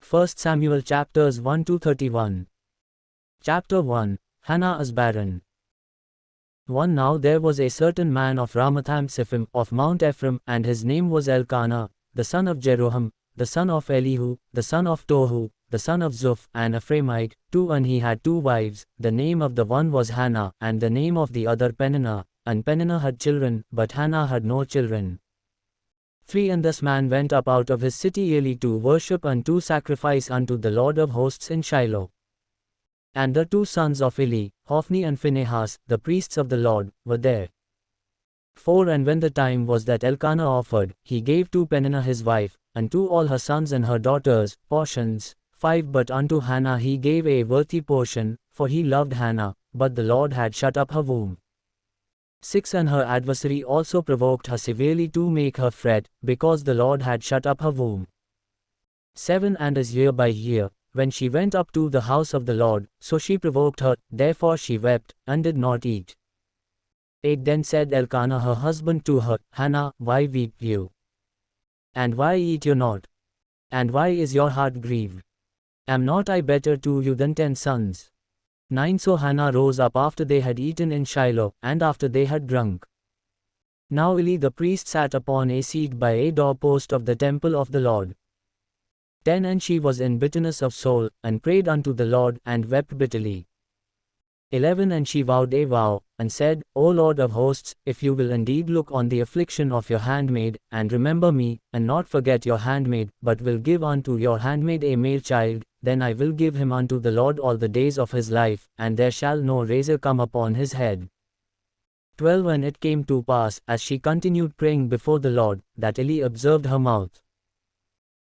1 Samuel chapters 1 to 31. Chapter 1. Hannah is barren. 1 Now there was a certain man of Ramathaim Siphim of Mount Ephraim, and his name was Elkanah, the son of Jeroham, the son of Elihu, the son of Tohu, the son of Zuph, an Ephraimite, 2 And he had 2 wives, the name of the one was Hannah, and the name of the other Peninnah, and Peninnah had children, but Hannah had no children. 3 And this man went up out of his city yearly to worship and to sacrifice unto the Lord of hosts in Shiloh. And the 2 sons of Eli, Hophni and Phinehas, the priests of the Lord, were there. 4 And when the time was that Elkanah offered, he gave to Peninnah his wife, and to all her sons and her daughters, portions. 5 But unto Hannah he gave a worthy portion, for he loved Hannah, but the Lord had shut up her womb. 6 And her adversary also provoked her severely to make her fret, because the Lord had shut up her womb. 7 And as year by year, when she went up to the house of the Lord, so she provoked her, therefore she wept, and did not eat. 8 Then said Elkanah her husband to her, Hannah, why weep you? And why eat you not? And why is your heart grieved? Am not I better to you than 10 sons? 9 So Hannah rose up after they had eaten in Shiloh, and after they had drunk. Now Eli the priest sat upon a seat by a doorpost of the temple of the Lord. 10 And she was in bitterness of soul, and prayed unto the Lord, and wept bitterly. 11 And she vowed a vow, and said, O Lord of hosts, if you will indeed look on the affliction of your handmaid, and remember me, and not forget your handmaid, but will give unto your handmaid a male child, then I will give him unto the Lord all the days of his life, and there shall no razor come upon his head. 12 And it came to pass, as she continued praying before the Lord, that Eli observed her mouth.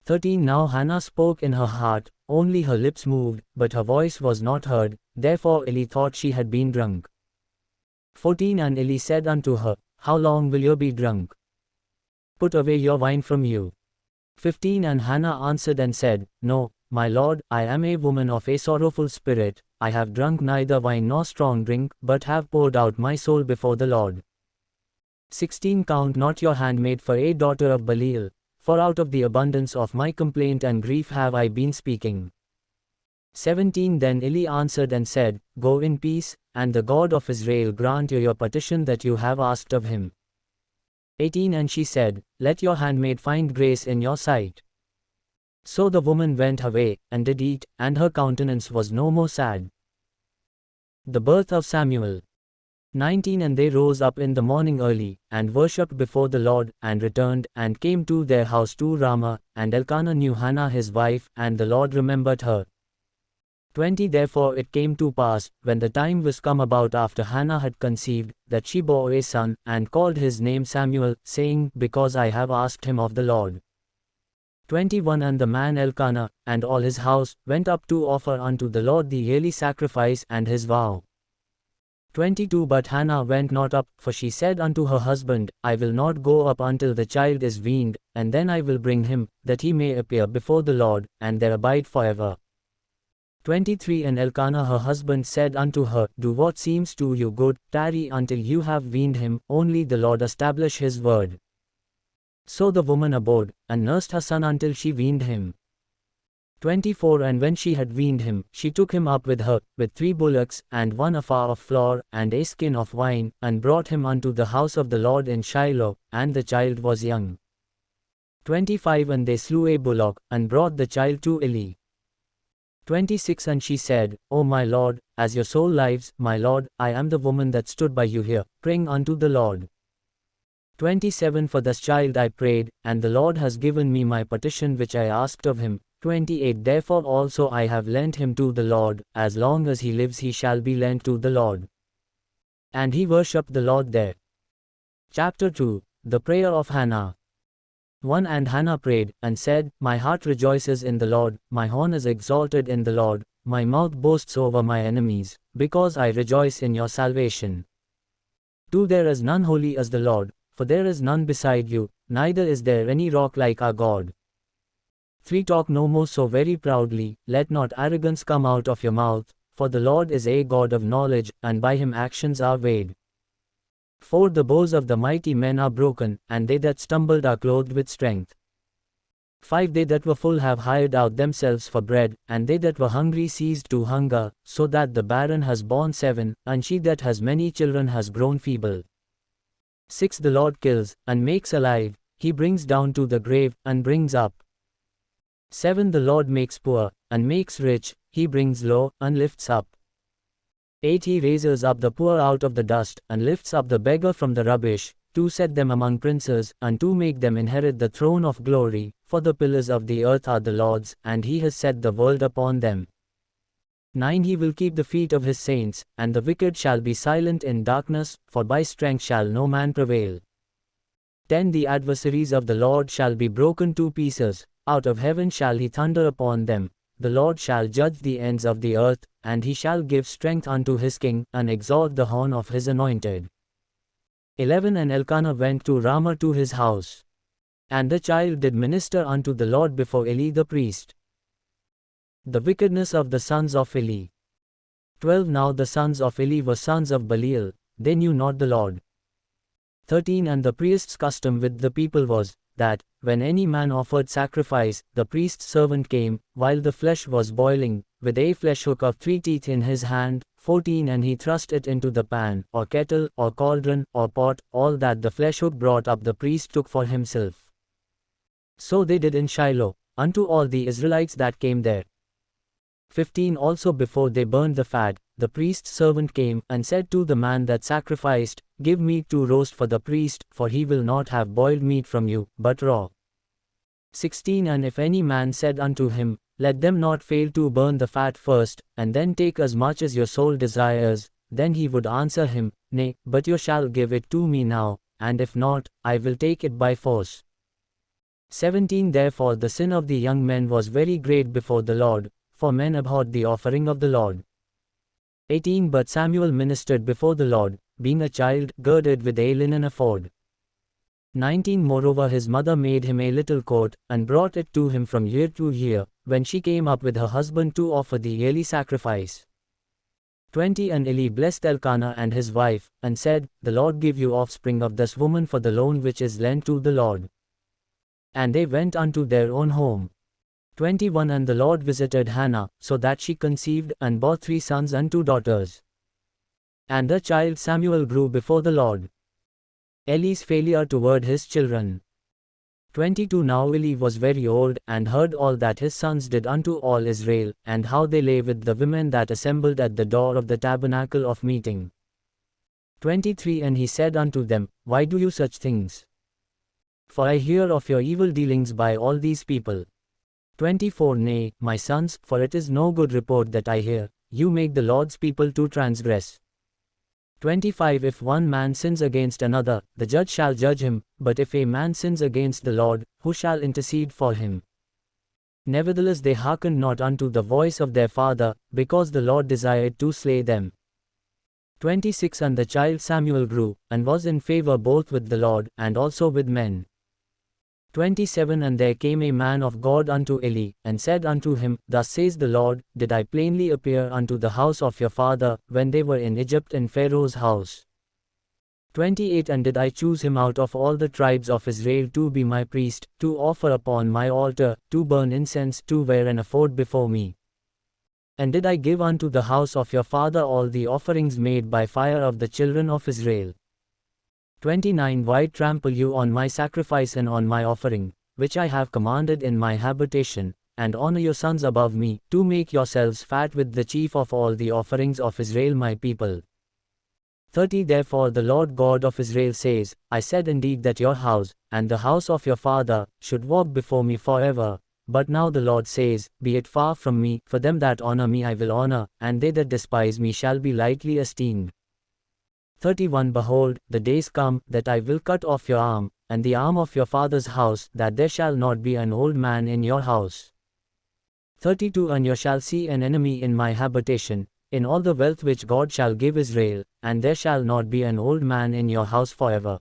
13 Now Hannah spoke in her heart, only her lips moved, but her voice was not heard, therefore Eli thought she had been drunk. 14 And Eli said unto her, How long will you be drunk? Put away your wine from you. 15 And Hannah answered and said, No, my Lord, I am a woman of a sorrowful spirit, I have drunk neither wine nor strong drink, but have poured out my soul before the Lord. 16 Count not your handmaid for a daughter of Belial, for out of the abundance of my complaint and grief have I been speaking. 17 Then Eli answered and said, Go in peace, and the God of Israel grant you your petition that you have asked of him. 18 And she said, Let your handmaid find grace in your sight. So the woman went her way, and did eat, and her countenance was no more sad. The birth of Samuel. 19 And they rose up in the morning early, and worshipped before the Lord, and returned, and came to their house to Ramah, and Elkanah knew Hannah his wife, and the Lord remembered her. 20 Therefore it came to pass, when the time was come about after Hannah had conceived, that she bore a son, and called his name Samuel, saying, Because I have asked him of the Lord. 21 And the man Elkanah, and all his house, went up to offer unto the Lord the yearly sacrifice and his vow. 22 But Hannah went not up, for she said unto her husband, I will not go up until the child is weaned, and then I will bring him, that he may appear before the Lord, and there abide forever. 23 And Elkanah her husband said unto her, Do what seems to you good, tarry until you have weaned him, only the Lord establish his word. So the woman abode, and nursed her son until she weaned him. 24 And when she had weaned him, she took him up with her, with 3 bullocks, and 1 ephah of flour, and a skin of wine, and brought him unto the house of the Lord in Shiloh, and the child was young. 25 And they slew a bullock, and brought the child to Eli. 26 And she said, O my Lord, as your soul lives, my Lord, I am the woman that stood by you here, praying unto the Lord. 27 For this child I prayed, and the Lord has given me my petition which I asked of him. 28 Therefore also I have lent him to the Lord, as long as he lives he shall be lent to the Lord. And he worshipped the Lord there. Chapter 2. The prayer of Hannah. 1 And Hannah prayed, and said, My heart rejoices in the Lord, my horn is exalted in the Lord, my mouth boasts over my enemies, because I rejoice in your salvation. 2 There is none holy as the Lord, for there is none beside you, neither is there any rock like our God. 3 Talk no more so very proudly, let not arrogance come out of your mouth, for the Lord is a God of knowledge, and by him actions are weighed. 4 The bows of the mighty men are broken, and they that stumbled are clothed with strength. 5 They that were full have hired out themselves for bread, and they that were hungry ceased to hunger, so that the barren has borne 7, and she that has many children has grown feeble. 6 The Lord kills, and makes alive, he brings down to the grave, and brings up. 7 The Lord makes poor, and makes rich, he brings low, and lifts up. 8 He raises up the poor out of the dust, and lifts up the beggar from the rubbish, to set them among princes, and to make them inherit the throne of glory, for the pillars of the earth are the Lord's, and he has set the world upon them. 9 He will keep the feet of his saints, and the wicked shall be silent in darkness, for by strength shall no man prevail. 10 The adversaries of the Lord shall be broken to pieces, out of heaven shall he thunder upon them. The Lord shall judge the ends of the earth, and he shall give strength unto his king, and exalt the horn of his anointed. 11 And Elkanah went to Ramah to his house. And the child did minister unto the Lord before Eli the priest. The wickedness of the sons of Eli. 12 Now the sons of Eli were sons of Belial, they knew not the Lord. 13 And the priest's custom with the people was, that, when any man offered sacrifice, the priest's servant came, while the flesh was boiling, with a flesh hook of 3 teeth in his hand. 14 And he thrust it into the pan, or kettle, or cauldron, or pot, all that the flesh hook brought up the priest took for himself. So they did in Shiloh, unto all the Israelites that came there. 15 Also before they burned the fat, the priest's servant came, and said to the man that sacrificed, Give meat to roast for the priest, for he will not have boiled meat from you, but raw. 16 And if any man said unto him, Let them not fail to burn the fat first, and then take as much as your soul desires, then he would answer him, Nay, but you shall give it to me now, and if not, I will take it by force. 17 Therefore the sin of the young men was very great before the Lord, for men abhorred the offering of the Lord. 18 But Samuel ministered before the Lord, being a child, girded with a linen ephod. 19 Moreover his mother made him a little coat, and brought it to him from year to year, when she came up with her husband to offer the yearly sacrifice. 20 And Eli blessed Elkanah and his wife, and said, The Lord give you offspring of this woman for the loan which is lent to the Lord. And they went unto their own home. 21 And the Lord visited Hannah, so that she conceived, and bore 3 sons and 2 daughters. And the child Samuel grew before the Lord. Eli's failure toward his children. 22 Now Eli was very old, and heard all that his sons did unto all Israel, and how they lay with the women that assembled at the door of the tabernacle of meeting. 23 And he said unto them, Why do you such things? For I hear of your evil dealings by all these people. 24 Nay, my sons, for it is no good report that I hear, you make the Lord's people to transgress. 25 If one man sins against another, the judge shall judge him, but if a man sins against the Lord, who shall intercede for him? Nevertheless they hearkened not unto the voice of their father, because the Lord desired to slay them. 26 And the child Samuel grew, and was in favor both with the Lord, and also with men. 27 And there came a man of God unto Eli, and said unto him, Thus says the Lord, Did I plainly appear unto the house of your father, when they were in Egypt in Pharaoh's house? 28 And did I choose him out of all the tribes of Israel to be my priest, to offer upon my altar, to burn incense, to wear an ephod before me? And did I give unto the house of your father all the offerings made by fire of the children of Israel? 29 Why trample you on my sacrifice and on my offering, which I have commanded in my habitation, and honor your sons above me, to make yourselves fat with the chief of all the offerings of Israel my people? 30 Therefore the Lord God of Israel says, I said indeed that your house, and the house of your father, should walk before me forever. But now the Lord says, Be it far from me, for them that honor me I will honor, and they that despise me shall be lightly esteemed. 31 Behold, the days come, that I will cut off your arm, and the arm of your father's house, that there shall not be an old man in your house. 32 And you shall see an enemy in my habitation, in all the wealth which God shall give Israel, and there shall not be an old man in your house forever.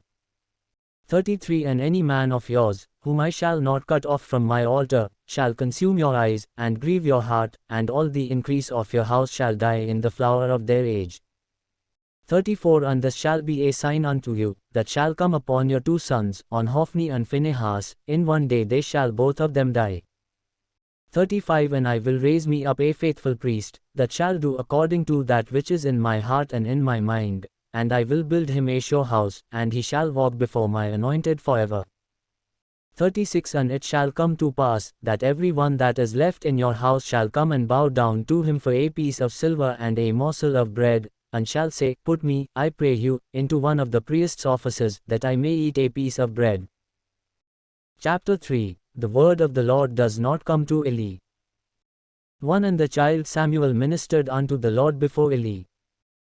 33 And any man of yours, whom I shall not cut off from my altar, shall consume your eyes, and grieve your heart, and all the increase of your house shall die in the flower of their age. 34 And this shall be a sign unto you, that shall come upon your 2 sons, on Hophni and Phinehas, in one day they shall both of them die. 35 And I will raise me up a faithful priest, that shall do according to that which is in my heart and in my mind, and I will build him a sure house, and he shall walk before my anointed forever. 36 And it shall come to pass, that every one that is left in your house shall come and bow down to him for a piece of silver and a morsel of bread, and shall say, Put me, I pray you, into one of the priest's offices, that I may eat a piece of bread. Chapter 3 The word of the Lord does not come to Eli. 1 And the child Samuel ministered unto the Lord before Eli.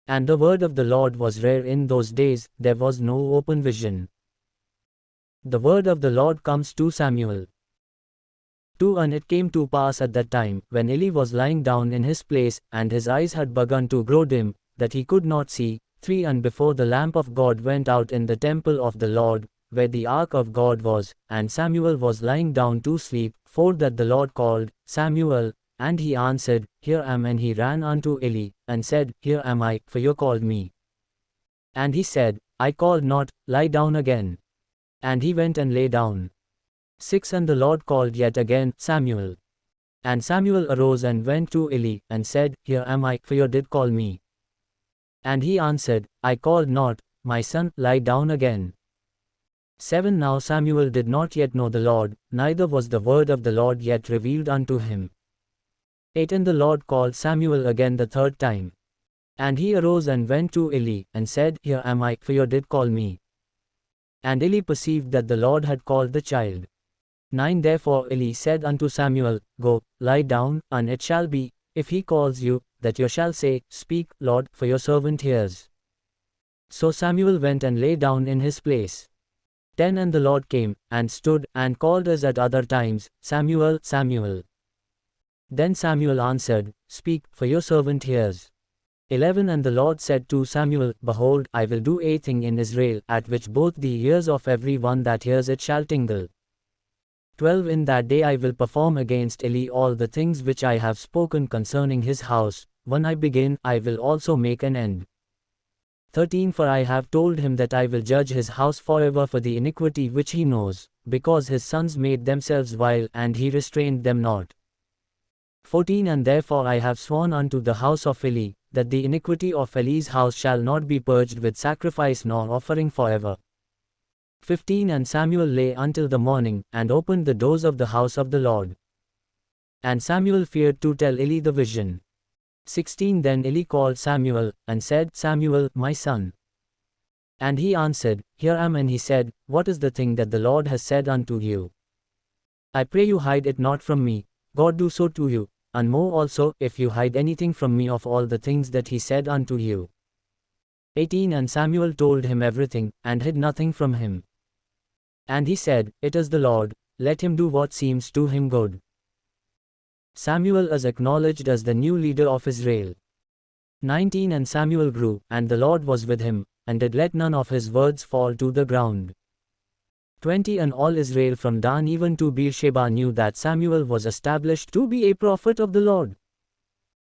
And the word of the Lord was rare in those days, there was no open vision. The word of the Lord comes to Samuel. 2 And it came to pass at that time, when Eli was lying down in his place, and his eyes had begun to grow dim, that he could not see. 3 And before the lamp of God went out in the temple of the Lord, where the ark of God was, and Samuel was lying down to sleep. 4 That the Lord called, Samuel, and he answered, Here am. And he ran unto Eli, and said, Here am I, for you called me. And he said, I called not, lie down again. And he went and lay down. 6 And the Lord called yet again, Samuel. And Samuel arose and went to Eli, and said, Here am I, for you did call me. And he answered, I called not, my son, lie down again. 7 Now Samuel did not yet know the Lord, neither was the word of the Lord yet revealed unto him. 8 And the Lord called Samuel again the 3rd time. And he arose and went to Eli, and said, Here am I, for you did call me. And Eli perceived that the Lord had called the child. 9 Therefore Eli said unto Samuel, Go, lie down, and it shall be, if he calls you, that you shall say, Speak, Lord, for your servant hears. So Samuel went and lay down in his place. 10 And the Lord came, and stood, and called as at other times, Samuel, Samuel. Then Samuel answered, Speak, for your servant hears. 11 And the Lord said to Samuel, Behold, I will do a thing in Israel, at which both the ears of every one that hears it shall tingle. 12 In that day I will perform against Eli all the things which I have spoken concerning his house. When I begin, I will also make an end. 13 For I have told him that I will judge his house forever for the iniquity which he knows, because his sons made themselves vile, and he restrained them not. 14 And therefore I have sworn unto the house of Eli, that the iniquity of Eli's house shall not be purged with sacrifice nor offering forever. 15 And Samuel lay until the morning, and opened the doors of the house of the Lord. And Samuel feared to tell Eli the vision. 16 Then Eli called Samuel, and said, Samuel, my son. And he answered, Here am. And he said, What is the thing that the Lord has said unto you? I pray you hide it not from me. God do so to you, and more also, if you hide anything from me of all the things that he said unto you. 18 And Samuel told him everything, and hid nothing from him. And he said, It is the Lord, let him do what seems to him good. Samuel is acknowledged as the new leader of Israel. 19 And Samuel grew, and the Lord was with him, and did let none of his words fall to the ground. 20 And all Israel from Dan even to Beersheba knew that Samuel was established to be a prophet of the Lord.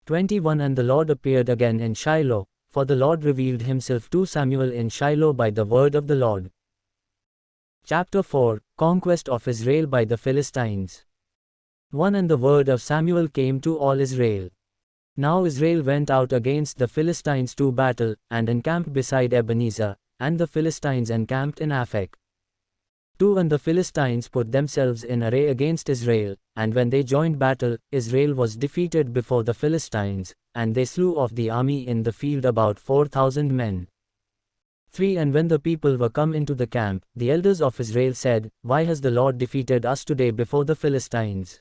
21 And the Lord appeared again in Shiloh, for the Lord revealed himself to Samuel in Shiloh by the word of the Lord. Chapter 4 Conquest of Israel by the Philistines. 1 And the word of Samuel came to all Israel. Now Israel went out against the Philistines to battle, and encamped beside Ebenezer, and the Philistines encamped in Aphek. 2 And the Philistines put themselves in array against Israel, and when they joined battle, Israel was defeated before the Philistines, and they slew of the army in the field about 4,000 men. 3 And when the people were come into the camp, the elders of Israel said, Why has the Lord defeated us today before the Philistines?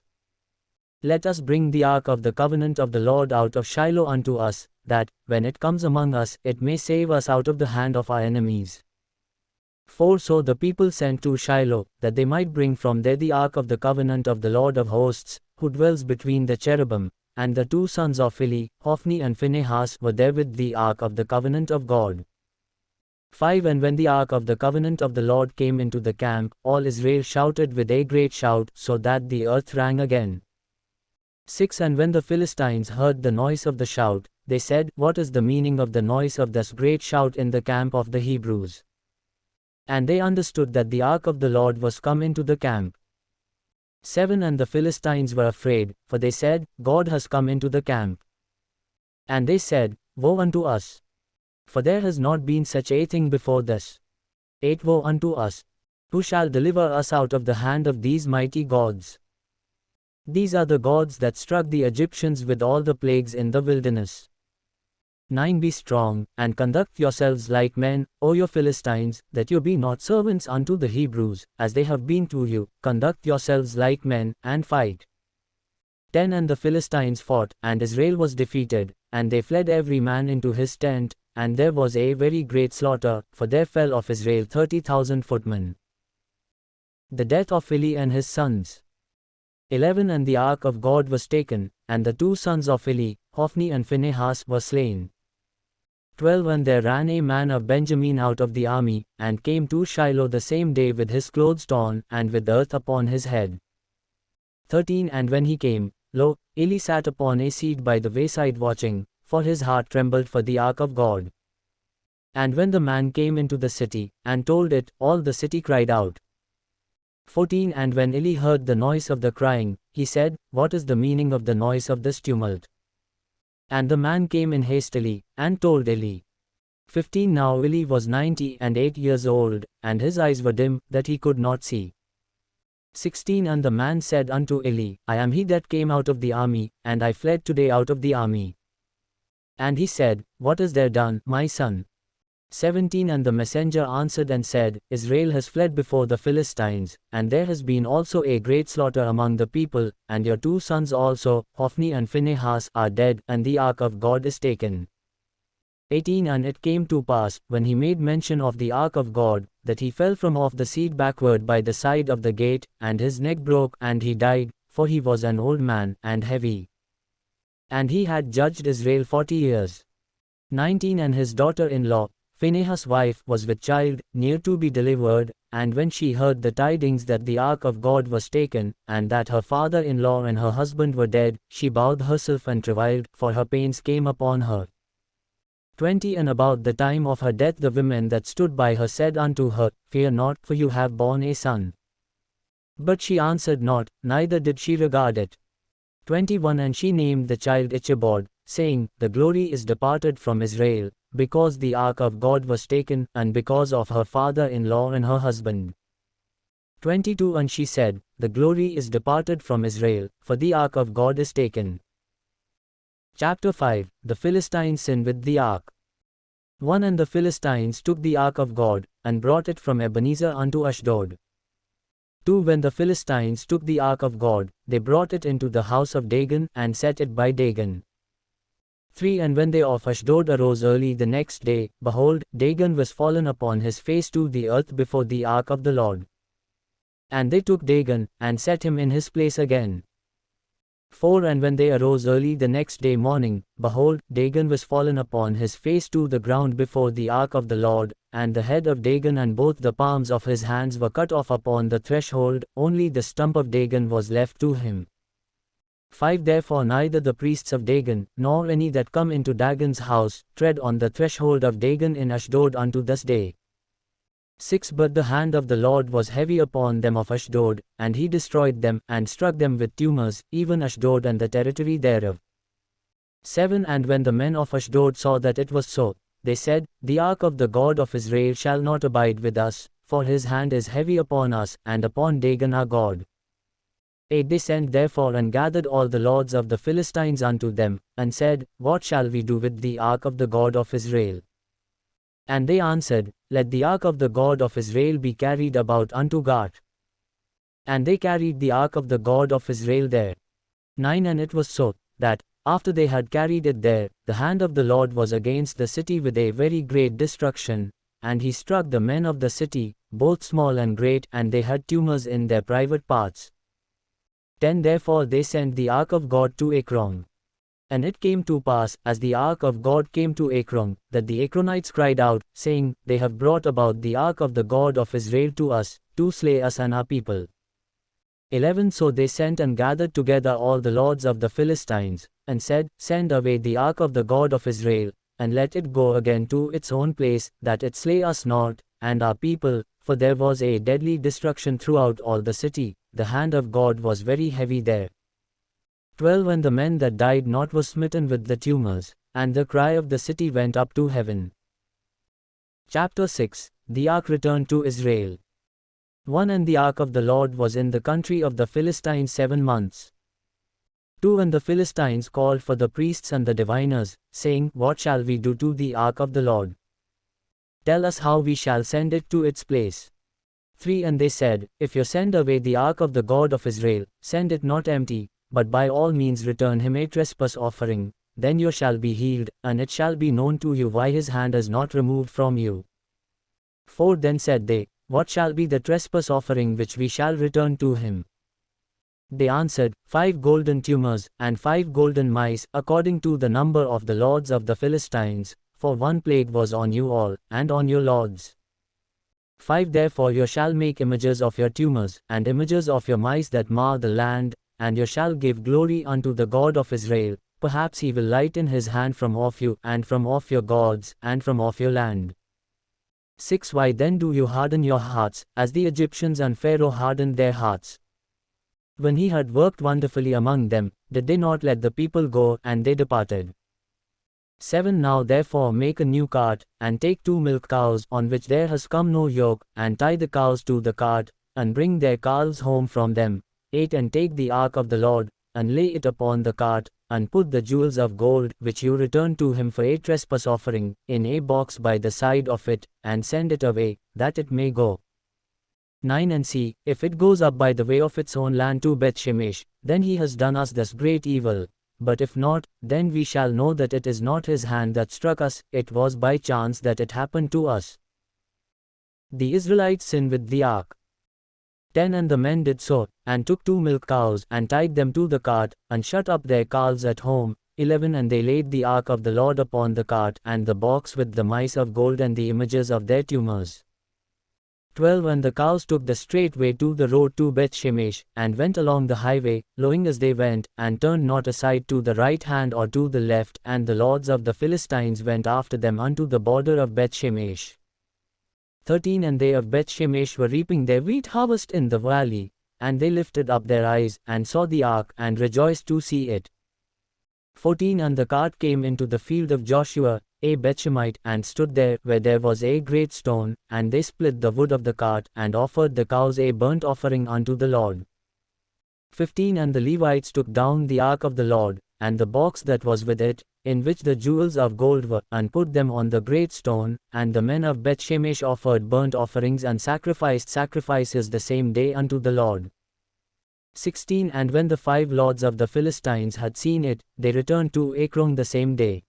Let us bring the ark of the covenant of the Lord out of Shiloh unto us, that, when it comes among us, it may save us out of the hand of our enemies. 4 So the people sent to Shiloh, that they might bring from there the ark of the covenant of the Lord of hosts, who dwells between the cherubim, and the 2 sons of Eli, Hophni and Phinehas, were there with the ark of the covenant of God. 5 And when the ark of the covenant of the Lord came into the camp, all Israel shouted with a great shout, so that the earth rang again. 6 And when the Philistines heard the noise of the shout, they said, "What is the meaning of the noise of this great shout in the camp of the Hebrews?" And they understood that the ark of the Lord was come into the camp. 7 And the Philistines were afraid, for they said, "God has come into the camp." And they said, "Woe unto us! For there has not been such a thing before this. 8 Woe unto us! Who shall deliver us out of the hand of these mighty gods? These are the gods that struck the Egyptians with all the plagues in the wilderness. 9 Be strong, and conduct yourselves like men, O you Philistines, that you be not servants unto the Hebrews, as they have been to you. Conduct yourselves like men, and fight. 10 And the Philistines fought, and Israel was defeated, and they fled every man into his tent, and there was a very great slaughter, for there fell of Israel 30,000 footmen. The death of Eli and his sons. 11 And the ark of God was taken, and the 2 sons of Eli, Hophni and Phinehas, were slain. 12 And there ran a man of Benjamin out of the army, and came to Shiloh the same day with his clothes torn, and with earth upon his head. 13 And when he came, lo, Eli sat upon a seat by the wayside watching, for his heart trembled for the ark of God. And when the man came into the city, and told it, all the city cried out. 14 And when Eli heard the noise of the crying, he said, "What is the meaning of the noise of this tumult?" And the man came in hastily, and told Eli. 15 Now Eli was 98 years old, and his eyes were dim, that he could not see. 16 And the man said unto Eli, I am he that came out of the army, and I fled today out of the army. And he said, What is there done, my son? 17 And the messenger answered and said, Israel has fled before the Philistines, and there has been also a great slaughter among the people, and your 2 sons also, Hophni and Phinehas, are dead, and the ark of God is taken. 18 And it came to pass, when he made mention of the ark of God, that he fell from off the seat backward by the side of the gate, and his neck broke, and he died, for he was an old man, and heavy. And he had judged Israel 40 years. 19 And his daughter-in-law, Phinehas' wife, was with child, near to be delivered, and when she heard the tidings that the ark of God was taken, and that her father-in-law and her husband were dead, she bowed herself and travailed, for her pains came upon her. 20 And about the time of her death the women that stood by her said unto her, Fear not, for you have borne a son. But she answered not, neither did she regard it. 21 And she named the child Ichabod, saying, The glory is departed from Israel, because the ark of God was taken, and because of her father-in-law and her husband. 22 And she said, The glory is departed from Israel, for the ark of God is taken. Chapter 5 The Philistines sin with the ark. 1 And the Philistines took the ark of God, and brought it from Ebenezer unto Ashdod. 2 When the Philistines took the ark of God, they brought it into the house of Dagon, and set it by Dagon. 3 And when they of Ashdod arose early the next day, behold, Dagon was fallen upon his face to the earth before the ark of the Lord. And they took Dagon, and set him in his place again. 4 And when they arose early the next day morning, behold, Dagon was fallen upon his face to the ground before the ark of the Lord, and the head of Dagon and both the palms of his hands were cut off upon the threshold, only the stump of Dagon was left to him. 5 Therefore neither the priests of Dagon, nor any that come into Dagon's house, tread on the threshold of Dagon in Ashdod unto this day. 6 But the hand of the Lord was heavy upon them of Ashdod, and he destroyed them, and struck them with tumors, even Ashdod and the territory thereof. 7 And when the men of Ashdod saw that it was so, they said, The ark of the God of Israel shall not abide with us, for his hand is heavy upon us, and upon Dagon our God. 8 They sent therefore and gathered all the lords of the Philistines unto them, and said, What shall we do with the ark of the God of Israel? And they answered, Let the ark of the God of Israel be carried about unto Gath. And they carried the ark of the God of Israel there. 9 And it was so, that, after they had carried it there, the hand of the Lord was against the city with a very great destruction, and he struck the men of the city, both small and great, and they had tumors in their private parts. 10 Therefore they sent the ark of God to Ekron. And it came to pass, as the ark of God came to Ekron, that the Ekronites cried out, saying, They have brought about the ark of the God of Israel to us, to slay us and our people. 11 So they sent and gathered together all the lords of the Philistines, and said, Send away the ark of the God of Israel, and let it go again to its own place, that it slay us not, and our people, for there was a deadly destruction throughout all the city, the hand of God was very heavy there. 12 And the men that died not was smitten with the tumors, and the cry of the city went up to heaven. Chapter 6 The ark returned to Israel. 1 And the ark of the Lord was in the country of the Philistines 7 months. 2 And the Philistines called for the priests and the diviners, saying, What shall we do to the ark of the Lord? Tell us how we shall send it to its place. 3 And they said, If you send away the ark of the God of Israel, send it not empty, but by all means return him a trespass offering, then you shall be healed, and it shall be known to you why his hand is not removed from you. 4 Then said they, What shall be the trespass offering which we shall return to him? They answered, 5 golden tumors, and 5 golden mice, according to the number of the lords of the Philistines, for one plague was on you all, and on your lords. 5 Therefore you shall make images of your tumors, and images of your mice that mar the land, and you shall give glory unto the God of Israel, perhaps he will lighten his hand from off you, and from off your gods, and from off your land. 6 Why then do you harden your hearts, as the Egyptians and Pharaoh hardened their hearts? When he had worked wonderfully among them, did they not let the people go, and they departed? 7 Now therefore make a new cart, and take 2 milk cows, on which there has come no yoke, and tie the cows to the cart, and bring their calves home from them. 8 And take the ark of the Lord, and lay it upon the cart, and put the jewels of gold, which you return to him for a trespass offering, in a box by the side of it, and send it away, that it may go. 9 And see, if it goes up by the way of its own land to Beth-Shemesh, then he has done us this great evil. But if not, then we shall know that it is not his hand that struck us, it was by chance that it happened to us. The Israelites sin with the ark. 10 And the men did so, and took 2 milk cows, and tied them to the cart, and shut up their calves at home. 11 And they laid the ark of the Lord upon the cart, and the box with the mice of gold and the images of their tumors. 12 And the cows took the straight way to the road to Beth-Shemesh, and went along the highway, lowing as they went, and turned not aside to the right hand or to the left, and the lords of the Philistines went after them unto the border of Beth-Shemesh. 13 And they of Beth-Shemesh were reaping their wheat harvest in the valley, and they lifted up their eyes, and saw the ark, and rejoiced to see it. 14 And the cart came into the field of Joshua, a Bethshemite, and stood there, where there was a great stone, and they split the wood of the cart, and offered the cows a burnt offering unto the Lord. 15 And the Levites took down the ark of the Lord, and the box that was with it, in which the jewels of gold were, and put them on the great stone, and the men of Beth-Shemesh offered burnt offerings and sacrificed sacrifices the same day unto the Lord. 16 And when the 5 lords of the Philistines had seen it, they returned to Ekron the same day.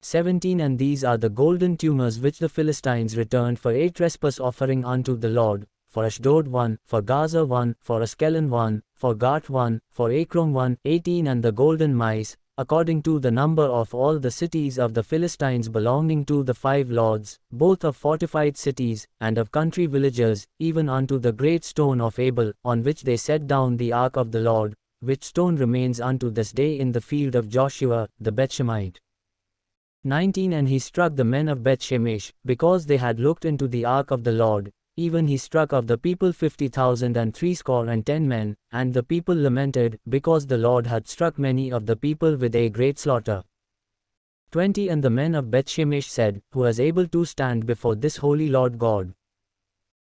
17 And these are the golden tumors which the Philistines returned for a trespass offering unto the Lord, for Ashdod 1, for Gaza 1, for Askelon 1, for Gath 1, for Ekron 1. 18 And the golden mice, according to the number of all the cities of the Philistines belonging to the 5 lords, both of fortified cities, and of country villages, even unto the great stone of Abel, on which they set down the ark of the Lord, which stone remains unto this day in the field of Joshua, the Bethshemite. 19 And he struck the men of Beth-Shemesh, because they had looked into the ark of the Lord, even he struck of the people 50,000 and 60 men, and the people lamented, because the Lord had struck many of the people with a great slaughter. 20 And the men of Beth-Shemesh said, Who is able to stand before this holy Lord God?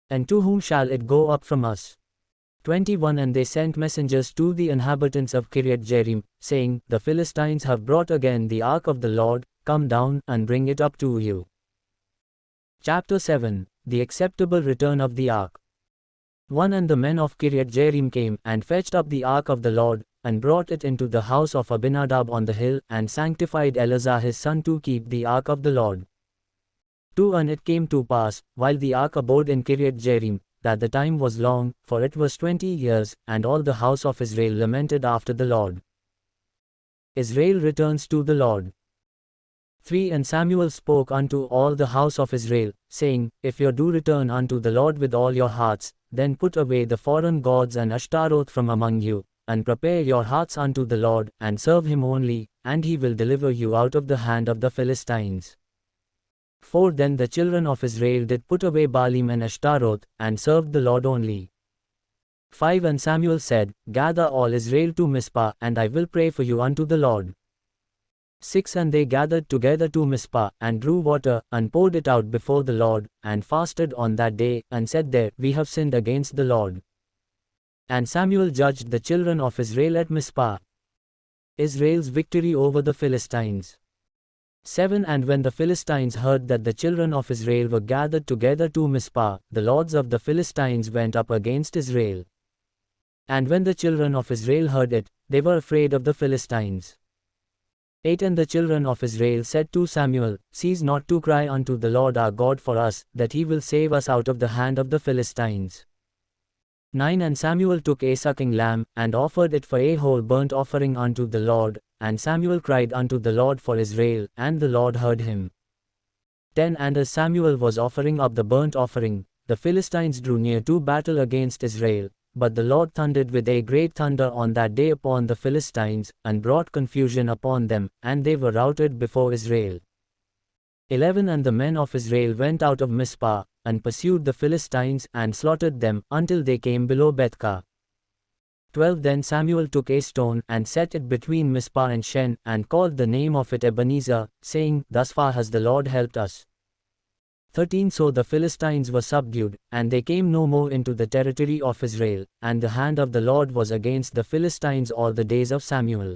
And to whom shall it go up from us? 21 And they sent messengers to the inhabitants of Kiriath-Jearim, saying, The Philistines have brought again the ark of the Lord, come down, and bring it up to you. Chapter 7 The acceptable return of the ark. 1 And the men of Kiriath-Jearim came, and fetched up the ark of the Lord, and brought it into the house of Abinadab on the hill, and sanctified Eleazar his son to keep the ark of the Lord. 2 And it came to pass, while the ark abode in Kiriath-Jearim, that the time was long, for it was 20 years, and all the house of Israel lamented after the Lord. Israel returns to the Lord. 3 And Samuel spoke unto all the house of Israel, saying, If you do return unto the Lord with all your hearts, then put away the foreign gods and Ashtaroth from among you, and prepare your hearts unto the Lord, and serve him only, and he will deliver you out of the hand of the Philistines. 4 Then the children of Israel did put away Baalim and Ashtaroth, and served the Lord only. 5 And Samuel said, Gather all Israel to Mizpah, and I will pray for you unto the Lord. 6 And they gathered together to Mizpah, and drew water, and poured it out before the Lord, and fasted on that day, and said there, We have sinned against the Lord. And Samuel judged the children of Israel at Mizpah. Israel's victory over the Philistines. 7 And when the Philistines heard that the children of Israel were gathered together to Mizpah, the lords of the Philistines went up against Israel. And when the children of Israel heard it, they were afraid of the Philistines. 8 And the children of Israel said to Samuel, Cease not to cry unto the Lord our God for us, that he will save us out of the hand of the Philistines. 9 And Samuel took a sucking lamb, and offered it for a whole burnt offering unto the Lord, and Samuel cried unto the Lord for Israel, and the Lord heard him. 10 And as Samuel was offering up the burnt offering, the Philistines drew near to battle against Israel, but the Lord thundered with a great thunder on that day upon the Philistines, and brought confusion upon them, and they were routed before Israel. 11 And the men of Israel went out of Mizpah, and pursued the Philistines, and slaughtered them, until they came below Bethka. 12 Then Samuel took a stone, and set it between Mizpah and Shen, and called the name of it Ebenezer, saying, Thus far has the Lord helped us. 13 So the Philistines were subdued, and they came no more into the territory of Israel, and the hand of the Lord was against the Philistines all the days of Samuel.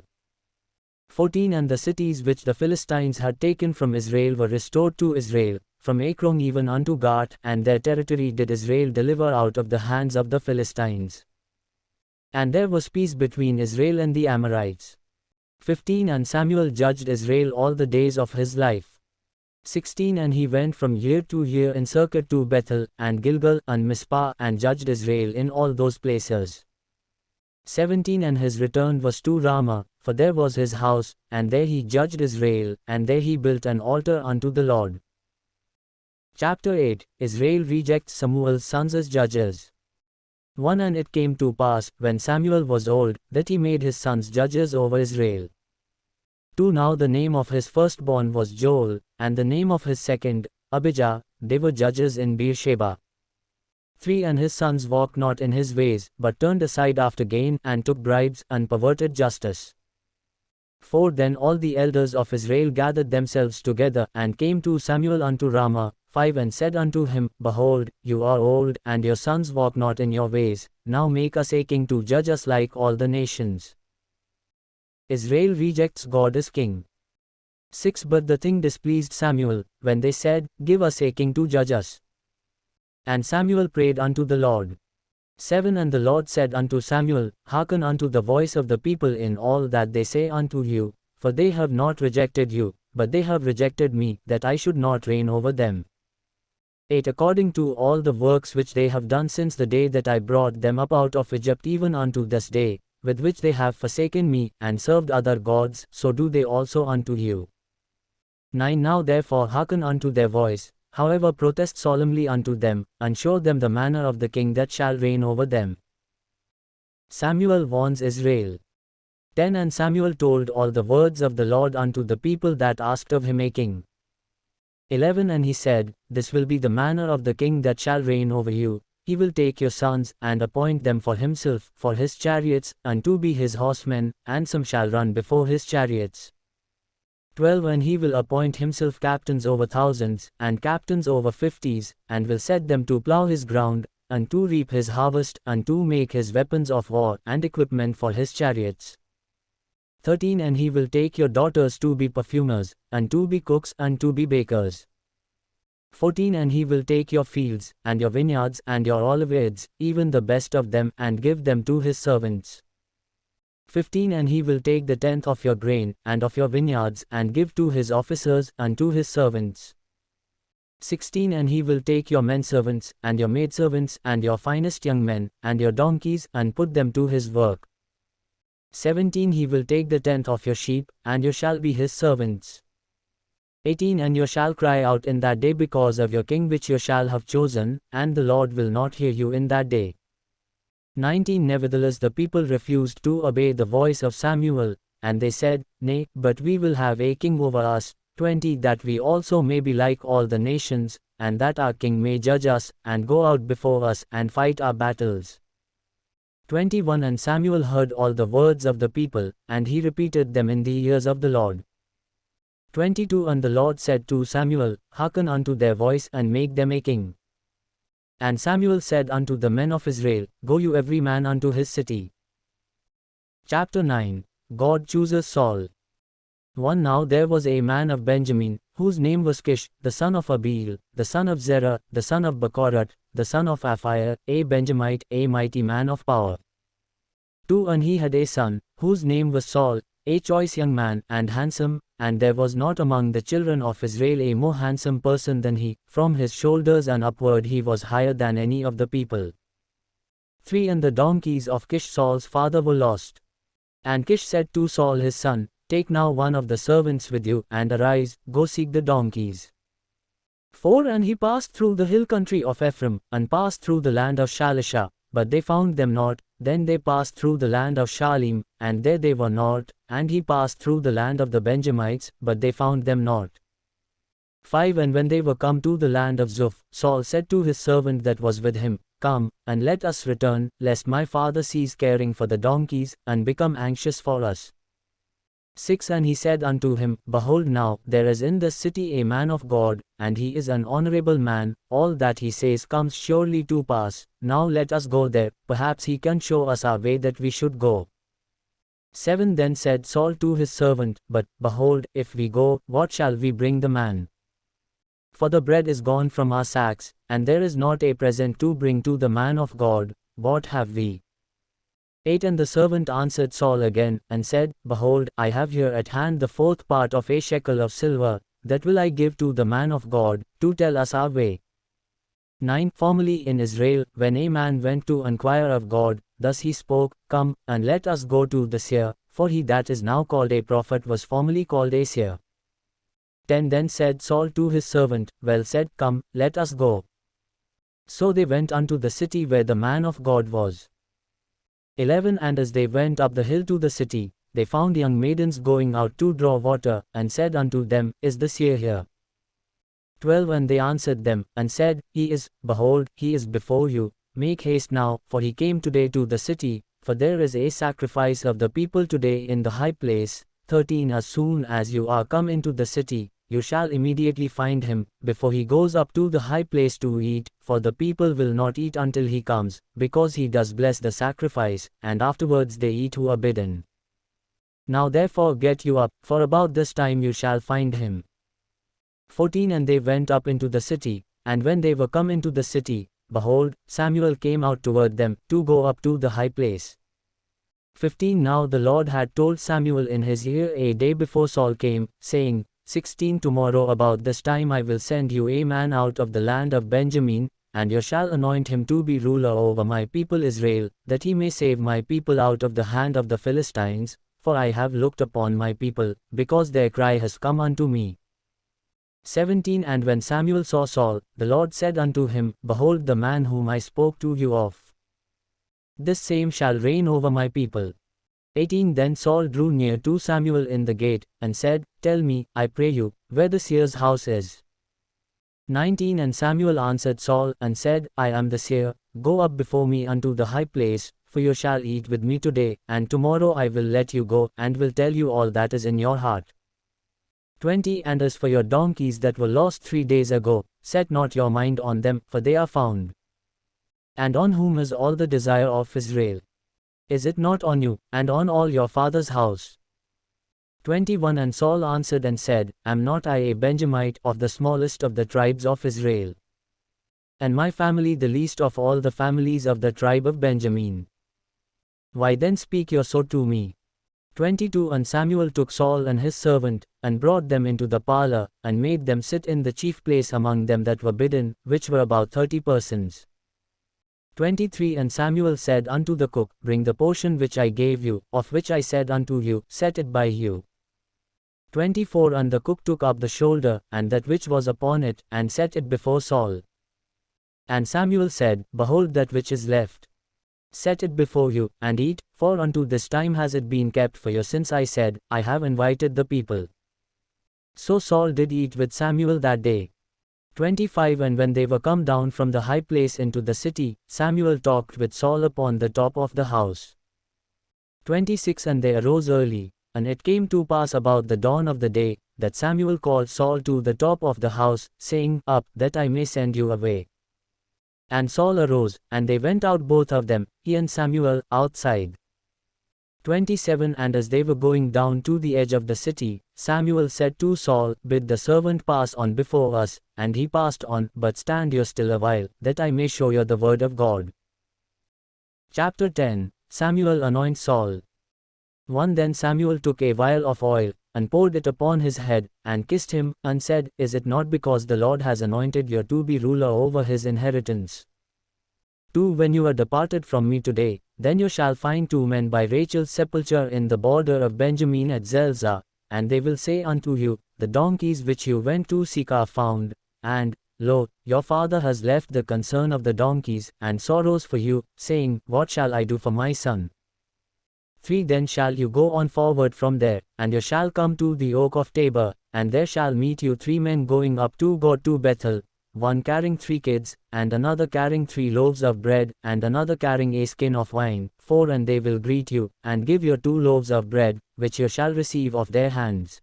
14 And the cities which the Philistines had taken from Israel were restored to Israel, from Ekron even unto Gath, and their territory did Israel deliver out of the hands of the Philistines. And there was peace between Israel and the Amorites. 15 And Samuel judged Israel all the days of his life. 16 And he went from year to year in circuit to Bethel, and Gilgal, and Mizpah, and judged Israel in all those places. 17 And his return was to Ramah, for there was his house, and there he judged Israel, and there he built an altar unto the Lord. Chapter 8 Israel rejects Samuel's sons as judges. 1 And it came to pass, when Samuel was old, that he made his sons judges over Israel. 2 Now the name of his firstborn was Joel, and the name of his second, Abijah. They were judges in Beersheba. 3 And his sons walked not in his ways, but turned aside after gain, and took bribes, and perverted justice. 4 Then all the elders of Israel gathered themselves together, and came to Samuel unto Ramah. 5 And said unto him, Behold, you are old, and your sons walk not in your ways, now make us a king to judge us like all the nations. Israel rejects God as king. 6 But the thing displeased Samuel, when they said, Give us a king to judge us. And Samuel prayed unto the Lord. 7 And the Lord said unto Samuel, Hearken unto the voice of the people in all that they say unto you, for they have not rejected you, but they have rejected me, that I should not reign over them. 8 According to all the works which they have done since the day that I brought them up out of Egypt even unto this day, with which they have forsaken me, and served other gods, so do they also unto you. 9 Now therefore hearken unto their voice, however protest solemnly unto them, and show them the manner of the king that shall reign over them. Samuel warns Israel. 10 And Samuel told all the words of the Lord unto the people that asked of him a king. 11 And he said, This will be the manner of the king that shall reign over you. He will take your sons, and appoint them for himself, for his chariots, and to be his horsemen, and some shall run before his chariots. 12 And he will appoint himself captains over thousands, and captains over fifties, and will set them to plough his ground, and to reap his harvest, and to make his weapons of war, and equipment for his chariots. 13 And he will take your daughters to be perfumers, and to be cooks, and to be bakers. 14 And he will take your fields, and your vineyards, and your oliveyards, even the best of them, and give them to his servants. 15 And he will take the tenth of your grain, and of your vineyards, and give to his officers, and to his servants. 16 And he will take your menservants, and your maidservants, and your finest young men, and your donkeys, and put them to his work. 17 He will take the tenth of your sheep, and you shall be his servants. 18 And you shall cry out in that day because of your king which you shall have chosen, and the Lord will not hear you in that day. 19 Nevertheless the people refused to obey the voice of Samuel, and they said, Nay, but we will have a king over us. 20 That we also may be like all the nations, and that our king may judge us, and go out before us, and fight our battles. 21 And Samuel heard all the words of the people, and he repeated them in the ears of the Lord. 22 And the Lord said to Samuel, Hearken unto their voice, and make them a king. And Samuel said unto the men of Israel, Go you every man unto his city. Chapter 9 God chooses Saul. 1 Now there was a man of Benjamin, whose name was Kish, the son of Abiel, the son of Zerah, the son of Bechorath, the son of Aphiah, a Benjamite, a mighty man of power. 2 And he had a son, whose name was Saul, a choice young man, and handsome, and there was not among the children of Israel a more handsome person than he. From his shoulders and upward he was higher than any of the people. 3 And the donkeys of Kish Saul's father were lost. And Kish said to Saul his son, Take now one of the servants with you, and arise, go seek the donkeys. 4 And he passed through the hill country of Ephraim, and passed through the land of Shalisha, but they found them not. Then they passed through the land of Shalim, and there they were not. And he passed through the land of the Benjamites, but they found them not. 5 And when they were come to the land of Zuph, Saul said to his servant that was with him, Come, and let us return, lest my father cease caring for the donkeys, and become anxious for us. 6 And he said unto him, Behold now, there is in this city a man of God, and he is an honorable man, all that he says comes surely to pass. Now let us go there, perhaps he can show us our way that we should go. 7 Then said Saul to his servant, But, behold, if we go, what shall we bring the man? For the bread is gone from our sacks, and there is not a present to bring to the man of God. What have we? 8 And the servant answered Saul again, and said, Behold, I have here at hand the 4th part of a shekel of silver, that will I give to the man of God, to tell us our way. 9 Formerly in Israel, when a man went to inquire of God, thus he spoke, Come, and let us go to the seer, for he that is now called a prophet was formerly called a seer. 10 Then said Saul to his servant, Well said, come, let us go. So they went unto the city where the man of God was. 11 And as they went up the hill to the city, they found young maidens going out to draw water, and said unto them, Is the seer here? 12 And they answered them, and said, He is, behold, he is before you. Make haste now, for he came today to the city, for there is a sacrifice of the people today in the high place. 13 As soon as you are come into the city, you shall immediately find him, before he goes up to the high place to eat, for the people will not eat until he comes, because he does bless the sacrifice, and afterwards they eat who are bidden. Now therefore get you up, for about this time you shall find him. 14 And they went up into the city, and when they were come into the city, behold, Samuel came out toward them, to go up to the high place. 15 Now the Lord had told Samuel in his ear a day before Saul came, saying, 16 Tomorrow about this time I will send you a man out of the land of Benjamin, and you shall anoint him to be ruler over my people Israel, that he may save my people out of the hand of the Philistines, for I have looked upon my people, because their cry has come unto me. 17 And when Samuel saw Saul, the Lord said unto him, Behold the man whom I spoke to you of. This same shall reign over my people. 18 Then Saul drew near to Samuel in the gate, and said, Tell me, I pray you, where the seer's house is. 19 And Samuel answered Saul, and said, I am the seer, go up before me unto the high place, for you shall eat with me today, and tomorrow I will let you go, and will tell you all that is in your heart. 20 And as for your donkeys that were lost 3 days ago, set not your mind on them, for they are found. And on whom is all the desire of Israel? Is it not on you, and on all your father's house? 21 And Saul answered and said, Am not I a Benjamite, of the smallest of the tribes of Israel? And my family the least of all the families of the tribe of Benjamin? Why then speak you so to me? 22 And Samuel took Saul and his servant, and brought them into the parlor, and made them sit in the chief place among them that were bidden, which were about 30 persons. 23 And Samuel said unto the cook, Bring the portion which I gave you, of which I said unto you, set it by you. 24 And the cook took up the shoulder, and that which was upon it, and set it before Saul. And Samuel said, Behold, that which is left. Set it before you, and eat, for unto this time has it been kept for you since I said, I have invited the people. So Saul did eat with Samuel that day. 25 And when they were come down from the high place into the city, Samuel talked with Saul upon the top of the house. 26 And they arose early, and it came to pass about the dawn of the day, that Samuel called Saul to the top of the house, saying, Up, that I may send you away. And Saul arose, and they went out both of them, he and Samuel, outside. 27 And as they were going down to the edge of the city, Samuel said to Saul, Bid the servant pass on before us, and he passed on, but stand you still a while, that I may show you the word of God. Chapter 10 Samuel anoints Saul. 1 Then Samuel took a vial of oil, and poured it upon his head, and kissed him, and said, Is it not because the Lord has anointed you to be ruler over his inheritance? 2 When you are departed from me today, then you shall find 2 men by Rachel's sepulchre in the border of Benjamin at Zelzah, and they will say unto you, The donkeys which you went to seek are found, and, lo, your father has left the concern of the donkeys, and sorrows for you, saying, What shall I do for my son? 3 Then shall you go on forward from there, and you shall come to the oak of Tabor, and there shall meet you 3 men going up to God to Bethel, one carrying 3 kids, and another carrying 3 loaves of bread, and another carrying a skin of wine. 4 And they will greet you, and give you 2 loaves of bread, which you shall receive of their hands.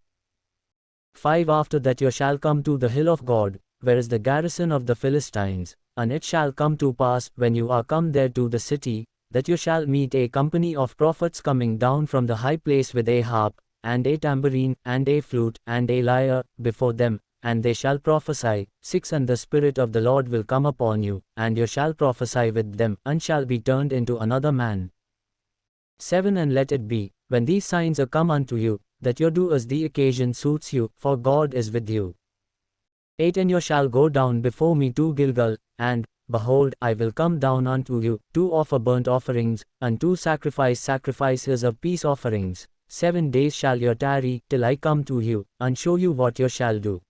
5 After that you shall come to the hill of God, where is the garrison of the Philistines, and it shall come to pass, when you are come there to the city, that you shall meet a company of prophets coming down from the high place with a harp, and a tambourine, and a flute, and a lyre, before them, and they shall prophesy. 6 And the Spirit of the Lord will come upon you, and you shall prophesy with them, and shall be turned into another man. 7 And let it be, when these signs are come unto you, that you do as the occasion suits you, for God is with you. 8 And you shall go down before me to Gilgal, and, behold, I will come down unto you, to offer burnt offerings, and to sacrifice sacrifices of peace offerings. 7 days shall you tarry, till I come to you, and show you what you shall do.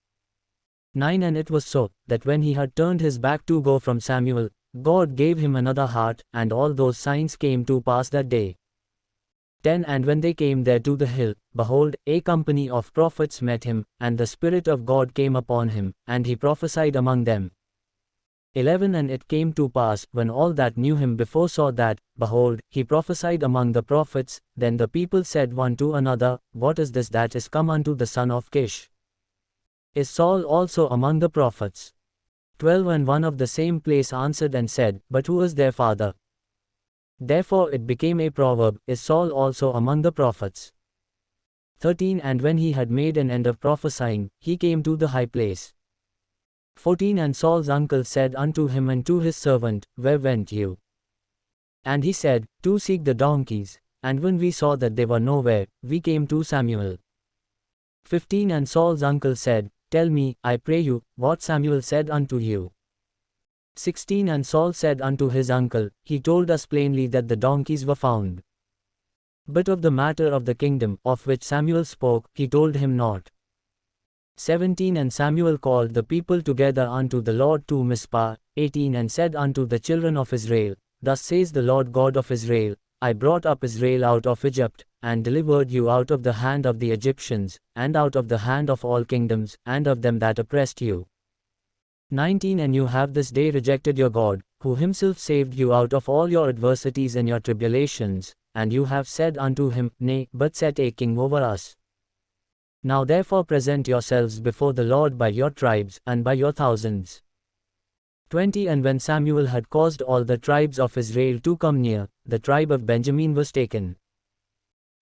9 And it was so, that when he had turned his back to go from Samuel, God gave him another heart, and all those signs came to pass that day. 10 And when they came there to the hill, behold, a company of prophets met him, and the Spirit of God came upon him, and he prophesied among them. 11 And it came to pass, when all that knew him before saw that, behold, he prophesied among the prophets, then the people said one to another, What is this that is come unto the son of Kish? Is Saul also among the prophets? 12 And one of the same place answered and said, But who is their father? Therefore it became a proverb, Is Saul also among the prophets? 13 And when he had made an end of prophesying, he came to the high place. 14 And Saul's uncle said unto him and to his servant, Where went you? And he said, To seek the donkeys. And when we saw that they were nowhere, we came to Samuel. 15 And Saul's uncle said, Tell me, I pray you, what Samuel said unto you. 16 And Saul said unto his uncle, He told us plainly that the donkeys were found. But of the matter of the kingdom, of which Samuel spoke, he told him not. 17 And Samuel called the people together unto the Lord to Mizpah. 18 And said unto the children of Israel, Thus says the Lord God of Israel, I brought up Israel out of Egypt, and delivered you out of the hand of the Egyptians, and out of the hand of all kingdoms, and of them that oppressed you. 19 And you have this day rejected your God, who himself saved you out of all your adversities and your tribulations, and you have said unto him, Nay, but set a king over us. Now therefore present yourselves before the Lord by your tribes, and by your thousands. 20 And when Samuel had caused all the tribes of Israel to come near, the tribe of Benjamin was taken.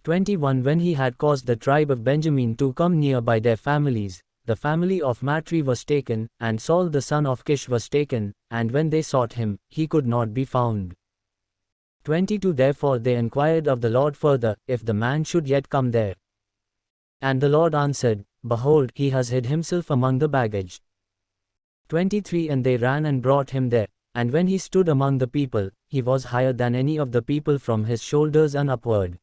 21 When he had caused the tribe of Benjamin to come near by their families, the family of Matri was taken, and Saul the son of Kish was taken, and when they sought him, he could not be found. 22 Therefore they inquired of the Lord further, if the man should yet come there. And the Lord answered, Behold, he has hid himself among the baggage. 23 And they ran and brought him there, and when he stood among the people, he was higher than any of the people from his shoulders and upward.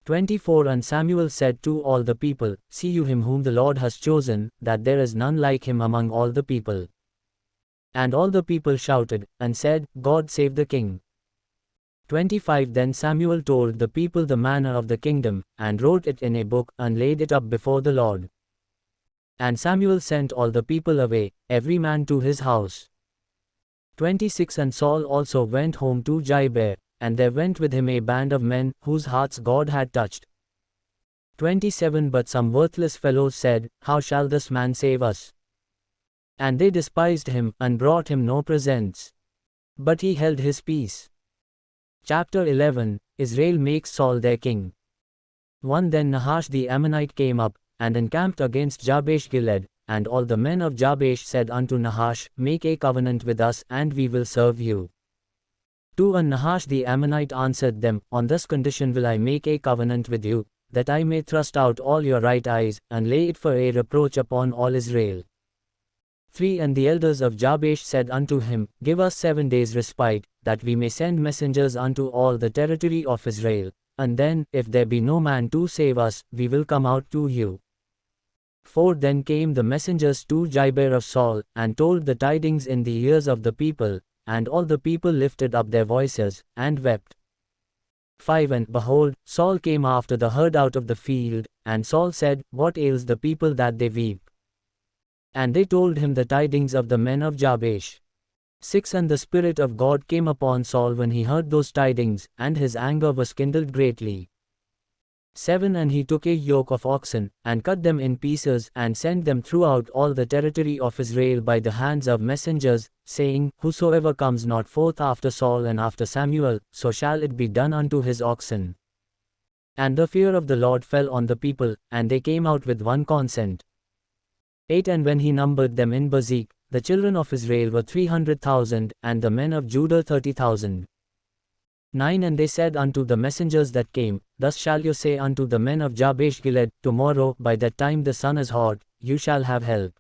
24 And Samuel said to all the people, See you him whom the Lord has chosen, that there is none like him among all the people. And all the people shouted, and said, God save the king. 25 Then Samuel told the people the manner of the kingdom, and wrote it in a book, and laid it up before the Lord. And Samuel sent all the people away, every man to his house. 26 And Saul also went home to Gibeah, and there went with him a band of men, whose hearts God had touched. 27 But some worthless fellows said, How shall this man save us? And they despised him, and brought him no presents. But he held his peace. Chapter 11 Israel makes Saul their king. 1 Then Nahash the Ammonite came up, and encamped against Jabesh Gilead, and all the men of Jabesh said unto Nahash, Make a covenant with us, and we will serve you. 2 And Nahash the Ammonite answered them, On this condition will I make a covenant with you, that I may thrust out all your right eyes, and lay it for a reproach upon all Israel. 3 And the elders of Jabesh said unto him, Give us 7 days respite, that we may send messengers unto all the territory of Israel, and then, if there be no man to save us, we will come out to you. 4 Then came the messengers to Gibeah of Saul, and told the tidings in the ears of the people, and all the people lifted up their voices, and wept. 5 And behold, Saul came after the herd out of the field, and Saul said, What ails the people that they weep? And they told him the tidings of the men of Jabesh. 6 And the Spirit of God came upon Saul when he heard those tidings, and his anger was kindled greatly. 7 And he took a yoke of oxen, and cut them in pieces, and sent them throughout all the territory of Israel by the hands of messengers, saying, Whosoever comes not forth after Saul and after Samuel, so shall it be done unto his oxen. And the fear of the Lord fell on the people, and they came out with one consent. 8 And when he numbered them in Bezek, the children of Israel were 300,000, and the men of Judah 30,000. 9 And they said unto the messengers that came, Thus shall you say unto the men of Jabesh Gilead, Tomorrow, by that time the sun is hot, you shall have help.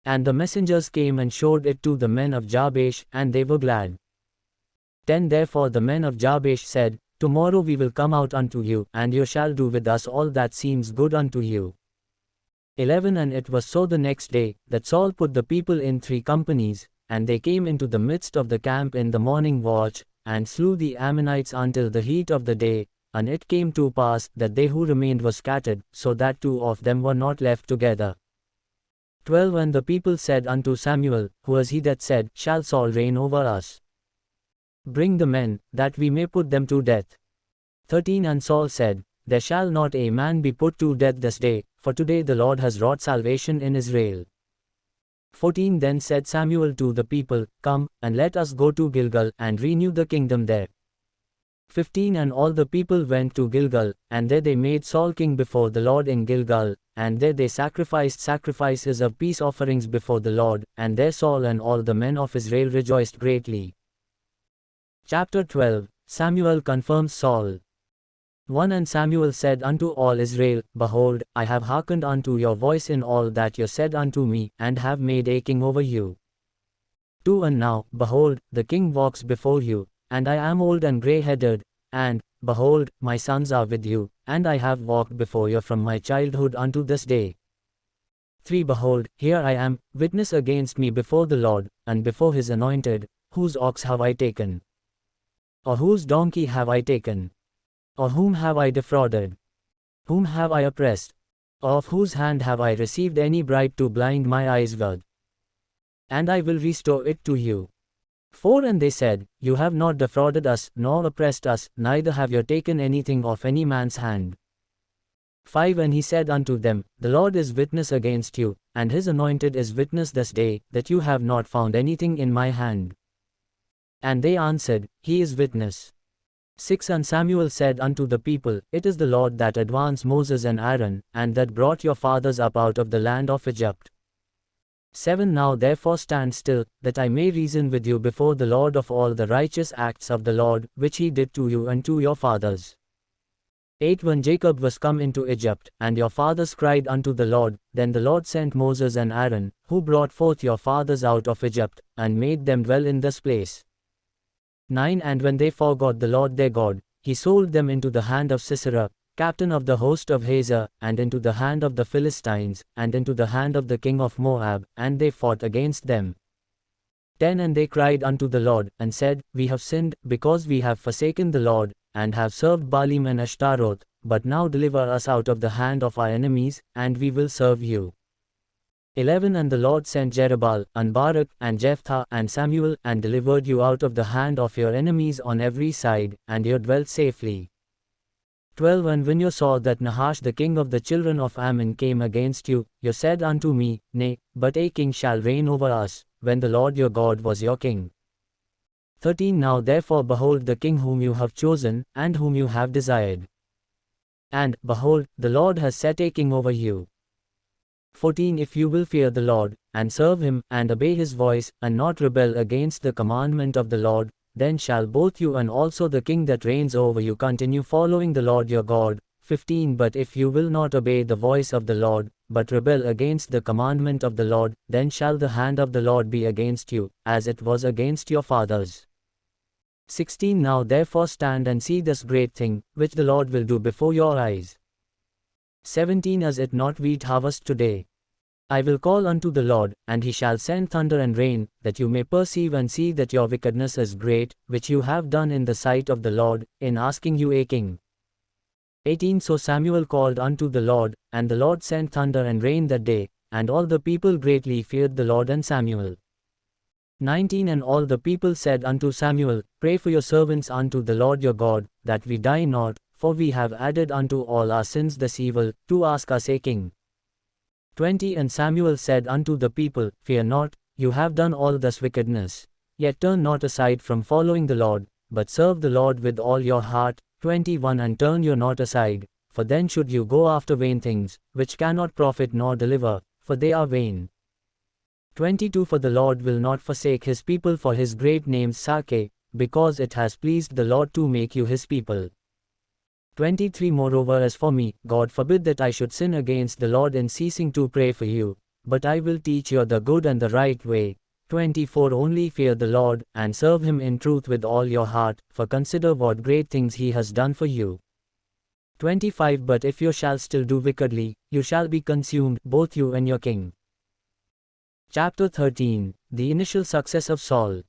And the messengers came and showed it to the men of Jabesh, and they were glad. 10 Therefore the men of Jabesh said, Tomorrow we will come out unto you, and you shall do with us all that seems good unto you. 11 And it was so the next day, that Saul put the people in 3 companies, and they came into the midst of the camp in the morning watch, and slew the Ammonites until the heat of the day, and it came to pass, that they who remained were scattered, so that 2 of them were not left together. 12 And the people said unto Samuel, Who was he that said, Shall Saul reign over us? Bring the men, that we may put them to death. 13 And Saul said, There shall not a man be put to death this day, for today the Lord has wrought salvation in Israel. 14 Then said Samuel to the people, Come, and let us go to Gilgal, and renew the kingdom there. 15 And all the people went to Gilgal, and there they made Saul king before the Lord in Gilgal, and there they sacrificed sacrifices of peace offerings before the Lord, and there Saul and all the men of Israel rejoiced greatly. Chapter 12 Samuel confirms Saul. 1 And Samuel said unto all Israel, Behold, I have hearkened unto your voice in all that you said unto me, and have made a king over you. 2 And now, behold, the king walks before you, and I am old and grey-headed, and, behold, my sons are with you, and I have walked before you from my childhood unto this day. 3 Behold, here I am, witness against me before the Lord, and before his anointed, whose ox have I taken? Or whose donkey have I taken? Or whom have I defrauded? Whom have I oppressed? Or of whose hand have I received any bribe to blind my eyes with? And I will restore it to you. 4 And they said, You have not defrauded us, nor oppressed us, neither have you taken anything of any man's hand. 5 And he said unto them, The Lord is witness against you, and his anointed is witness this day, that you have not found anything in my hand. And they answered, He is witness. 6 And Samuel said unto the people, It is the Lord that advanced Moses and Aaron, and that brought your fathers up out of the land of Egypt. 7 Now therefore stand still, that I may reason with you before the Lord of all the righteous acts of the Lord, which he did to you and to your fathers. 8 When Jacob was come into Egypt, and your fathers cried unto the Lord, then the Lord sent Moses and Aaron, who brought forth your fathers out of Egypt, and made them dwell in this place. 9 And when they forgot the Lord their God, he sold them into the hand of Sisera, captain of the host of Hazor, and into the hand of the Philistines, and into the hand of the king of Moab, and they fought against them. 10 And they cried unto the Lord, and said, We have sinned, because we have forsaken the Lord, and have served Baalim and Ashtaroth, but now deliver us out of the hand of our enemies, and we will serve you. 11 And the Lord sent Jerubbaal, and Barak, and Jephthah, and Samuel, and delivered you out of the hand of your enemies on every side, and you dwelt safely. 12 And when you saw that Nahash the king of the children of Ammon came against you, you said unto me, Nay, but a king shall reign over us, when the Lord your God was your king. 13 Now therefore behold the king whom you have chosen, and whom you have desired. And, behold, the Lord has set a king over you. 14 If you will fear the Lord, and serve him, and obey his voice, and not rebel against the commandment of the Lord, then shall both you and also the king that reigns over you continue following the Lord your God. 15 But if you will not obey the voice of the Lord, but rebel against the commandment of the Lord, then shall the hand of the Lord be against you, as it was against your fathers. 16 Now therefore stand and see this great thing, which the Lord will do before your eyes. 17 Is it not wheat harvest today? I will call unto the Lord, and he shall send thunder and rain, that you may perceive and see that your wickedness is great, which you have done in the sight of the Lord, in asking you a king. 18 So Samuel called unto the Lord, and the Lord sent thunder and rain that day, and all the people greatly feared the Lord and Samuel. 19 And all the people said unto Samuel, Pray for your servants unto the Lord your God, that we die not, for we have added unto all our sins this evil, to ask us a king. 20 And Samuel said unto the people, Fear not, you have done all this wickedness. Yet turn not aside from following the Lord, but serve the Lord with all your heart. 21 And turn you not aside, for then should you go after vain things, which cannot profit nor deliver, for they are vain. 22 For the Lord will not forsake his people for his great name's sake, because it has pleased the Lord to make you his people. 23 Moreover as for me, God forbid that I should sin against the Lord in ceasing to pray for you, but I will teach you the good and the right way. 24 Only fear the Lord, and serve him in truth with all your heart, for consider what great things he has done for you. 25 But if you shall still do wickedly, you shall be consumed, both you and your king. Chapter 13 The initial success of Saul.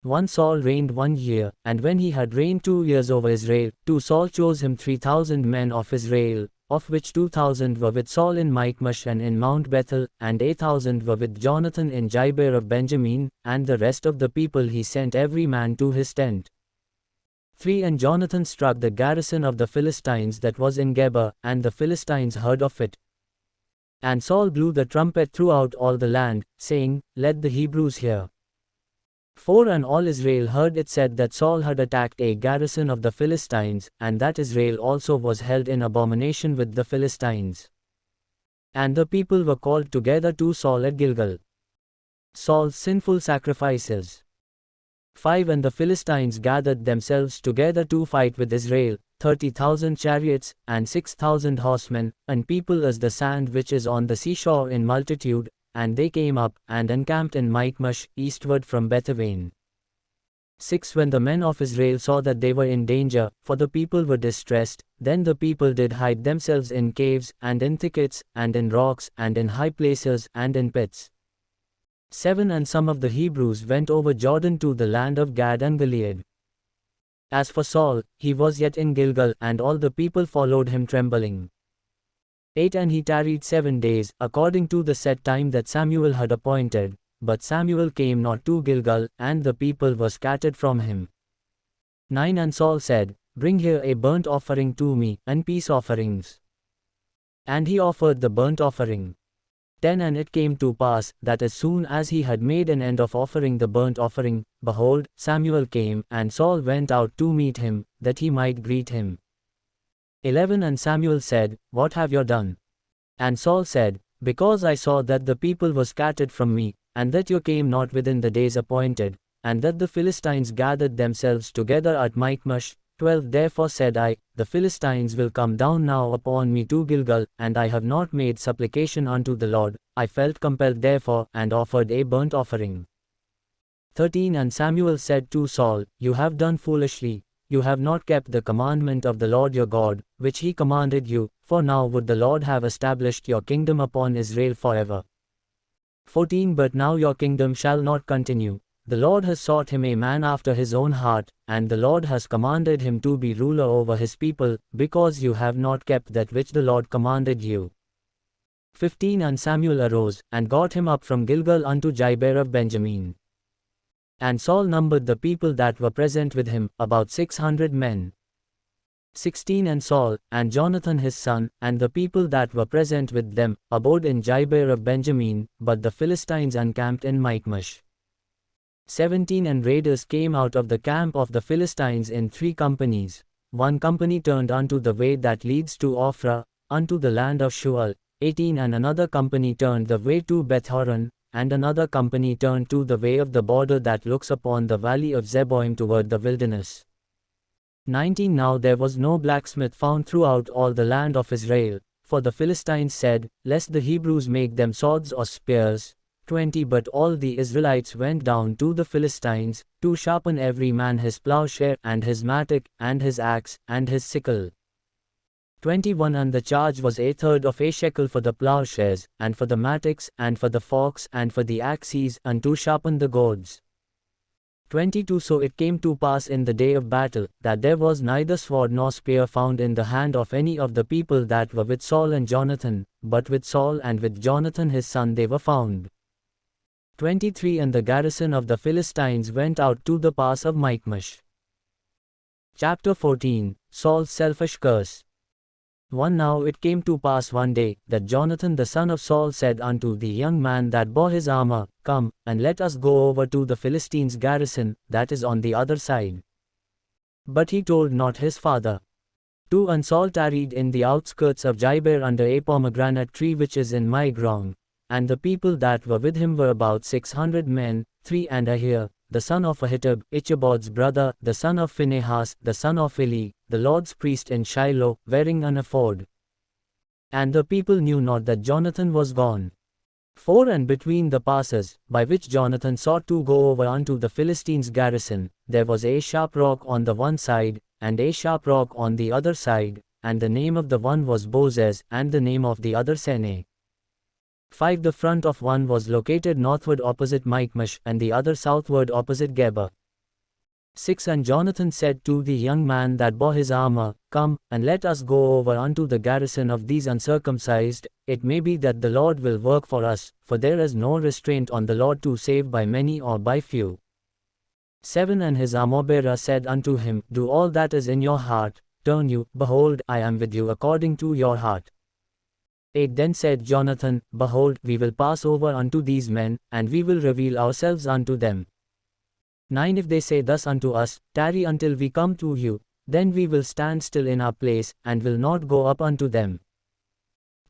1 Saul reigned 1 year, and when he had reigned 2 years over Israel, 2 Saul chose him 3,000 men of Israel, of which 2,000 were with Saul in Michmash and in Mount Bethel, and 8,000 were with Jonathan in Gibeah of Benjamin, and the rest of the people he sent every man to his tent. 3 And Jonathan struck the garrison of the Philistines that was in Geba, and the Philistines heard of it. And Saul blew the trumpet throughout all the land, saying, Let the Hebrews hear. 4 And all Israel heard it said that Saul had attacked a garrison of the Philistines, and that Israel also was held in abomination with the Philistines. And the people were called together to Saul at Gilgal. Saul's sinful sacrifices. 5 And the Philistines gathered themselves together to fight with Israel, 30,000 chariots, and 6,000 horsemen, and people as the sand which is on the seashore in multitude, and they came up, and encamped in Michmash, eastward from Bethaven. 6 When the men of Israel saw that they were in danger, for the people were distressed, then the people did hide themselves in caves, and in thickets, and in rocks, and in high places, and in pits. 7 And some of the Hebrews went over Jordan to the land of Gad and Gilead. As for Saul, he was yet in Gilgal, and all the people followed him trembling. 8 And he tarried 7 days, according to the set time that Samuel had appointed, but Samuel came not to Gilgal, and the people were scattered from him. 9 And Saul said, Bring here a burnt offering to me, and peace offerings. And he offered the burnt offering. 10 And it came to pass, that as soon as he had made an end of offering the burnt offering, behold, Samuel came, and Saul went out to meet him, that he might greet him. 11 And Samuel said, What have you done? And Saul said, Because I saw that the people were scattered from me, and that you came not within the days appointed, and that the Philistines gathered themselves together at Michmash. 12 Therefore said I, The Philistines will come down now upon me to Gilgal, and I have not made supplication unto the Lord. I felt compelled therefore, and offered a burnt offering. 13 And Samuel said to Saul, You have done foolishly. you have not kept the commandment of the Lord your God, which he commanded you, for now would the Lord have established your kingdom upon Israel forever. 14 But now your kingdom shall not continue. The Lord has sought him a man after his own heart, and the Lord has commanded him to be ruler over his people, because you have not kept that which the Lord commanded you. 15 And Samuel arose, and got him up from Gilgal unto Gibeah of Benjamin. And Saul numbered the people that were present with him, about 600 men. 16 And Saul, and Jonathan his son, and the people that were present with them, abode in Gibeah of Benjamin, but the Philistines encamped in Michmash. 17 And raiders came out of the camp of the Philistines in 3 companies. 1 company turned unto the way that leads to Ophrah, unto the land of Shual. 18 And another company turned the way to Beth-horon, and another company turned to the way of the border that looks upon the valley of Zeboim toward the wilderness. 19 Now there was no blacksmith found throughout all the land of Israel, for the Philistines said, lest the Hebrews make them swords or spears. 20 But all the Israelites went down to the Philistines, to sharpen every man his plowshare, and his mattock, and his axe, and his sickle. 21 And the charge was 1/3 of a shekel for the plowshares, and for the mattocks, and for the forks, and for the axes, and to sharpen the goads. 22 So it came to pass in the day of battle, that there was neither sword nor spear found in the hand of any of the people that were with Saul and Jonathan, but with Saul and with Jonathan his son they were found. 23 And the garrison of the Philistines went out to the pass of Michmash. Chapter 14 Saul's selfish curse. 1 Now it came to pass one day, that Jonathan the son of Saul said unto the young man that bore his armor, Come, and let us go over to the Philistines' garrison, that is on the other side. But he told not his father. 2 And Saul tarried in the outskirts of Gibeah under a pomegranate tree which is in Migron. And the people that were with him were about 600 men. 3 And Ahir, the son of Ahitub, Ichabod's brother, the son of Phinehas, the son of Eli, the Lord's priest in Shiloh, wearing an ephod. And the people knew not that Jonathan was gone. 4 And between the passes, by which Jonathan sought to go over unto the Philistines' garrison, there was a sharp rock on the one side, and a sharp rock on the other side, and the name of the one was Bozez, and the name of the other Sene. 5 The front of one was located northward opposite Michmash, and the other southward opposite Geba. 6 And Jonathan said to the young man that bore his armor, Come, and let us go over unto the garrison of these uncircumcised. It may be that the Lord will work for us, for there is no restraint on the Lord to save by many or by few. 7 And his armor-bearer said unto him, Do all that is in your heart, turn you, behold, I am with you according to your heart. 8 Then said Jonathan, Behold, we will pass over unto these men, and we will reveal ourselves unto them. 9 If they say thus unto us, Tarry until we come to you, then we will stand still in our place, and will not go up unto them.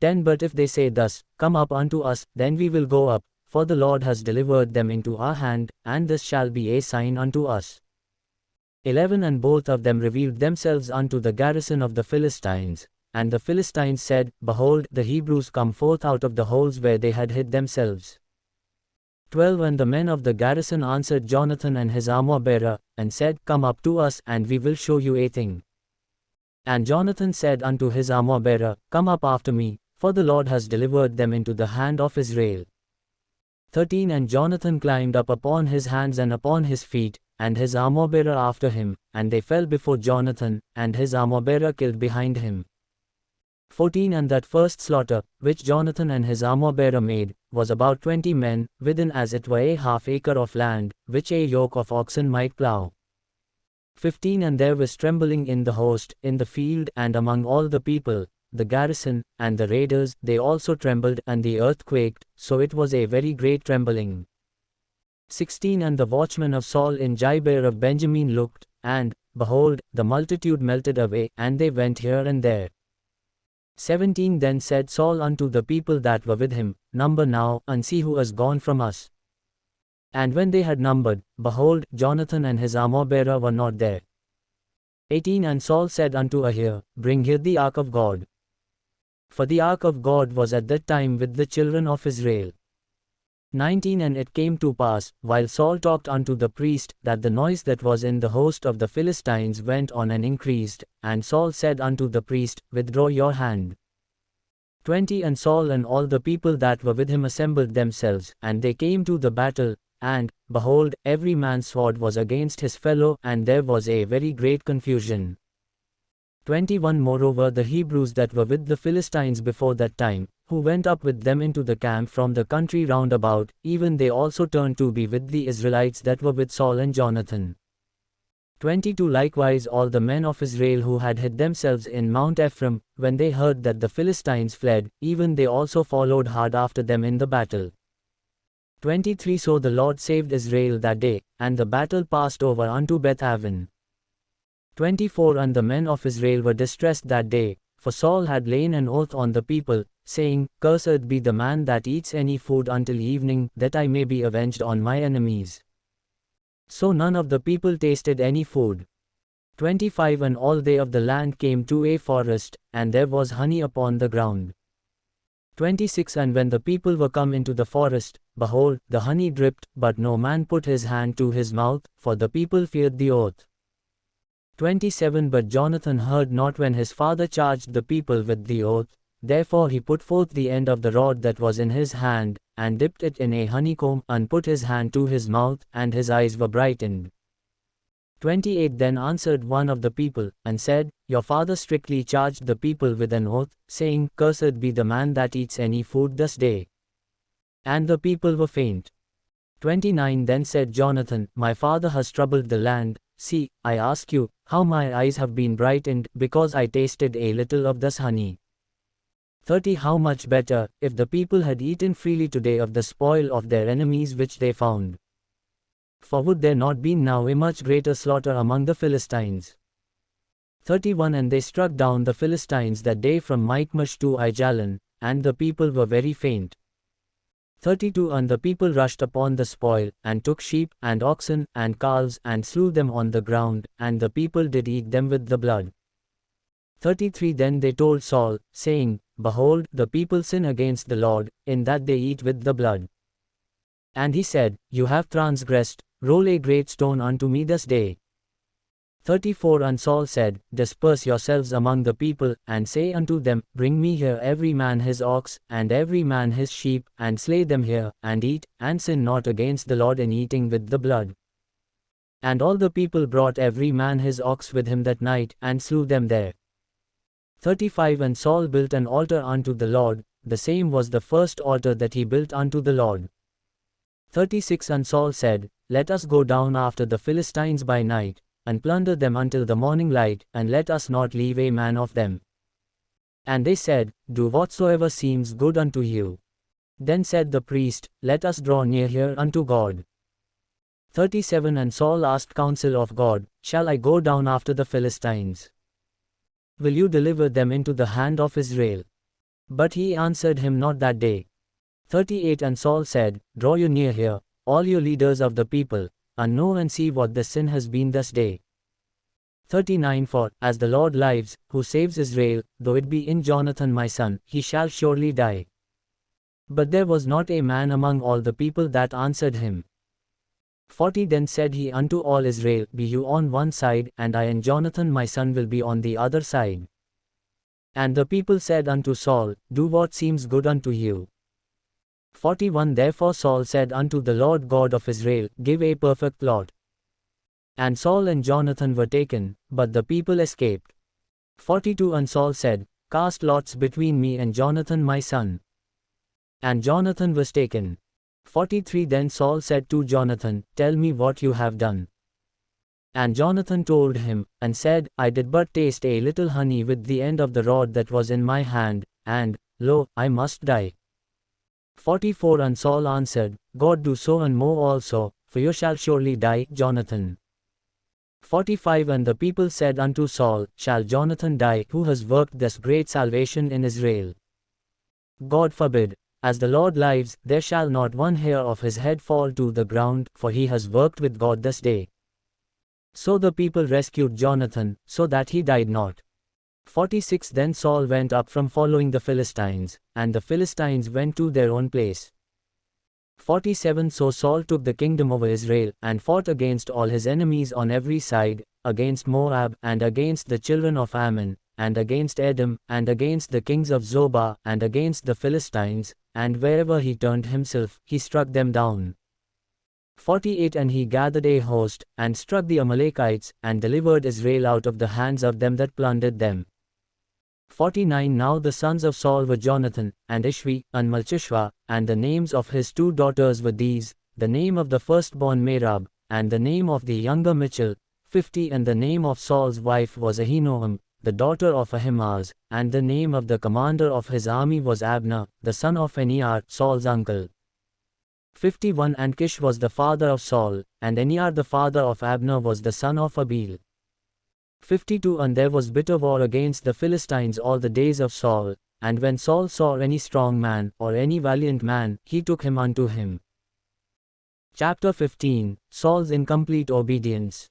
10 But if they say thus, Come up unto us, then we will go up, for the Lord has delivered them into our hand, and this shall be a sign unto us. 11 And both of them revealed themselves unto the garrison of the Philistines. And the Philistines said, Behold, the Hebrews come forth out of the holes where they had hid themselves. 12 And the men of the garrison answered Jonathan and his armor-bearer, and said, Come up to us, and we will show you a thing. And Jonathan said unto his armor-bearer, Come up after me, for the Lord has delivered them into the hand of Israel. 13 And Jonathan climbed up upon his hands and upon his feet, and his armor-bearer after him, and they fell before Jonathan, and his armor-bearer killed behind him. 14 And that first slaughter, which Jonathan and his armor-bearer made, was about 20 men, within as it were a half-acre of land, which a yoke of oxen might plow. 15 And there was trembling in the host, in the field, and among all the people, the garrison, and the raiders, they also trembled, and the earth quaked, so it was a very great trembling. 16 And the watchmen of Saul in Gibeah of Benjamin looked, and, behold, the multitude melted away, and they went here and there. 17 Then said Saul unto the people that were with him, Number now, and see who is gone from us. And when they had numbered, behold, Jonathan and his armor-bearer were not there. 18 And Saul said unto Ahir, Bring here the ark of God. For the ark of God was at that time with the children of Israel. 19 And it came to pass, while Saul talked unto the priest, that the noise that was in the host of the Philistines went on and increased, and Saul said unto the priest, Withdraw your hand. 20 And Saul and all the people that were with him assembled themselves, and they came to the battle, and, behold, every man's sword was against his fellow, and there was a very great confusion. 21 Moreover the Hebrews that were with the Philistines before that time, who went up with them into the camp from the country round about, even they also turned to be with the Israelites that were with Saul and Jonathan. 22 Likewise all the men of Israel who had hid themselves in Mount Ephraim, when they heard that the Philistines fled, even they also followed hard after them in the battle. 23 So the Lord saved Israel that day, and the battle passed over unto Beth-aven. 24 And the men of Israel were distressed that day, for Saul had lain an oath on the people, saying, Cursed be the man that eats any food until evening, that I may be avenged on my enemies. So none of the people tasted any food. 25 And all they of the land came to a forest, and there was honey upon the ground. 26 And when the people were come into the forest, behold, the honey dripped, but no man put his hand to his mouth, for the people feared the oath. 27 But Jonathan heard not when his father charged the people with the oath, therefore he put forth the end of the rod that was in his hand, and dipped it in a honeycomb, and put his hand to his mouth, and his eyes were brightened. 28 Then answered one of the people, and said, Your father strictly charged the people with an oath, saying, Cursed be the man that eats any food this day. And the people were faint. 29 Then said Jonathan, My father has troubled the land. See, I ask you, how my eyes have been brightened, because I tasted a little of this honey. 30 How much better, if the people had eaten freely today of the spoil of their enemies which they found. For would there not be now a much greater slaughter among the Philistines? 31 And they struck down the Philistines that day from Michmash to Aijalon, and the people were very faint. 32 And the people rushed upon the spoil, and took sheep, and oxen, and calves, and slew them on the ground, and the people did eat them with the blood. 33 Then they told Saul, saying, Behold, the people sin against the Lord, in that they eat with the blood. And he said, You have transgressed, roll a great stone unto me this day. 34 And Saul said, Disperse yourselves among the people, and say unto them, Bring me here every man his ox, and every man his sheep, and slay them here, and eat, and sin not against the Lord in eating with the blood. And all the people brought every man his ox with him that night, and slew them there. 35 And Saul built an altar unto the Lord, the same was the first altar that he built unto the Lord. 36 And Saul said, Let us go down after the Philistines by night, and plunder them until the morning light, and let us not leave a man of them. And they said, Do whatsoever seems good unto you. Then said the priest, Let us draw near here unto God. 37 And Saul asked counsel of God, Shall I go down after the Philistines? Will you deliver them into the hand of Israel? But he answered him not that day. 38 And Saul said, Draw you near here, all you leaders of the people, and know and see what the sin has been this day. 39 For, as the Lord lives, who saves Israel, though it be in Jonathan my son, he shall surely die. But there was not a man among all the people that answered him. 40 Then said he unto all Israel, Be you on one side, and I and Jonathan my son will be on the other side. And the people said unto Saul, Do what seems good unto you. 41 Therefore Saul said unto the Lord God of Israel, Give a perfect lot. And Saul and Jonathan were taken, but the people escaped. 42 And Saul said, Cast lots between me and Jonathan my son. And Jonathan was taken. 43 Then Saul said to Jonathan, Tell me what you have done. And Jonathan told him, and said, I did but taste a little honey with the end of the rod that was in my hand, and, lo, I must die. 44 And Saul answered, God do so and more also, for you shall surely die, Jonathan. 45 And the people said unto Saul, Shall Jonathan die, who has worked this great salvation in Israel? God forbid. As the Lord lives, there shall not one hair of his head fall to the ground, for he has worked with God this day. So the people rescued Jonathan, so that he died not. 46 Then Saul went up from following the Philistines, and the Philistines went to their own place. 47 So Saul took the kingdom over Israel, and fought against all his enemies on every side, against Moab, and against the children of Ammon, and against Edom, and against the kings of Zobah, and against the Philistines, and wherever he turned himself, he struck them down. 48 And he gathered a host, and struck the Amalekites, and delivered Israel out of the hands of them that plundered them. 49 Now the sons of Saul were Jonathan, and Ishvi, and Malchishua, and the names of his 2 daughters were these, the name of the firstborn Merab, and the name of the younger Michal. 50 And the name of Saul's wife was Ahinoam, the daughter of Ahimaaz, and the name of the commander of his army was Abner, the son of Phinehas, Saul's uncle. 51 And Kish was the father of Saul, and Phinehas the father of Abner was the son of Abiel. 52 And there was bitter war against the Philistines all the days of Saul, and when Saul saw any strong man, or any valiant man, he took him unto him. Chapter 15 Saul's incomplete obedience.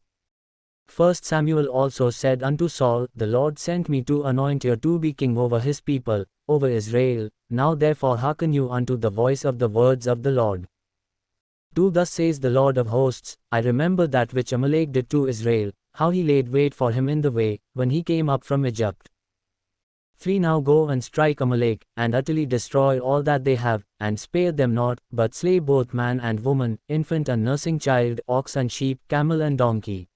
1 Samuel also said unto Saul, The Lord sent me to anoint you to be king over his people, over Israel. Now therefore hearken you unto the voice of the words of the Lord. 2 Thus says the Lord of hosts, I remember that which Amalek did to Israel, how he laid wait for him in the way, when he came up from Egypt. 3 Now go and strike Amalek, and utterly destroy all that they have, and spare them not, but slay both man and woman, infant and nursing child, ox and sheep, camel and donkey.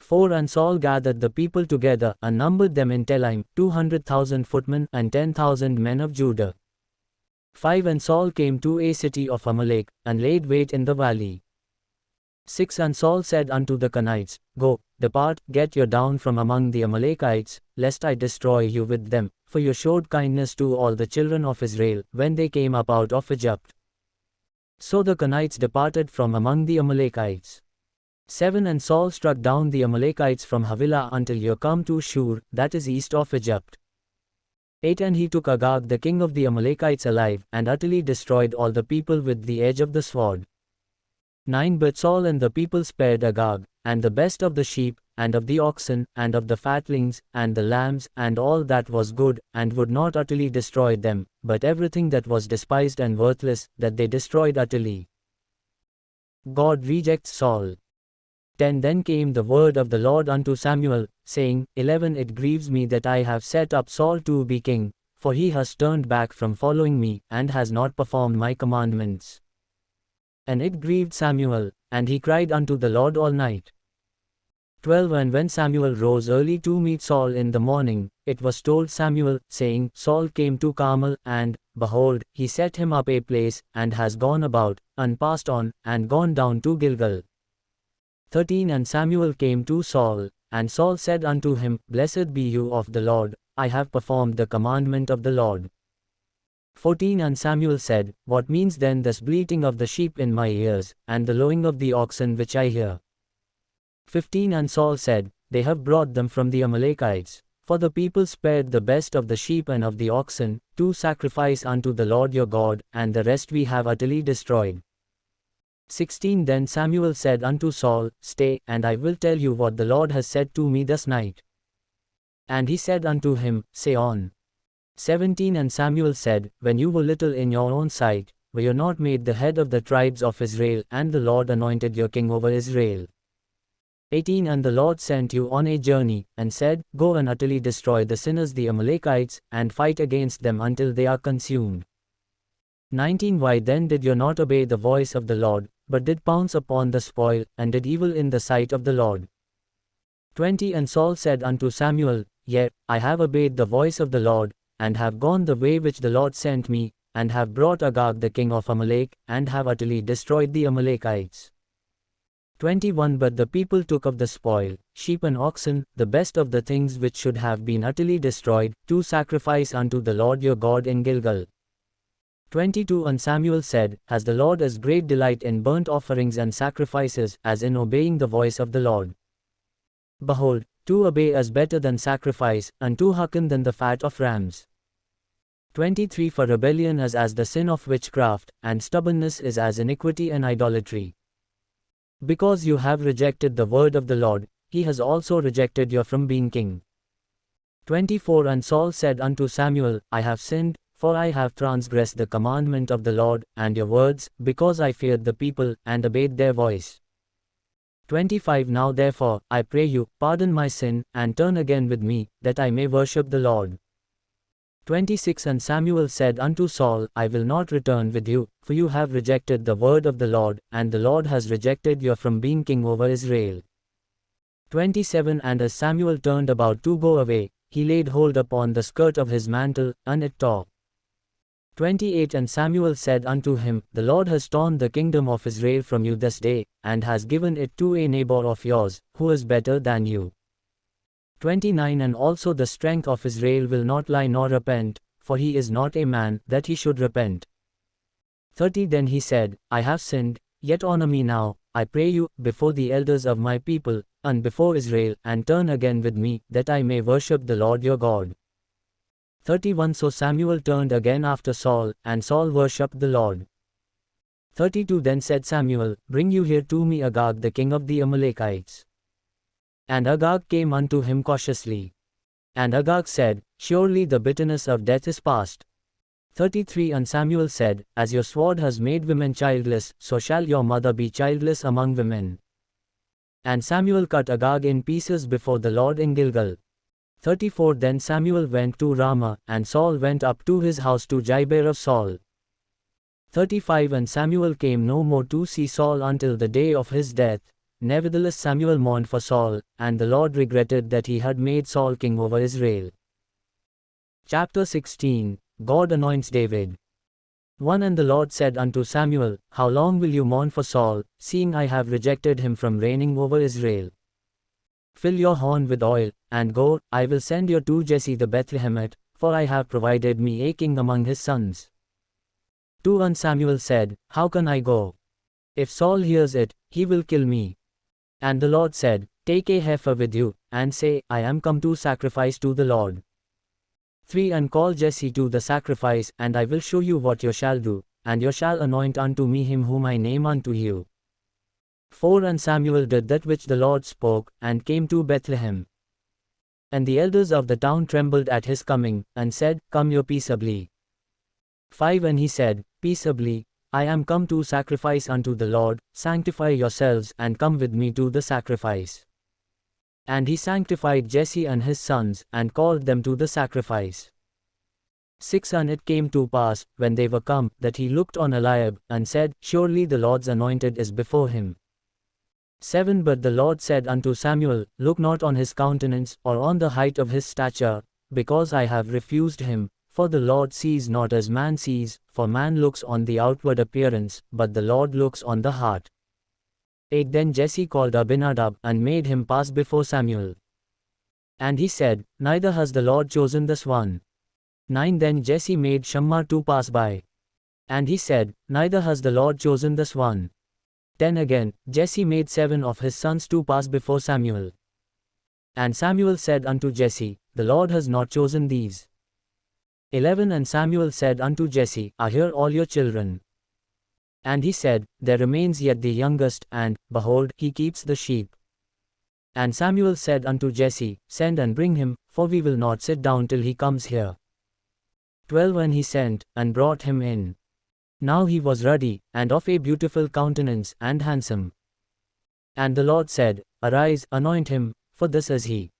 4 And Saul gathered the people together, and numbered them in Telaim, 200,000 footmen, and 10,000 men of Judah. 5 And Saul came to a city of Amalek, and laid wait in the valley. 6 And Saul said unto the Kenites, Go, depart, get you down from among the Amalekites, lest I destroy you with them, for you showed kindness to all the children of Israel, when they came up out of Egypt. So the Kenites departed from among the Amalekites. 7 And Saul struck down the Amalekites from Havilah until you come to Shur, that is east of Egypt. 8 And he took Agag the king of the Amalekites alive, and utterly destroyed all the people with the edge of the sword. 9 But Saul and the people spared Agag, and the best of the sheep, and of the oxen, and of the fatlings, and the lambs, and all that was good, and would not utterly destroy them, but everything that was despised and worthless, that they destroyed utterly. God rejects Saul. 10 Then came the word of the Lord unto Samuel, saying, 11 It grieves me that I have set up Saul to be king, for he has turned back from following me, and has not performed my commandments. And it grieved Samuel, and he cried unto the Lord all night. 12 And when Samuel rose early to meet Saul in the morning, it was told Samuel, saying, Saul came to Carmel, and, behold, he set him up a place, and has gone about, and passed on, and gone down to Gilgal. 13 And Samuel came to Saul, and Saul said unto him, Blessed be you of the Lord, I have performed the commandment of the Lord. 14 And Samuel said, What means then this bleating of the sheep in my ears, and the lowing of the oxen which I hear? 15 And Saul said, They have brought them from the Amalekites, for the people spared the best of the sheep and of the oxen, to sacrifice unto the Lord your God, and the rest we have utterly destroyed. 16 Then Samuel said unto Saul, Stay, and I will tell you what the Lord has said to me this night. And he said unto him, Say on. 17 And Samuel said, When you were little in your own sight, were you not made the head of the tribes of Israel, and the Lord anointed your king over Israel? 18 And the Lord sent you on a journey, and said, Go and utterly destroy the sinners the Amalekites, and fight against them until they are consumed. 19 Why then did you not obey the voice of the Lord, but did pounce upon the spoil, and did evil in the sight of the Lord? 20 And Saul said unto Samuel, Yet, I have obeyed the voice of the Lord, and have gone the way which the Lord sent me, and have brought Agag the king of Amalek, and have utterly destroyed the Amalekites. 21 But the people took of the spoil, sheep and oxen, the best of the things which should have been utterly destroyed, to sacrifice unto the Lord your God in Gilgal. 22 And Samuel said, Has the Lord as great delight in burnt offerings and sacrifices, as in obeying the voice of the Lord? Behold, to obey is better than sacrifice, and to hearken than the fat of rams. 23 For rebellion is as the sin of witchcraft, and stubbornness is as iniquity and idolatry. Because you have rejected the word of the Lord, he has also rejected you from being king. 24 And Saul said unto Samuel, I have sinned, for I have transgressed the commandment of the Lord, and your words, because I feared the people, and obeyed their voice. 25 Now therefore, I pray you, pardon my sin, and turn again with me, that I may worship the Lord. 26 And Samuel said unto Saul, I will not return with you, for you have rejected the word of the Lord, and the Lord has rejected you from being king over Israel. 27 And as Samuel turned about to go away, he laid hold upon the skirt of his mantle, and it tore. 28 And Samuel said unto him, The Lord has torn the kingdom of Israel from you this day, and has given it to a neighbor of yours, who is better than you. 29 And also the strength of Israel will not lie nor repent, for he is not a man, that he should repent. 30 Then he said, I have sinned, yet honor me now, I pray you, before the elders of my people, and before Israel, and turn again with me, that I may worship the Lord your God. 31 So Samuel turned again after Saul, and Saul worshipped the Lord. 32 Then said Samuel, Bring you here to me Agag the king of the Amalekites. And Agag came unto him cautiously. And Agag said, Surely the bitterness of death is past. 33 And Samuel said, As your sword has made women childless, so shall your mother be childless among women. And Samuel cut Agag in pieces before the Lord in Gilgal. 34 Then Samuel went to Ramah, and Saul went up to his house to Gibeah of Saul. 35 And Samuel came no more to see Saul until the day of his death. Nevertheless Samuel mourned for Saul, and the Lord regretted that he had made Saul king over Israel. Chapter 16 God anoints David. 1 And the Lord said unto Samuel, How long will you mourn for Saul, seeing I have rejected him from reigning over Israel? Fill your horn with oil, and go, I will send you to Jesse the Bethlehemite, for I have provided me a king among his sons. 2 And Samuel said, How can I go? If Saul hears it, he will kill me. And the Lord said, Take a heifer with you, and say, I am come to sacrifice to the Lord. 3 And call Jesse to the sacrifice, and I will show you what you shall do, and you shall anoint unto me him whom I name unto you. 4 And Samuel did that which the Lord spoke, and came to Bethlehem. And the elders of the town trembled at his coming, and said, Come you peaceably. 5 And he said, Peaceably, I am come to sacrifice unto the Lord, sanctify yourselves, and come with me to the sacrifice. And he sanctified Jesse and his sons, and called them to the sacrifice. 6 And it came to pass, when they were come, that he looked on Eliab, and said, Surely the Lord's anointed is before him. 7 But the Lord said unto Samuel, Look not on his countenance, or on the height of his stature, because I have refused him. For the Lord sees not as man sees, for man looks on the outward appearance, but the Lord looks on the heart. 8 Then Jesse called Abinadab, and made him pass before Samuel. And he said, Neither has the Lord chosen this one. 9 Then Jesse made Shammah to pass by. And he said, Neither has the Lord chosen this one. 10 Again, Jesse made 7 of his sons to pass before Samuel. And Samuel said unto Jesse, The Lord has not chosen these. 11 And Samuel said unto Jesse, Are here all your children? And he said, There remains yet the youngest, and, behold, he keeps the sheep. And Samuel said unto Jesse, Send and bring him, for we will not sit down till he comes here. 12 And he sent, and brought him in. Now he was ruddy, and of a beautiful countenance, and handsome. And the Lord said, Arise, anoint him, for this is he.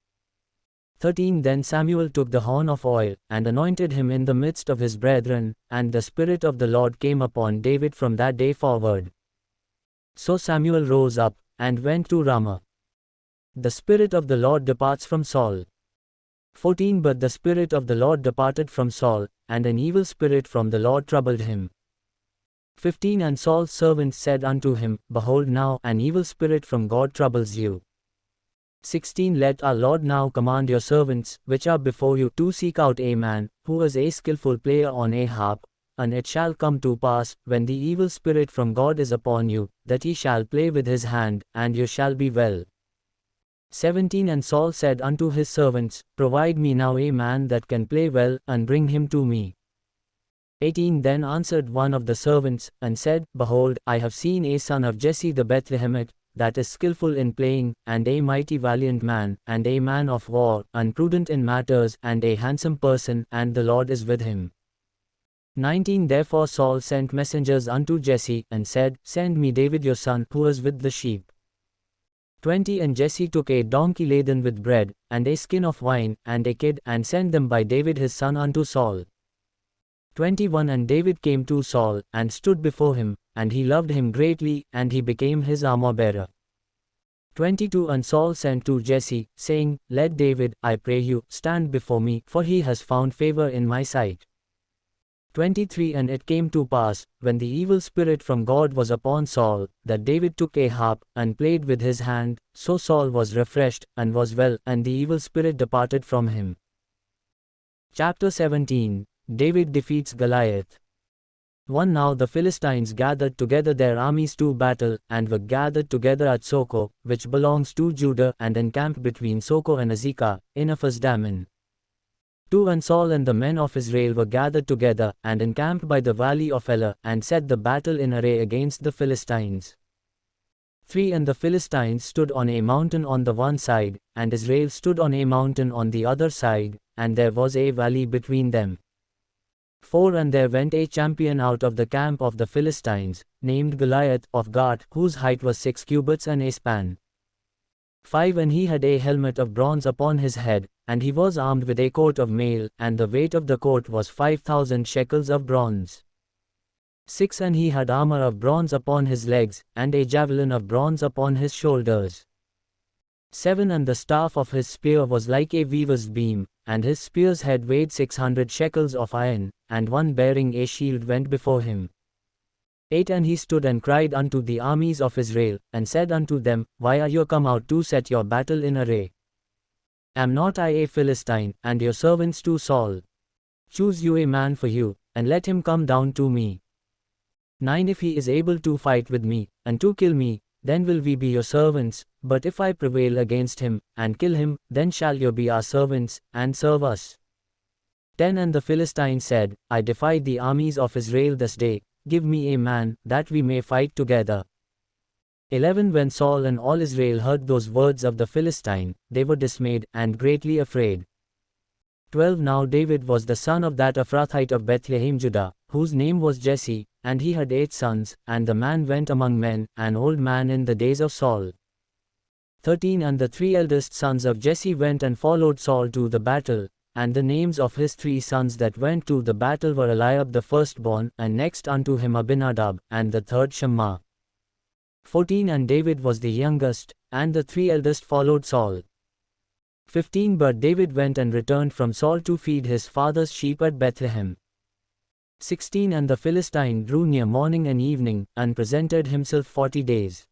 13 Then Samuel took the horn of oil, and anointed him in the midst of his brethren, and the Spirit of the Lord came upon David from that day forward. So Samuel rose up, and went to Ramah. The Spirit of the Lord departs from Saul. 14 But the Spirit of the Lord departed from Saul, and an evil spirit from the Lord troubled him. 15 And Saul's servants said unto him, Behold now, an evil spirit from God troubles you. 16 Let our Lord now command your servants, which are before you, to seek out a man, who is a skillful player on a harp, and it shall come to pass, when the evil spirit from God is upon you, that he shall play with his hand, and you shall be well. 17 And Saul said unto his servants, Provide me now a man that can play well, and bring him to me. 18 Then answered one of the servants, and said, Behold, I have seen a son of Jesse the Bethlehemite, that is skillful in playing, and a mighty valiant man, and a man of war, and prudent in matters, and a handsome person, and the Lord is with him. 19 Therefore Saul sent messengers unto Jesse, and said, Send me David your son, who is with the sheep. 20 And Jesse took a donkey laden with bread, and a skin of wine, and a kid, and sent them by David his son unto Saul. 21 And David came to Saul, and stood before him, and he loved him greatly, and he became his armor-bearer. 22 And Saul sent to Jesse, saying, Let David, I pray you, stand before me, for he has found favor in my sight. 23 And it came to pass, when the evil spirit from God was upon Saul, that David took a harp, and played with his hand, so Saul was refreshed, and was well, and the evil spirit departed from him. Chapter 17 David defeats Goliath. 1 Now the Philistines gathered together their armies to battle, and were gathered together at Soko, which belongs to Judah, and encamped between Soko and Azekah, in Ephes-dammim. 2 And Saul and the men of Israel were gathered together, and encamped by the valley of Elah, and set the battle in array against the Philistines. 3 And the Philistines stood on a mountain on the one side, and Israel stood on a mountain on the other side, and there was a valley between them. 4 And there went a champion out of the camp of the Philistines, named Goliath, of Gath, whose height was 6 cubits and a span. 5 And he had a helmet of bronze upon his head, and he was armed with a coat of mail, and the weight of the coat was 5,000 shekels of bronze. 6 And he had armor of bronze upon his legs, and a javelin of bronze upon his shoulders. 7 And the staff of his spear was like a weaver's beam, and his spear's head weighed 600 shekels of iron, and one bearing a shield went before him. 8 And he stood and cried unto the armies of Israel, and said unto them, Why are you come out to set your battle in array? Am not I a Philistine, and your servants to Saul? Choose you a man for you, and let him come down to me. 9 If he is able to fight with me, and to kill me, then will we be your servants, but if I prevail against him, and kill him, then shall you be our servants, and serve us. 10 And the Philistines said, I defy the armies of Israel this day, give me a man, that we may fight together. 11 When Saul and all Israel heard those words of the Philistine, they were dismayed, and greatly afraid. 12 Now David was the son of that Ephrathite of Bethlehem Judah, whose name was Jesse, and he had 8 sons, and the man went among men, an old man in the days of Saul. 13 And the 3 eldest sons of Jesse went and followed Saul to the battle, and the names of his 3 sons that went to the battle were Eliab the firstborn, and next unto him Abinadab, and the third Shammah. 14 And David was the youngest, and the 3 eldest followed Saul. 15 But David went and returned from Saul to feed his father's sheep at Bethlehem. 16 And the Philistine drew near morning and evening, and presented himself 40 days.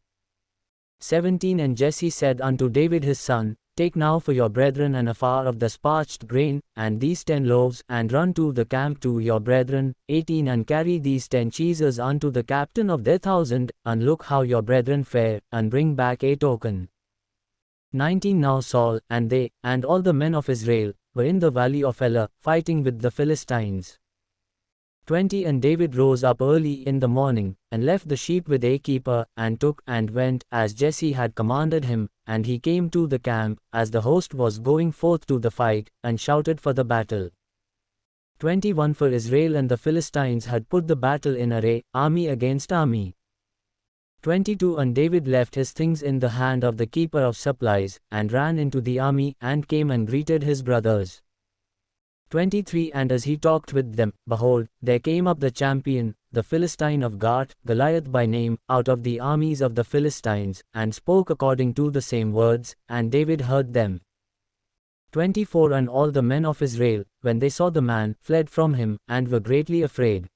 17 And Jesse said unto David his son, Take now for your brethren an ephah of the parched grain, and these 10 loaves, and run to the camp to your brethren. 18 And carry these 10 cheeses unto the captain of their 1,000, and look how your brethren fare, and bring back a token. 19 Now Saul, and they, and all the men of Israel, were in the valley of Elah, fighting with the Philistines. 20 And David rose up early in the morning, and left the sheep with a keeper, and took, and went, as Jesse had commanded him, and he came to the camp, as the host was going forth to the fight, and shouted for the battle. 21 For Israel and the Philistines had put the battle in array, army against army. 22 And David left his things in the hand of the keeper of supplies, and ran into the army, and came and greeted his brothers. 23 And as he talked with them, behold, there came up the champion, the Philistine of Gath, Goliath by name, out of the armies of the Philistines, and spoke according to the same words, and David heard them. 24 And all the men of Israel, when they saw the man, fled from him, and were greatly afraid.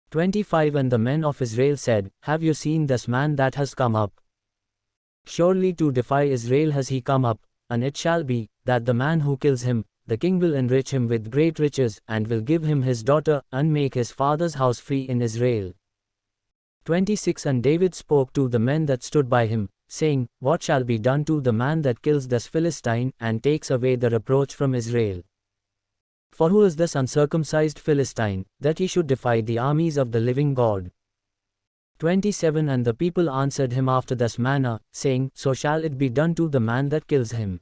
25 And the men of Israel said, Have you seen this man that has come up? Surely to defy Israel has he come up, and it shall be, that the man who kills him, the king will enrich him with great riches, and will give him his daughter, and make his father's house free in Israel. 26 And David spoke to the men that stood by him, saying, What shall be done to the man that kills this Philistine, and takes away the reproach from Israel? For who is this uncircumcised Philistine, that he should defy the armies of the living God? 27 And the people answered him after this manner, saying, So shall it be done to the man that kills him.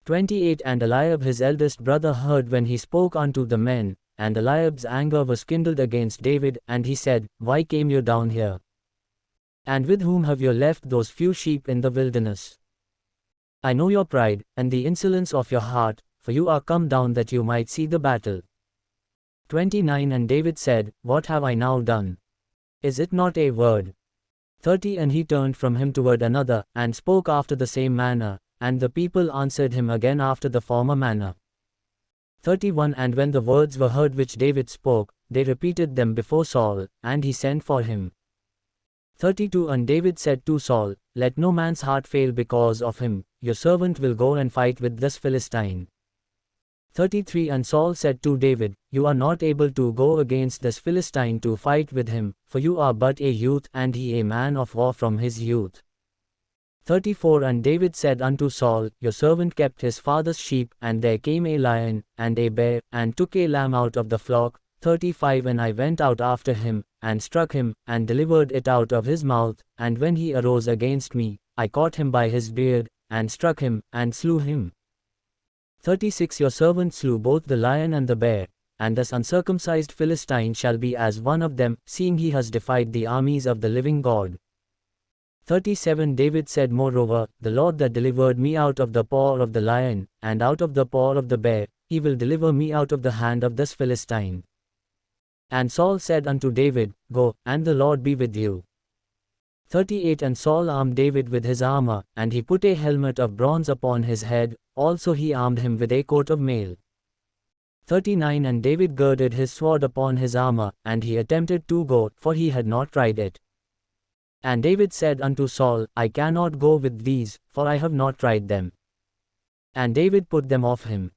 28 And Eliab his eldest brother heard when he spoke unto the men, and Eliab's anger was kindled against David, and he said, "Why came you down here? And with whom have you left those few sheep in the wilderness? I know your pride, and the insolence of your heart, for you are come down that you might see the battle." 29 And David said, "What have I now done? Is it not a word?" 30 And he turned from him toward another, and spoke after the same manner, and the people answered him again after the former manner. 31 And when the words were heard which David spoke, they repeated them before Saul, and he sent for him. 32 And David said to Saul, "Let no man's heart fail because of him, your servant will go and fight with this Philistine." 33 And Saul said to David, "You are not able to go against this Philistine to fight with him, for you are but a youth, and he a man of war from his youth." 34 And David said unto Saul, "Your servant kept his father's sheep, and there came a lion, and a bear, and took a lamb out of the flock. 35 And I went out after him, and struck him, and delivered it out of his mouth, and when he arose against me, I caught him by his beard, and struck him, and slew him. 36 Your servant slew both the lion and the bear, and this uncircumcised Philistine shall be as one of them, seeing he has defied the armies of the living God." 37 David said moreover, "The Lord that delivered me out of the paw of the lion, and out of the paw of the bear, he will deliver me out of the hand of this Philistine." And Saul said unto David, "Go, and the Lord be with you." 38 And Saul armed David with his armor, and he put a helmet of bronze upon his head, also he armed him with a coat of mail. 39 And David girded his sword upon his armor, and he attempted to go, for he had not tried it. And David said unto Saul, "I cannot go with these, for I have not tried them." And David put them off him.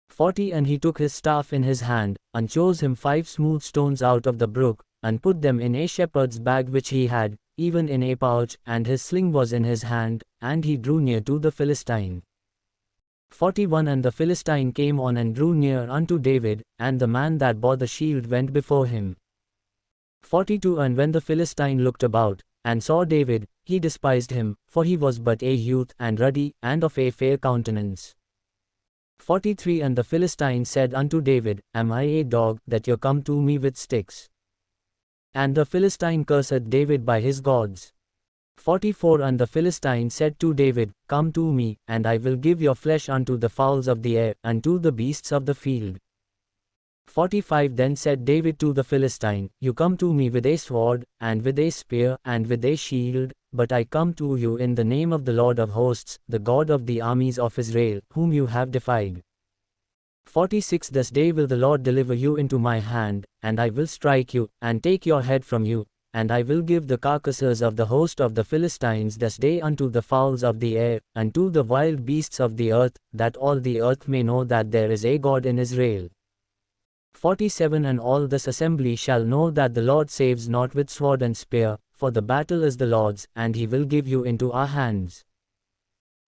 40 And he took his staff in his hand, and chose him 5 smooth stones out of the brook, and put them in a shepherd's bag which he had, even in a pouch, and his sling was in his hand, and he drew near to the Philistine. 41 And the Philistine came on and drew near unto David, and the man that bore the shield went before him. 42 And when the Philistine looked about, and saw David, he despised him, for he was but a youth, and ruddy, and of a fair countenance. 43 And the Philistine said unto David, "Am I a dog, that you come to me with sticks?" And the Philistine cursed David by his gods. 44 And the Philistine said to David, "Come to me, and I will give your flesh unto the fowls of the air, and to the beasts of the field." 45 Then said David to the Philistine, "You come to me with a sword, and with a spear, and with a shield, but I come to you in the name of the Lord of hosts, the God of the armies of Israel, whom you have defied. 46 This day will the Lord deliver you into my hand, and I will strike you, and take your head from you, and I will give the carcasses of the host of the Philistines this day unto the fowls of the air, and to the wild beasts of the earth, that all the earth may know that there is a God in Israel. 47 And all this assembly shall know that the Lord saves not with sword and spear, for the battle is the Lord's, and he will give you into our hands.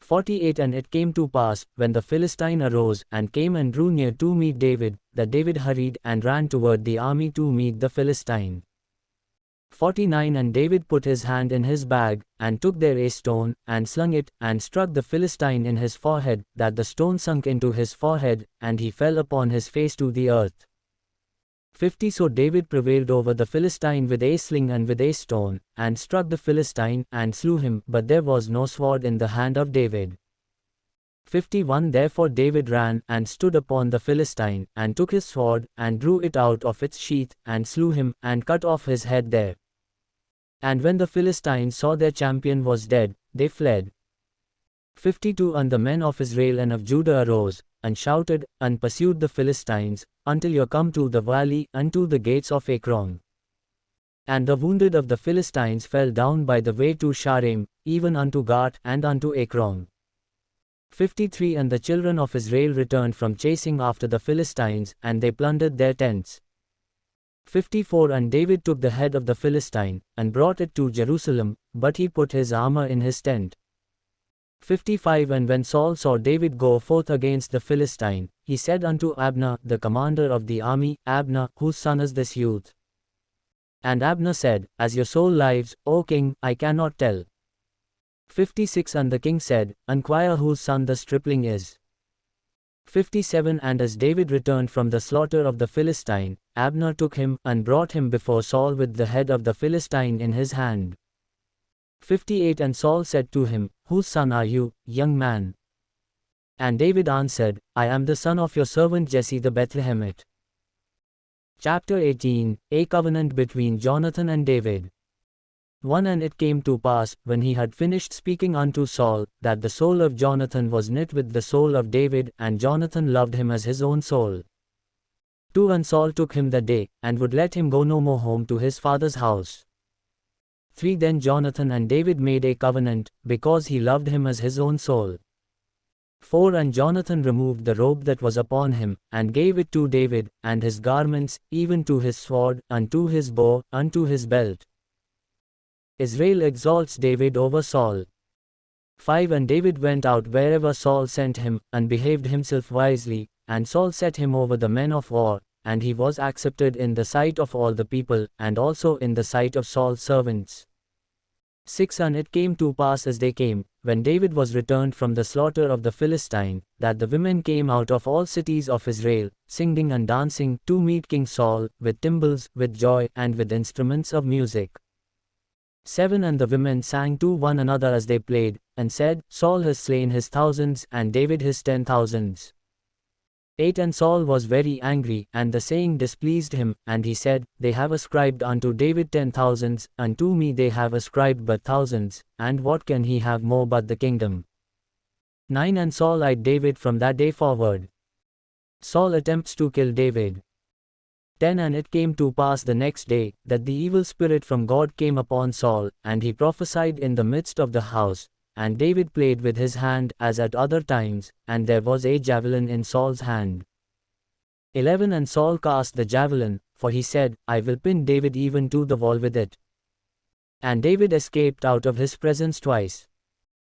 48 And it came to pass, when the Philistine arose, and came and drew near to meet David, that David hurried and ran toward the army to meet the Philistine. 49 And David put his hand in his bag, and took there a stone, and slung it, and struck the Philistine in his forehead, that the stone sunk into his forehead, and he fell upon his face to the earth. 50 So David prevailed over the Philistine with a sling and with a stone, and struck the Philistine, and slew him, but there was no sword in the hand of David. 51 Therefore David ran, and stood upon the Philistine, and took his sword, and drew it out of its sheath, and slew him, and cut off his head there. And when the Philistines saw their champion was dead, they fled. 52 And the men of Israel and of Judah arose, and shouted, and pursued the Philistines, until you come to the valley, unto the gates of Ekron. And the wounded of the Philistines fell down by the way to Shaaraim, even unto Gath, and unto Ekron. 53 And the children of Israel returned from chasing after the Philistines, and they plundered their tents. 54 And David took the head of the Philistine, and brought it to Jerusalem, but he put his armor in his tent. 55 And when Saul saw David go forth against the Philistine, he said unto Abner, the commander of the army, Abner, whose son is this youth? And Abner said, As your soul lives, O king, I cannot tell. 56 And the king said, Inquire whose son the stripling is. 57 And as David returned from the slaughter of the Philistine, Abner took him, and brought him before Saul with the head of the Philistine in his hand. 58 And Saul said to him, Whose son are you, young man? And David answered, I am the son of your servant Jesse the Bethlehemite. Chapter 18 A Covenant between Jonathan and David. 1 And it came to pass, when he had finished speaking unto Saul, that the soul of Jonathan was knit with the soul of David, and Jonathan loved him as his own soul. 2 And Saul took him that day, and would let him go no more home to his father's house. 3 Then Jonathan and David made a covenant, because he loved him as his own soul. 4 And Jonathan removed the robe that was upon him, and gave it to David, and his garments, even to his sword, unto his bow, unto his belt. Israel exalts David over Saul. 5 And David went out wherever Saul sent him, and behaved himself wisely, and Saul set him over the men of war, and he was accepted in the sight of all the people, and also in the sight of Saul's servants. 6 And it came to pass as they came, when David was returned from the slaughter of the Philistine, that the women came out of all cities of Israel, singing and dancing, to meet King Saul, with timbrels, with joy, and with instruments of music. 7 And the women sang to one another as they played, and said, Saul has slain his thousands, and David his 10,000s. 8 And Saul was very angry, and the saying displeased him, and he said, They have ascribed unto David 10,000s, unto me they have ascribed but thousands, and what can he have more but the kingdom? 9 And Saul eyed David from that day forward. Saul attempts to kill David. 10 And it came to pass the next day, that the evil spirit from God came upon Saul, and he prophesied in the midst of the house, and David played with his hand, as at other times, and there was a javelin in Saul's hand. 11 And Saul cast the javelin, for he said, I will pin David even to the wall with it. And David escaped out of his presence twice.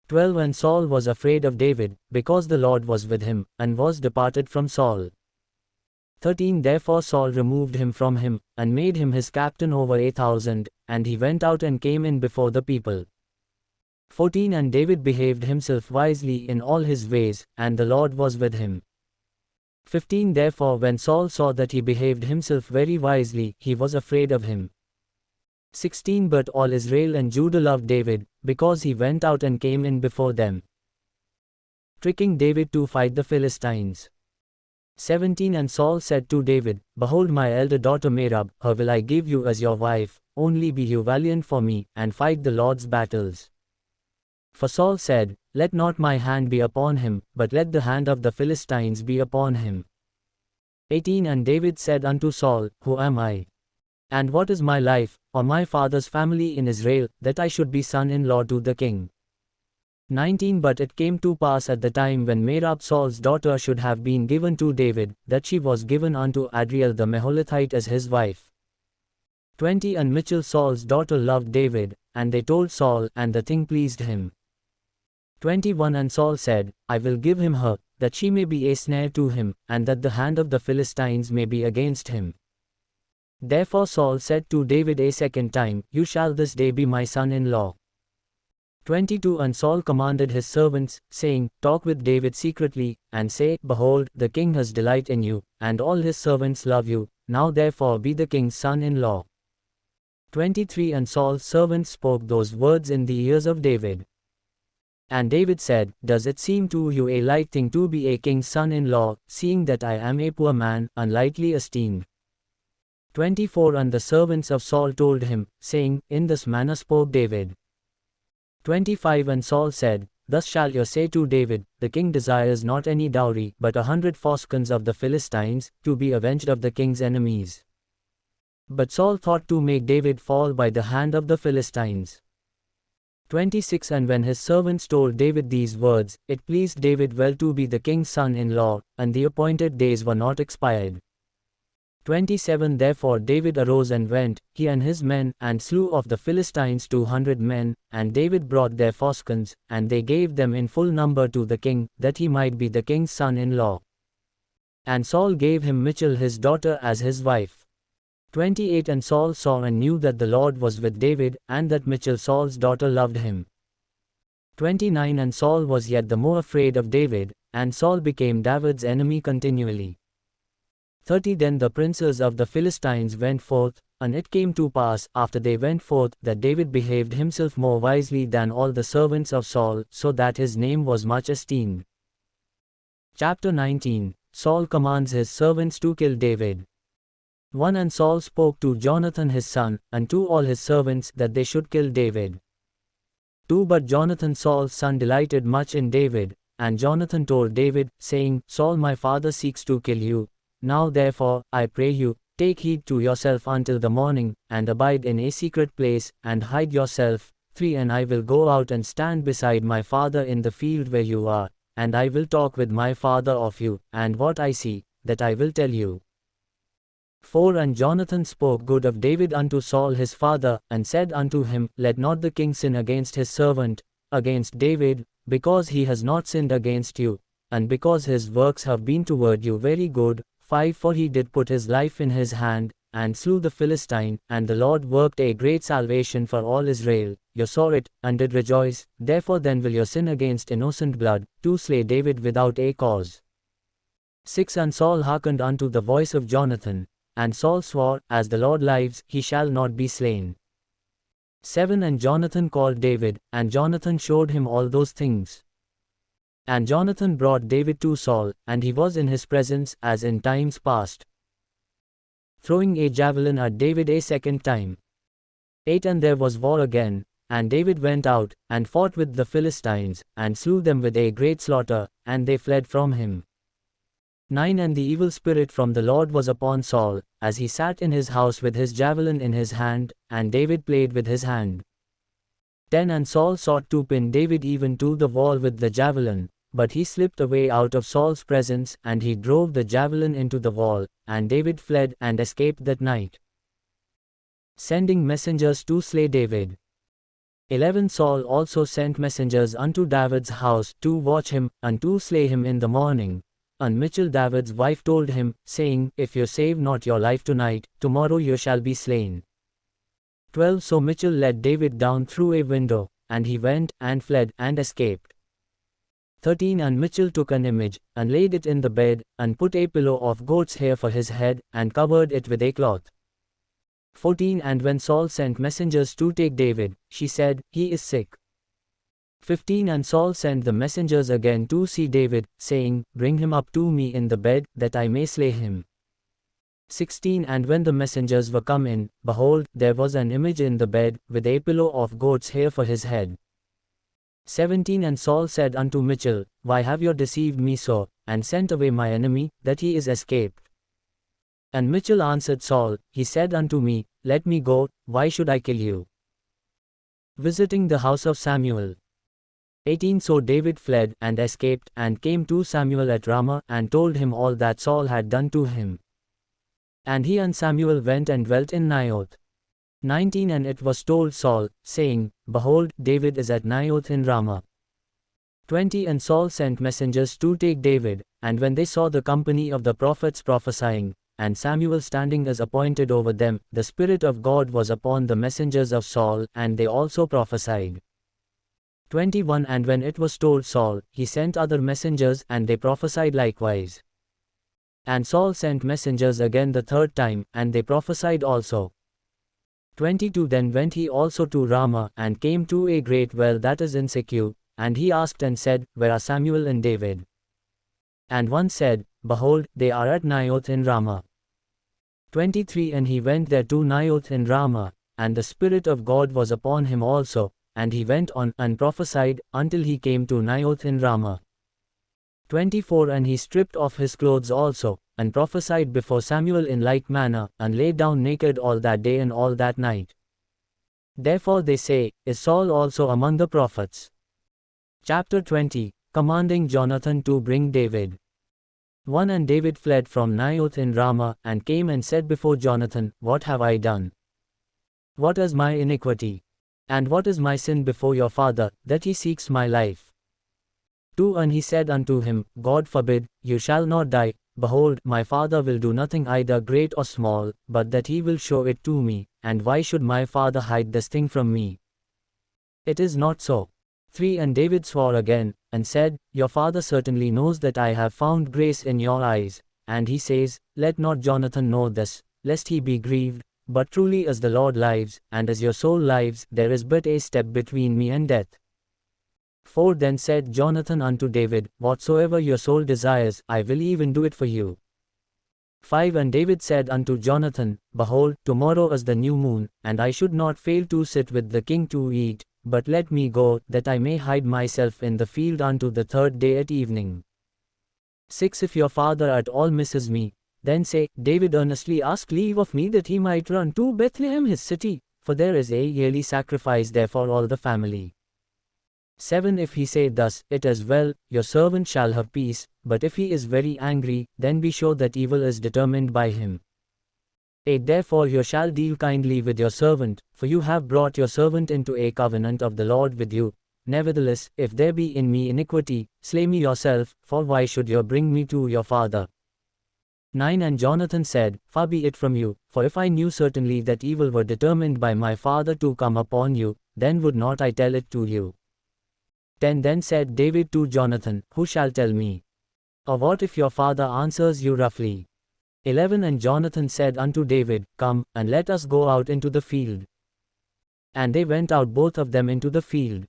12 And Saul was afraid of David, because the Lord was with him, and was departed from Saul. 13 Therefore Saul removed him from him, and made him his captain over 1,000, and he went out and came in before the people. 14 And David behaved himself wisely in all his ways, and the Lord was with him. 15 Therefore when Saul saw that he behaved himself very wisely, he was afraid of him. 16 But all Israel and Judah loved David, because he went out and came in before them, tricking David to fight the Philistines. 17 And Saul said to David, Behold my elder daughter Merab, her will I give you as your wife, only be you valiant for me, and fight the Lord's battles. For Saul said, Let not my hand be upon him, but let the hand of the Philistines be upon him. 18 And David said unto Saul, Who am I? And what is my life, or my father's family in Israel, that I should be son-in-law to the king? 19 But it came to pass at the time when Merab Saul's daughter should have been given to David, that she was given unto Adriel the Meholathite as his wife. 20 And Michal Saul's daughter loved David, and they told Saul, and the thing pleased him. 21 And Saul said, I will give him her, that she may be a snare to him, and that the hand of the Philistines may be against him. Therefore Saul said to David a second time, You shall this day be my son-in-law. 22 And Saul commanded his servants, saying, Talk with David secretly, and say, Behold, the king has delight in you, and all his servants love you, now therefore be the king's son-in-law. 23 And Saul's servants spoke those words in the ears of David. And David said, Does it seem to you a light thing to be a king's son-in-law, seeing that I am a poor man, unlightly esteemed? 24 And the servants of Saul told him, saying, In this manner spoke David. 25 And Saul said, Thus shall you say to David, The king desires not any dowry, but 100 foreskins of the Philistines, to be avenged of the king's enemies. But Saul thought to make David fall by the hand of the Philistines. 26 And when his servants told David these words, it pleased David well to be the king's son-in-law, and the appointed days were not expired. 27 Therefore David arose and went, he and his men, and slew of the Philistines 200 men, and David brought their foreskins, and they gave them in full number to the king, that he might be the king's son-in-law. And Saul gave him Michal his daughter as his wife. 28 And Saul saw and knew that the Lord was with David, and that Michal Saul's daughter loved him. 29 And Saul was yet the more afraid of David, and Saul became David's enemy continually. 30 Then the princes of the Philistines went forth, and it came to pass, after they went forth, that David behaved himself more wisely than all the servants of Saul, so that his name was much esteemed. Chapter 19 Saul commands his servants to kill David. 1 And Saul spoke to Jonathan his son, and to all his servants, that they should kill David. 2 But Jonathan Saul's son delighted much in David, and Jonathan told David, saying, Saul my father seeks to kill you. Now therefore, I pray you, take heed to yourself until the morning, and abide in a secret place, and hide yourself. 3 And I will go out and stand beside my father in the field where you are, and I will talk with my father of you, and what I see, that I will tell you. 4 And Jonathan spoke good of David unto Saul his father, and said unto him, Let not the king sin against his servant, against David, because he has not sinned against you, and because his works have been toward you very good. 5 For he did put his life in his hand, and slew the Philistine, and the Lord worked a great salvation for all Israel. You saw it, and did rejoice, therefore then will you sin against innocent blood, to slay David without a cause. 6 And Saul hearkened unto the voice of Jonathan, and Saul swore, As the Lord lives, he shall not be slain. 7 And Jonathan called David, and Jonathan showed him all those things. And Jonathan brought David to Saul, and he was in his presence, as in times past, throwing a javelin at David a second time. 8 And there was war again, and David went out, and fought with the Philistines, and slew them with a great slaughter, and they fled from him. 9 And the evil spirit from the Lord was upon Saul, as he sat in his house with his javelin in his hand, and David played with his hand. 10 And Saul sought to pin David even to the wall with the javelin, but he slipped away out of Saul's presence, and he drove the javelin into the wall, and David fled and escaped that night. Sending messengers to slay David. 11 Saul also sent messengers unto David's house, to watch him, and to slay him in the morning. And Michal David's wife told him, saying, If you save not your life tonight, tomorrow you shall be slain. 12 So Michal let David down through a window, and he went, and fled, and escaped. 13 And Michal took an image, and laid it in the bed, and put a pillow of goat's hair for his head, and covered it with a cloth. 14 And when Saul sent messengers to take David, she said, He is sick. 15 And Saul sent the messengers again to see David, saying, Bring him up to me in the bed, that I may slay him. 16 And when the messengers were come in, behold, there was an image in the bed, with a pillow of goat's hair for his head. 17 And Saul said unto Michal, Why have you deceived me so, and sent away my enemy, that he is escaped? And Michal answered Saul, He said unto me, Let me go, why should I kill you? Visiting the house of Samuel. 18 So David fled, and escaped, and came to Samuel at Ramah, and told him all that Saul had done to him. And he and Samuel went and dwelt in Naioth. 19 And it was told Saul, saying, Behold, David is at Naioth in Ramah. 20 And Saul sent messengers to take David, and when they saw the company of the prophets prophesying, and Samuel standing as appointed over them, the Spirit of God was upon the messengers of Saul, and they also prophesied. 21 And when it was told Saul, he sent other messengers, and they prophesied likewise. And Saul sent messengers again the third time, and they prophesied also. 22 Then went he also to Ramah, and came to a great well that is in Secu, and he asked and said, Where are Samuel and David? And one said, Behold, they are at Naioth in Ramah. 23 And he went there to Naioth in Ramah, and the Spirit of God was upon him also, and he went on, and prophesied, until he came to Naioth in Ramah. 24 And he stripped off his clothes also, and prophesied before Samuel in like manner, and lay down naked all that day and all that night. Therefore they say, Is Saul also among the prophets? Chapter 20 Commanding Jonathan to bring David. 1 And David fled from Naioth in Ramah, and came and said before Jonathan, What have I done? What is my iniquity? And what is my sin before your father, that he seeks my life? 2 And he said unto him, God forbid, you shall not die. Behold, my father will do nothing either great or small, but that he will show it to me, and why should my father hide this thing from me? It is not so. 3 And David swore again, and said, Your father certainly knows that I have found grace in your eyes. And he says, Let not Jonathan know this, lest he be grieved. But truly as the Lord lives, and as your soul lives, there is but a step between me and death. 4 Then said Jonathan unto David, Whatsoever your soul desires, I will even do it for you. 5 And David said unto Jonathan, Behold, tomorrow is the new moon, and I should not fail to sit with the king to eat, but let me go, that I may hide myself in the field unto the 3rd day at evening. 6 If your father at all misses me, then say, David earnestly asked leave of me that he might run to Bethlehem his city, for there is a yearly sacrifice there for all the family. 7 If he say thus, It is well, your servant shall have peace, but if he is very angry, then be sure that evil is determined by him. 8 Therefore you shall deal kindly with your servant, for you have brought your servant into a covenant of the Lord with you. Nevertheless, if there be in me iniquity, slay me yourself, for why should you bring me to your father? 9 And Jonathan said, Far be it from you, for if I knew certainly that evil were determined by my father to come upon you, then would not I tell it to you. 10 Then said David to Jonathan, Who shall tell me? Or what if your father answers you roughly? 11 And Jonathan said unto David, Come, and let us go out into the field. And they went out both of them into the field.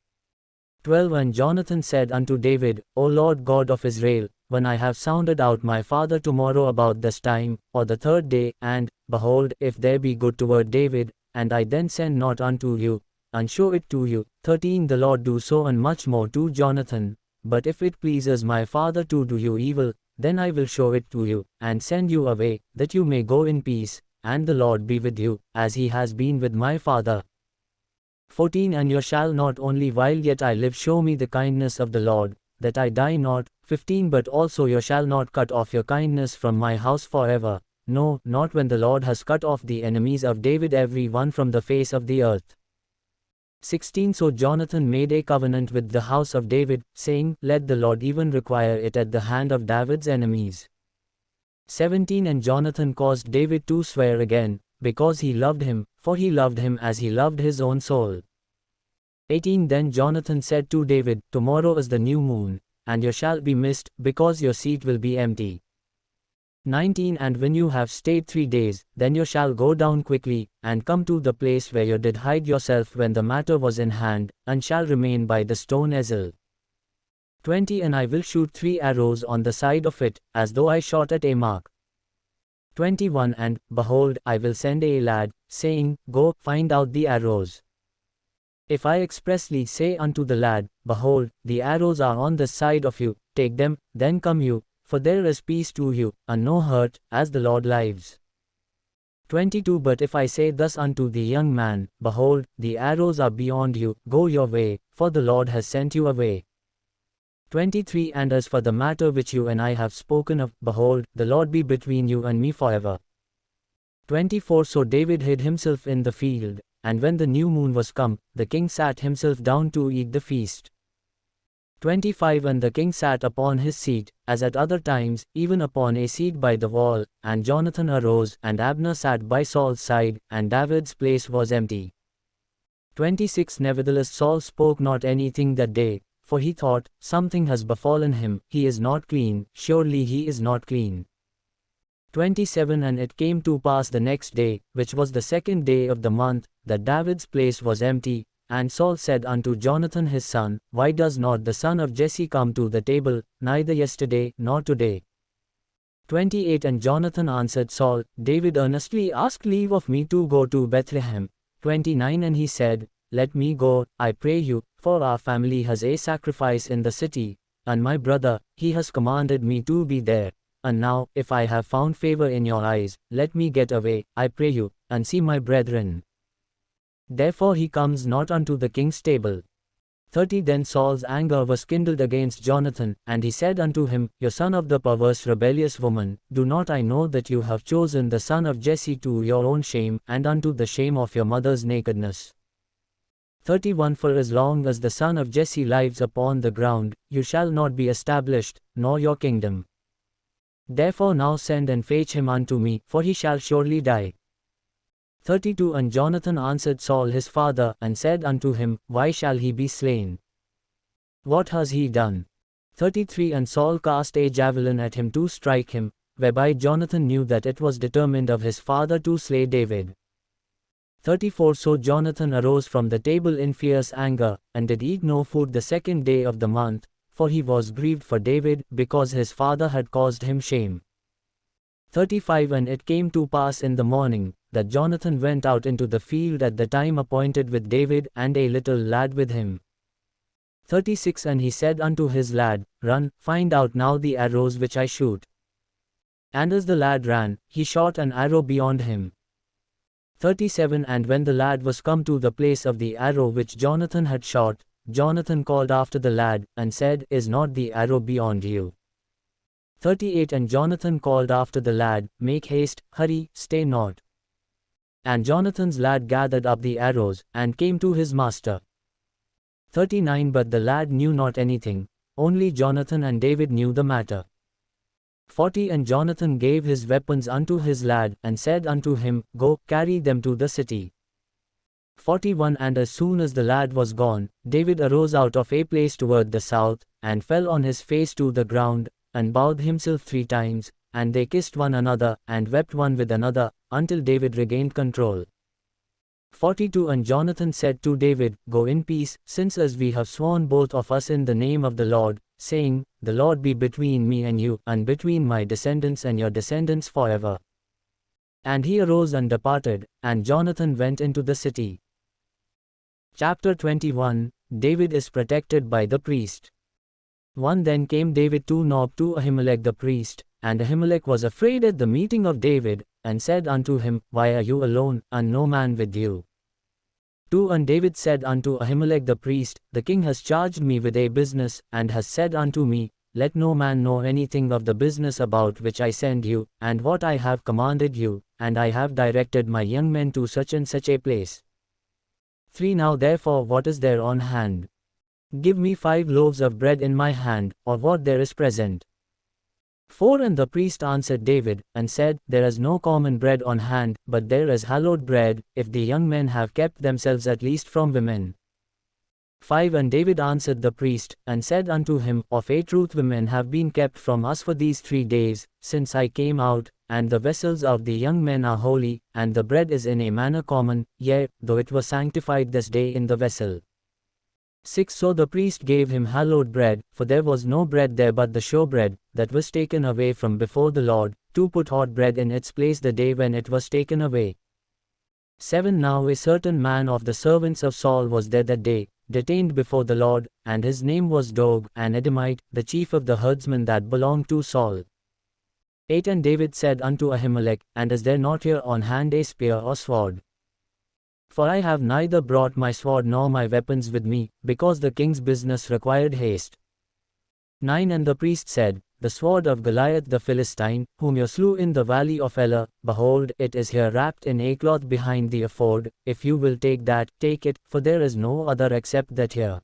12 And Jonathan said unto David, O Lord God of Israel, when I have sounded out my father tomorrow about this time, or the 3rd day, and, behold, if there be good toward David, and I then send not unto you, and show it to you. 13 The Lord do so and much more to Jonathan, but if it pleases my father to do you evil, then I will show it to you, and send you away, that you may go in peace, and the Lord be with you, as he has been with my father. 14 And you shall not only while yet I live show me the kindness of the Lord, that I die not. 15 But also you shall not cut off your kindness from my house forever, no, not when the Lord has cut off the enemies of David every one from the face of the earth. 16 So Jonathan made a covenant with the house of David, saying, Let the Lord even require it at the hand of David's enemies. 17 And Jonathan caused David to swear again, because he loved him, for he loved him as he loved his own soul. 18 Then Jonathan said to David, Tomorrow is the new moon, and you shall be missed, because your seat will be empty. 19 And when you have stayed 3 days, then you shall go down quickly, and come to the place where you did hide yourself when the matter was in hand, and shall remain by the stone Ezel. 20 And I will shoot 3 arrows on the side of it, as though I shot at a mark. 21 And, behold, I will send a lad, saying, Go, find out the arrows. If I expressly say unto the lad, Behold, the arrows are on this side of you, take them, then come you, for there is peace to you, and no hurt, as the Lord lives. 22 But if I say thus unto the young man, Behold, the arrows are beyond you, go your way, for the Lord has sent you away. 23 And as for the matter which you and I have spoken of, behold, the Lord be between you and me forever. 24 So David hid himself in the field, and when the new moon was come, the king sat himself down to eat the feast. 25 And the king sat upon his seat, as at other times, even upon a seat by the wall, and Jonathan arose, and Abner sat by Saul's side, and David's place was empty. 26 Nevertheless Saul spoke not anything that day, for he thought, Something has befallen him, he is not clean, surely he is not clean. 27 And it came to pass the next day, which was the 2nd day of the month, that David's place was empty. And Saul said unto Jonathan his son, Why does not the son of Jesse come to the table, neither yesterday, nor today? 28 And Jonathan answered Saul, David earnestly asked leave of me to go to Bethlehem. 29 And he said, Let me go, I pray you, for our family has a sacrifice in the city, and my brother, he has commanded me to be there. And now, if I have found favor in your eyes, let me get away, I pray you, and see my brethren. Therefore he comes not unto the king's table. 30 Then Saul's anger was kindled against Jonathan, and he said unto him, Your son of the perverse rebellious woman, do not I know that you have chosen the son of Jesse to your own shame, and unto the shame of your mother's nakedness? 31 For as long as the son of Jesse lives upon the ground, you shall not be established, nor your kingdom. Therefore now send and fetch him unto me, for he shall surely die. 32 And Jonathan answered Saul his father, and said unto him, Why shall he be slain? What has he done? 33 And Saul cast a javelin at him to strike him, whereby Jonathan knew that it was determined of his father to slay David. 34 So Jonathan arose from the table in fierce anger, and did eat no food the second day of the month, for he was grieved for David, because his father had caused him shame. 35 And it came to pass in the morning, that Jonathan went out into the field at the time appointed with David, and a little lad with him. 36 And he said unto his lad, Run, find out now the arrows which I shoot. And as the lad ran, he shot an arrow beyond him. 37 And when the lad was come to the place of the arrow which Jonathan had shot, Jonathan called after the lad, and said, Is not the arrow beyond you? 38 And Jonathan called after the lad, Make haste, hurry, stay not. And Jonathan's lad gathered up the arrows, and came to his master. 39 But the lad knew not anything, only Jonathan and David knew the matter. 40 And Jonathan gave his weapons unto his lad, and said unto him, Go, carry them to the city. 41 And as soon as the lad was gone, David arose out of a place toward the south, and fell on his face to the ground, and bowed himself 3 times, and they kissed one another, and wept one with another, until David regained control. 42 And Jonathan said to David, Go in peace, since as we have sworn both of us in the name of the Lord, saying, The Lord be between me and you, and between my descendants and your descendants forever. And he arose and departed, and Jonathan went into the city. Chapter 21 David is protected by the priest. 1 Then came David to Nob to Ahimelech the priest, and Ahimelech was afraid at the meeting of David, and said unto him, Why are you alone, and no man with you? 2 And David said unto Ahimelech the priest, The king has charged me with a business, and has said unto me, Let no man know anything of the business about which I send you, and what I have commanded you, and I have directed my young men to such and such a place. 3 Now therefore what is there on hand? Give me 5 loaves of bread in my hand, or what there is present. 4 And the priest answered David, and said, There is no common bread on hand, but there is hallowed bread, if the young men have kept themselves at least from women. 5 And David answered the priest, and said unto him, Of a truth women have been kept from us for these 3 days, since I came out, and the vessels of the young men are holy, and the bread is in a manner common, yea, though it was sanctified this day in the vessel. 6 So the priest gave him hallowed bread, for there was no bread there but the showbread, that was taken away from before the Lord, to put hot bread in its place the day when it was taken away. 7 Now a certain man of the servants of Saul was there that day, detained before the Lord, and his name was Dog, an Edomite, the chief of the herdsmen that belonged to Saul. 8 And David said unto Ahimelech, And is there not here on hand a spear or sword? For I have neither brought my sword nor my weapons with me, because the king's business required haste. 9 And the priest said, The sword of Goliath the Philistine, whom you slew in the valley of Elah, behold, it is here wrapped in a cloth behind the ephod. If you will take that, take it, for there is no other except that here.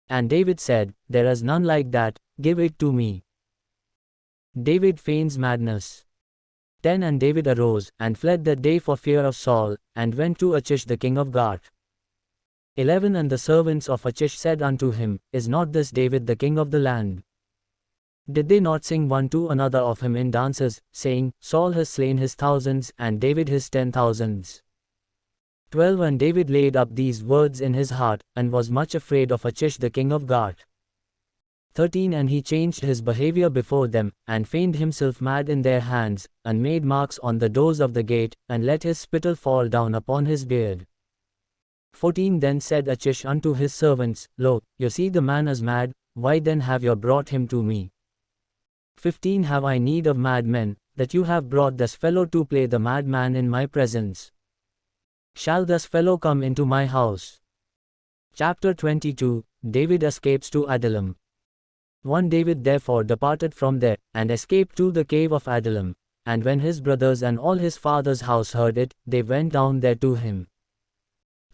And David said, There is none like that, give it to me. David feigns madness. 10 And David arose, and fled that day for fear of Saul, and went to Achish the king of Gath. 11 And the servants of Achish said unto him, Is not this David the king of the land? Did they not sing one to another of him in dances, saying, Saul has slain his thousands, and David his 10,000s? 12 And David laid up these words in his heart, and was much afraid of Achish the king of Gath. 13 And he changed his behavior before them, and feigned himself mad in their hands, and made marks on the doors of the gate, and let his spittle fall down upon his beard. 14 Then said Achish unto his servants, Lo, you see the man is mad, why then have you brought him to me? 15 Have I need of madmen, that you have brought this fellow to play the madman in my presence? Shall this fellow come into my house? Chapter 22 David escapes to Adullam. 1 David therefore departed from there, and escaped to the cave of Adullam. And when his brothers and all his father's house heard it, they went down there to him.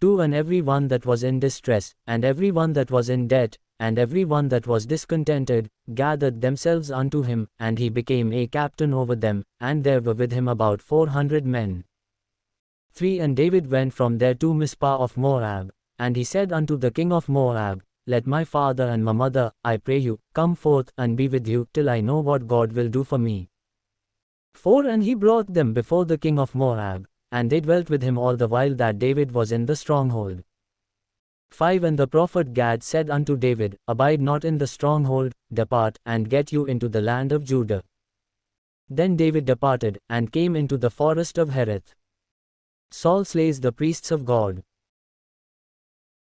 2 And every one that was in distress, and every one that was in debt, and every one that was discontented, gathered themselves unto him, and he became a captain over them, and there were with him about 400 men. 3 And David went from there to Mizpah of Moab, and he said unto the king of Moab, Let my father and my mother, I pray you, come forth and be with you, till I know what God will do for me. 4 And he brought them before the king of Moab, and they dwelt with him all the while that David was in the stronghold. 5 And the prophet Gad said unto David, Abide not in the stronghold, depart, and get you into the land of Judah. Then David departed, and came into the forest of Hereth. Saul slays the priests of God.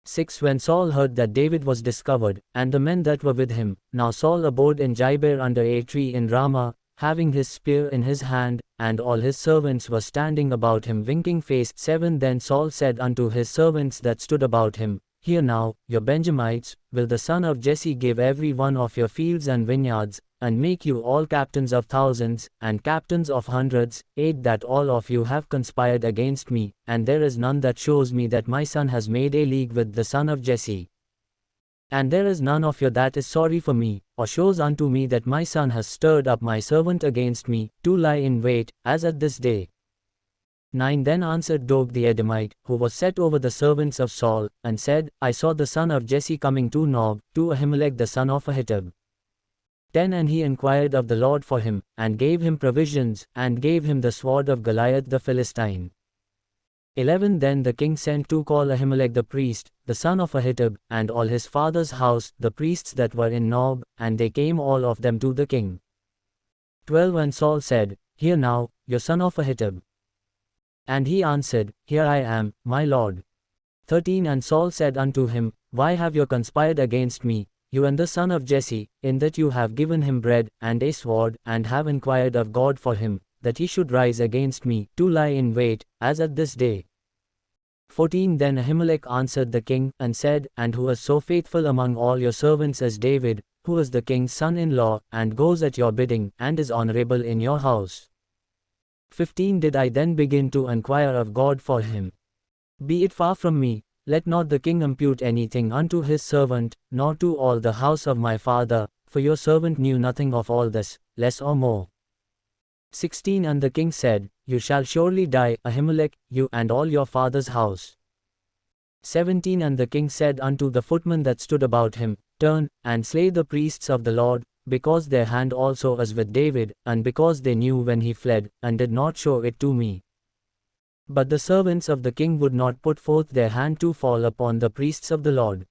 6 When Saul heard that David was discovered, and the men that were with him, now Saul abode in Gibeah under a tree in Ramah, having his spear in his hand, and all his servants were standing about him winking-faced. 7 Then Saul said unto his servants that stood about him, Hear now, your Benjamites, will the son of Jesse give every one of your fields and vineyards, and make you all captains of thousands, and captains of hundreds. 8 That all of you have conspired against me, and there is none that shows me that my son has made a league with the son of Jesse. And there is none of you that is sorry for me, or shows unto me that my son has stirred up my servant against me, to lie in wait, as at this day. 9 Then answered Doeg the Edomite, who was set over the servants of Saul, and said, I saw the son of Jesse coming to Nob, to Ahimelech the son of Ahitub. 10 And he inquired of the Lord for him, and gave him provisions, and gave him the sword of Goliath the Philistine. 11 Then the king sent to call Ahimelech the priest, the son of Ahitub, and all his father's house, the priests that were in Nob, and they came all of them to the king. 12 And Saul said, Hear now, your son of Ahitub. And he answered, Here I am, my lord. 13 And Saul said unto him, Why have you conspired against me, you and the son of Jesse, in that you have given him bread, and a sword, and have inquired of God for him, that he should rise against me, to lie in wait, as at this day? 14 Then Ahimelech answered the king, and said, And who is so faithful among all your servants as David, who is the king's son-in-law, and goes at your bidding, and is honorable in your house? 15 Did I then begin to inquire of God for him? Be it far from me, let not the king impute anything unto his servant, nor to all the house of my father, for your servant knew nothing of all this, less or more. 16 And the king said, You shall surely die, Ahimelech, you and all your father's house. 17 And the king said unto the footmen that stood about him, Turn, and slay the priests of the Lord, because their hand also is with David, and because they knew when he fled, and did not show it to me. But the servants of the king would not put forth their hand to fall upon the priests of the Lord.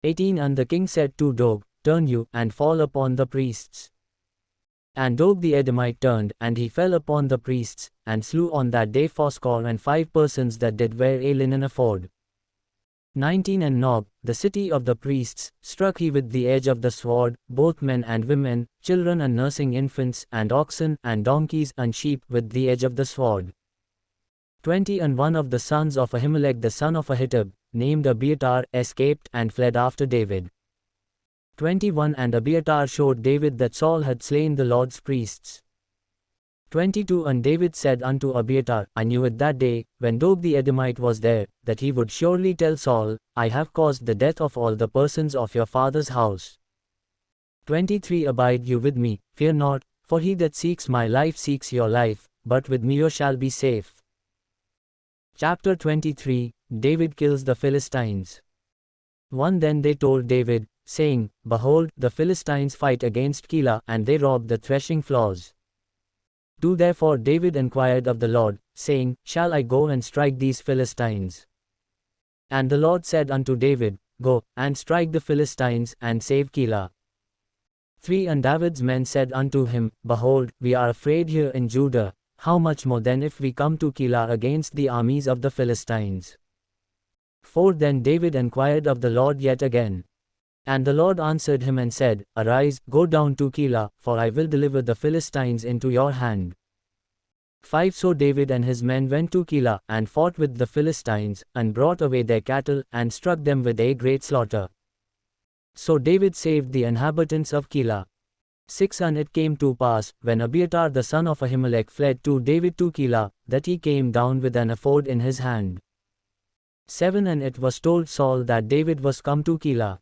18 And the king said to Doeg, Turn you, and fall upon the priests. And Doeg the Edomite turned, and he fell upon the priests, and slew on that day 85 persons that did wear a linen ephod. 19 And Nob, the city of the priests, struck he with the edge of the sword, both men and women, children and nursing infants, and oxen, and donkeys, and sheep, with the edge of the sword. 20 And one of the sons of Ahimelech the son of Ahitub, named Abiathar, escaped, and fled after David. 21 And Abiathar showed David that Saul had slain the Lord's priests. 22 And David said unto Abiathar, I knew it that day, when Doeg the Edomite was there, that he would surely tell Saul, I have caused the death of all the persons of your father's house. 23 Abide you with me, fear not, for he that seeks my life seeks your life, but with me you shall be safe. Chapter 23 David kills the Philistines. 1 Then they told David, saying, Behold, the Philistines fight against Keilah, and they rob the threshing floors. 2 Therefore David inquired of the Lord, saying, Shall I go and strike these Philistines? And the Lord said unto David, Go, and strike the Philistines, and save Keilah. 3 And David's men said unto him, Behold, we are afraid here in Judah, how much more then if we come to Keilah against the armies of the Philistines? 4 Then David inquired of the Lord yet again. And the Lord answered him and said, Arise, go down to Keilah, for I will deliver the Philistines into your hand. 5 So David and his men went to Keilah, and fought with the Philistines, and brought away their cattle, and struck them with a great slaughter. So David saved the inhabitants of Keilah. 6 And it came to pass, when Abiathar the son of Ahimelech fled to David to Keilah, that he came down with an ephod in his hand. 7 And it was told Saul that David was come to Keilah.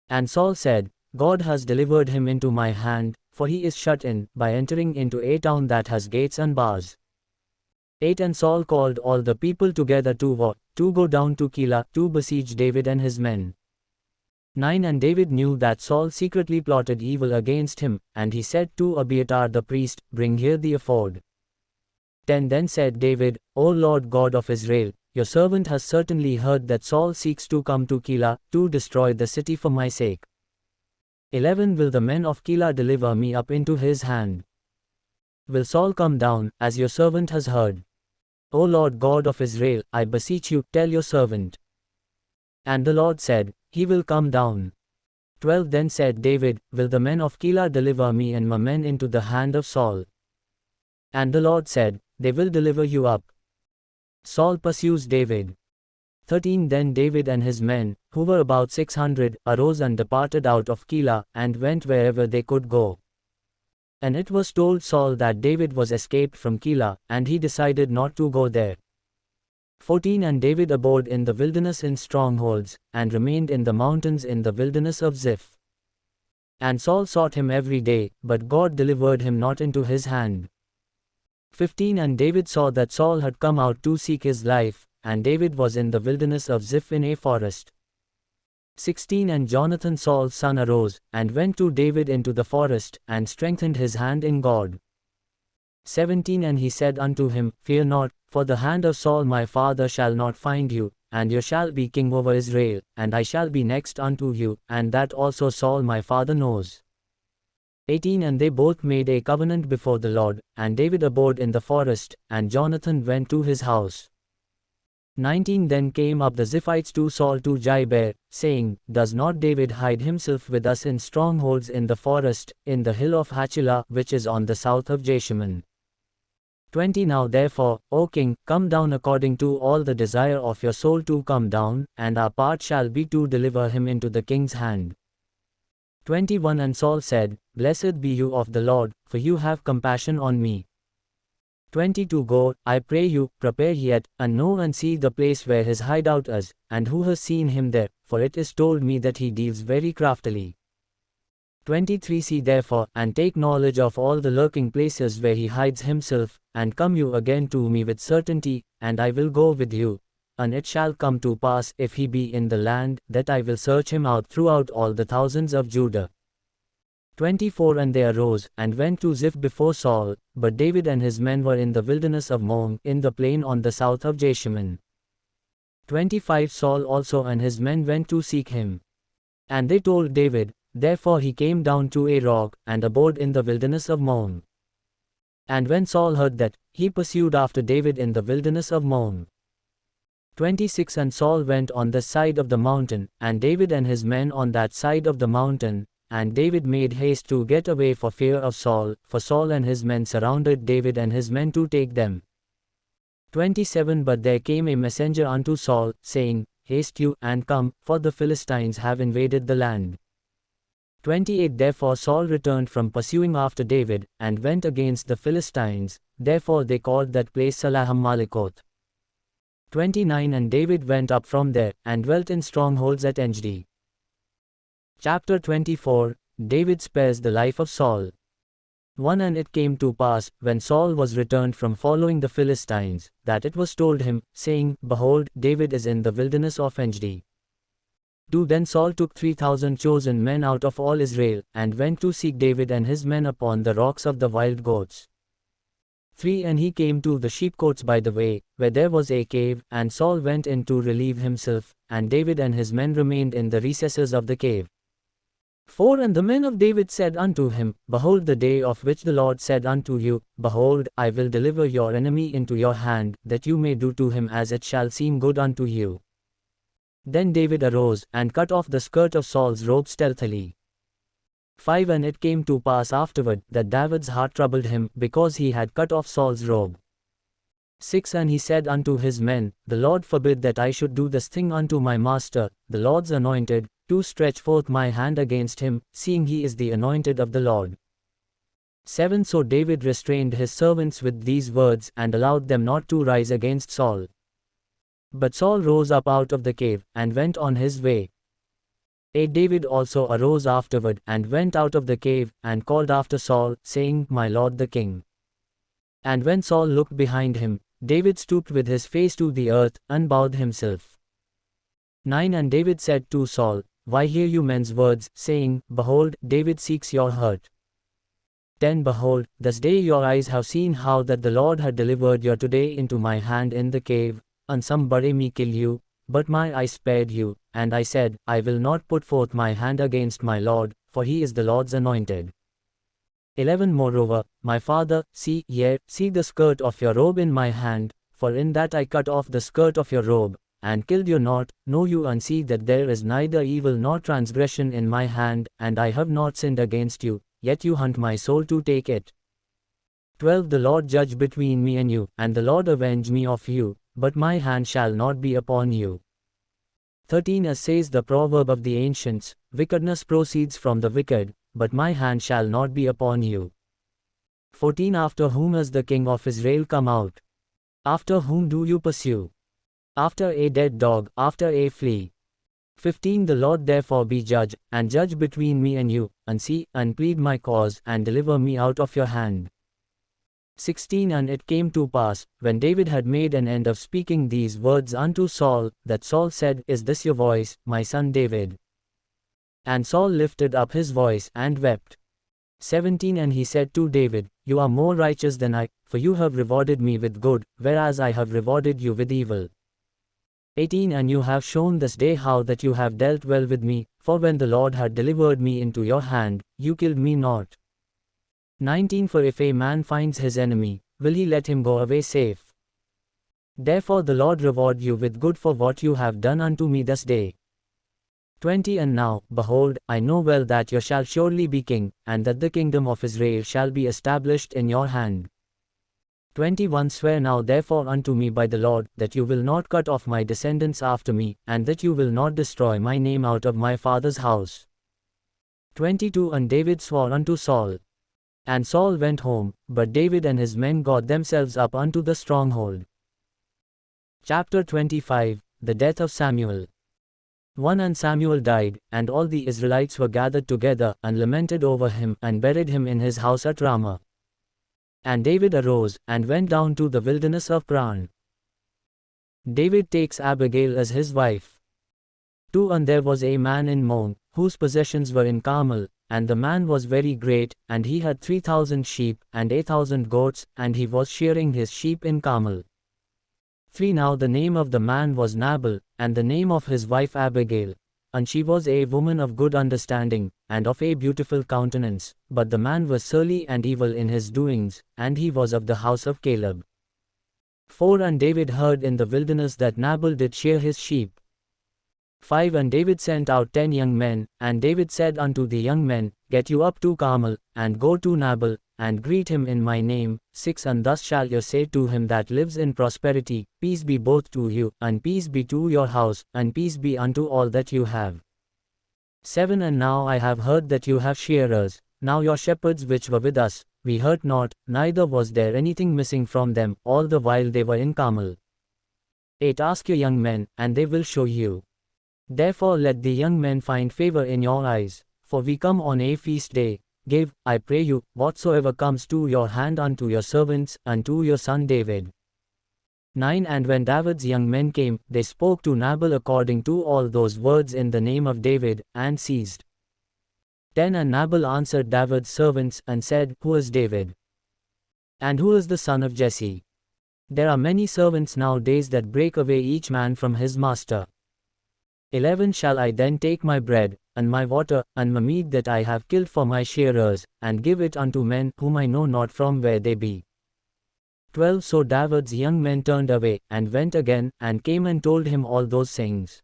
And Saul said, God has delivered him into my hand, for he is shut in, by entering into a town that has gates and bars. 8 And Saul called all the people together to war, to go down to Keilah, to besiege David and his men. 9 And David knew that Saul secretly plotted evil against him, and he said to Abiathar the priest, Bring here the ephod. 10 Then said David, O Lord God of Israel, your servant has certainly heard that Saul seeks to come to Keilah, to destroy the city for my sake. 11 Will the men of Keilah deliver me up into his hand? Will Saul come down, as your servant has heard? O Lord God of Israel, I beseech you, tell your servant. And the Lord said, He will come down. 12 Then said David, Will the men of Keilah deliver me and my men into the hand of Saul? And the Lord said, They will deliver you up. Saul pursues David. 13 Then David and his men, who were about 600, arose and departed out of Keilah, and went wherever they could go. And it was told Saul that David was escaped from Keilah, and he decided not to go there. 14 And David abode in the wilderness in strongholds, and remained in the mountains in the wilderness of Ziph. And Saul sought him every day, but God delivered him not into his hand. 15 And David saw that Saul had come out to seek his life, and David was in the wilderness of Ziph in a forest. 16 And Jonathan Saul's son arose, and went to David into the forest, and strengthened his hand in God. 17 And he said unto him, Fear not, for the hand of Saul my father shall not find you, and you shall be king over Israel, and I shall be next unto you, and that also Saul my father knows. 18 And they both made a covenant before the Lord, and David abode in the forest, and Jonathan went to his house. 19 Then came up the Ziphites to Saul to Gibeah, saying, Does not David hide himself with us in strongholds in the forest, in the hill of Hachilah, which is on the south of Jeshimon? 20 Now therefore, O king, come down according to all the desire of your soul to come down, and our part shall be to deliver him into the king's hand. 21 And Saul said, Blessed be you of the Lord, for you have compassion on me. 22 Go, I pray you, prepare yet, and know and see the place where his hideout is, and who has seen him there, for it is told me that he deals very craftily. 23 See therefore, and take knowledge of all the lurking places where he hides himself, and come you again to me with certainty, and I will go with you. And it shall come to pass, if he be in the land, that I will search him out throughout all the thousands of Judah. 24 And they arose, and went to Ziph before Saul, but David and his men were in the wilderness of Maon, in the plain on the south of Jeshimon. 25 Saul also and his men went to seek him. And they told David, therefore he came down to a rock, and abode in the wilderness of Maon. And when Saul heard that, he pursued after David in the wilderness of Maon. 26 And Saul went on this side of the mountain, and David and his men on that side of the mountain, and David made haste to get away for fear of Saul, for Saul and his men surrounded David and his men to take them. 27 But there came a messenger unto Saul, saying, Haste you, and come, for the Philistines have invaded the land. 28 Therefore Saul returned from pursuing after David, and went against the Philistines, therefore they called that place Salahammalikoth. 29 And David went up from there, and dwelt in strongholds at Engedi. Chapter 24 David spares the life of Saul. 1 And it came to pass, when Saul was returned from following the Philistines, that it was told him, saying, Behold, David is in the wilderness of Engedi. 2 Then Saul took 3,000 chosen men out of all Israel, and went to seek David and his men upon the rocks of the wild goats. 3 And he came to the sheepcotes by the way, where there was a cave, and Saul went in to relieve himself, and David and his men remained in the recesses of the cave. 4 And the men of David said unto him, Behold the day of which the Lord said unto you, Behold, I will deliver your enemy into your hand, that you may do to him as it shall seem good unto you. Then David arose, and cut off the skirt of Saul's robe stealthily. 5 And it came to pass afterward, that David's heart troubled him, because he had cut off Saul's robe. 6 And he said unto his men, The Lord forbid that I should do this thing unto my master, the Lord's anointed, to stretch forth my hand against him, seeing he is the anointed of the Lord. 7 So David restrained his servants with these words, and allowed them not to rise against Saul. But Saul rose up out of the cave, and went on his way. 8 David also arose afterward, and went out of the cave, and called after Saul, saying, My lord the king. And when Saul looked behind him, David stooped with his face to the earth, and bowed himself. 9 And David said to Saul, Why hear you men's words, saying, Behold, David seeks your hurt? 10 Behold, this day your eyes have seen how that the Lord had delivered you today into my hand in the cave, and some bury me kill you, but my eyes spared you, and I said, I will not put forth my hand against my Lord, for he is the Lord's anointed. 11 Moreover, my father, see the skirt of your robe in my hand, for in that I cut off the skirt of your robe, and killed you not, know you and see that there is neither evil nor transgression in my hand, and I have not sinned against you, yet you hunt my soul to take it. 12 The Lord judge between me and you, and the Lord avenge me of you, but my hand shall not be upon you. 13 As says the proverb of the ancients, wickedness proceeds from the wicked, but my hand shall not be upon you. 14 After whom has the king of Israel come out? After whom do you pursue? After a dead dog, after a flea. 15 The Lord therefore be judge, and judge between me and you, and see, and plead my cause, and deliver me out of your hand. 16 And it came to pass, when David had made an end of speaking these words unto Saul, that Saul said, Is this your voice, my son David? And Saul lifted up his voice, and wept. 17 And he said to David, You are more righteous than I, for you have rewarded me with good, whereas I have rewarded you with evil. 18 And you have shown this day how that you have dealt well with me, for when the Lord had delivered me into your hand, you killed me not. 19 For if a man finds his enemy, will he let him go away safe? Therefore the Lord reward you with good for what you have done unto me this day. 20 And now, behold, I know well that you shall surely be king, and that the kingdom of Israel shall be established in your hand. 21 Swear now therefore unto me by the Lord, that you will not cut off my descendants after me, and that you will not destroy my name out of my father's house. 22 And David swore unto Saul. And Saul went home, but David and his men got themselves up unto the stronghold. Chapter 25 The death of Samuel. 1 And Samuel died, and all the Israelites were gathered together, and lamented over him, and buried him in his house at Ramah. And David arose, and went down to the wilderness of Paran. David takes Abigail as his wife. 2 And there was a man in Maon, whose possessions were in Carmel, and the man was very great, and he had 3,000 sheep, and 1,000 goats, and he was shearing his sheep in Carmel. 3 Now the name of the man was Nabal, and the name of his wife Abigail. And she was a woman of good understanding, and of a beautiful countenance, but the man was surly and evil in his doings, and he was of the house of Caleb. 4 And David heard in the wilderness that Nabal did shear his sheep. 5 And David sent out 10 young men, and David said unto the young men, Get you up to Carmel, and go to Nabal, and greet him in my name. 6 And thus shall you say to him that lives in prosperity, Peace be both to you, and peace be to your house, and peace be unto all that you have. 7 And now I have heard that you have shearers. Now your shepherds which were with us, we hurt not, neither was there anything missing from them, all the while they were in Carmel. 8 Ask your young men, and they will show you. Therefore let the young men find favor in your eyes, for we come on a feast day. Give, I pray you, whatsoever comes to your hand unto your servants, and to your son David. 9 And when David's young men came, they spoke to Nabal according to all those words in the name of David, and ceased. 10 And Nabal answered David's servants, and said, Who is David? And who is the son of Jesse? There are many servants nowadays that break away each man from his master. 11 Shall I then take my bread, and my water, and my meat that I have killed for my shearers, and give it unto men whom I know not from where they be? 12 So David's young men turned away, and went again, and came and told him all those things.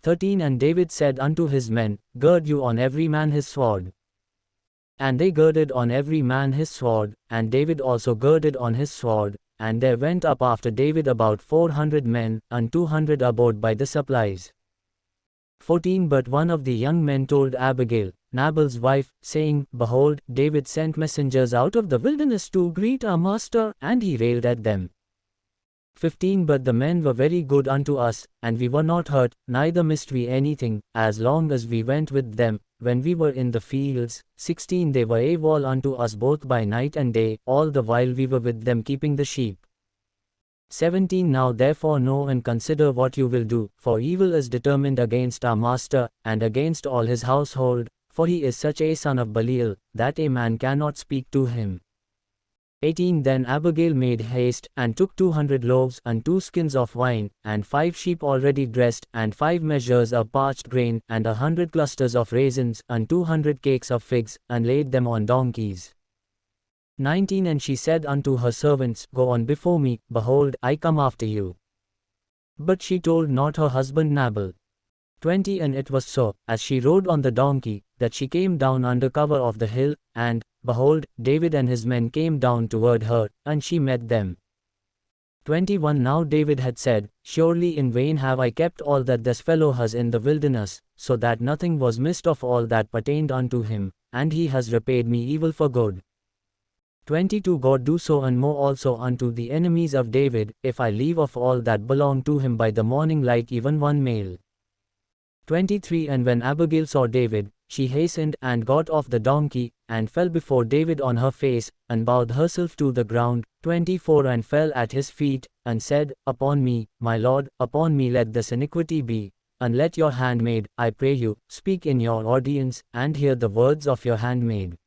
13 And David said unto his men, Gird you on every man his sword. And they girded on every man his sword, and David also girded on his sword, and there went up after David about 400 men, and 200 abode by the supplies. 14 But one of the young men told Abigail, Nabal's wife, saying, Behold, David sent messengers out of the wilderness to greet our master, and he railed at them. 15 But the men were very good unto us, and we were not hurt, neither missed we anything, as long as we went with them, when we were in the fields. 16 They were a wall unto us both by night and day, all the while we were with them keeping the sheep. 17 Now therefore know and consider what you will do, for evil is determined against our master, and against all his household, for he is such a son of Belial, that a man cannot speak to him. 18 Then Abigail made haste, and took 200 loaves, and 2 skins of wine, and 5 sheep already dressed, and 5 measures of parched grain, and 100 clusters of raisins, and 200 cakes of figs, and laid them on donkeys. 19 And she said unto her servants, Go on before me, behold, I come after you. But she told not her husband Nabal. 20 And it was so, as she rode on the donkey, that she came down under cover of the hill, and, behold, David and his men came down toward her, and she met them. 21 Now David had said, Surely in vain have I kept all that this fellow has in the wilderness, so that nothing was missed of all that pertained unto him, and he has repaid me evil for good. 22 God do so and more also unto the enemies of David, if I leave of all that belong to him by the morning light even one male. 23 And when Abigail saw David, she hastened, and got off the donkey, and fell before David on her face, and bowed herself to the ground. 24 And fell at his feet, and said, Upon me, my lord, upon me let this iniquity be, and let your handmaid, I pray you, speak in your audience, and hear the words of your handmaid.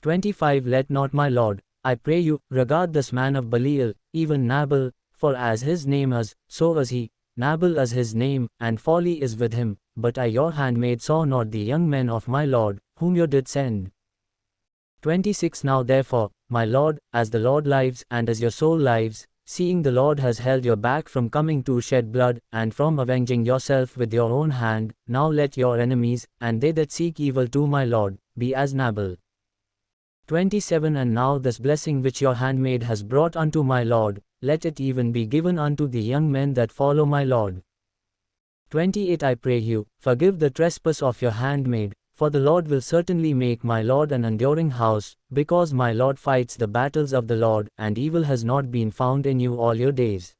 25 Let not my lord, I pray you, regard this man of Belial, even Nabal, for as his name is, so is he, Nabal is his name, and folly is with him, but I your handmaid saw not the young men of my lord, whom you did send. 26 Now therefore, my lord, as the Lord lives, and as your soul lives, seeing the Lord has held your back from coming to shed blood, and from avenging yourself with your own hand, now let your enemies, and they that seek evil to my lord, be as Nabal. 27 And now this blessing which your handmaid has brought unto my lord, let it even be given unto the young men that follow my lord. 28 I pray you, forgive the trespass of your handmaid, for the Lord will certainly make my lord an enduring house, because my lord fights the battles of the Lord, and evil has not been found in you all your days.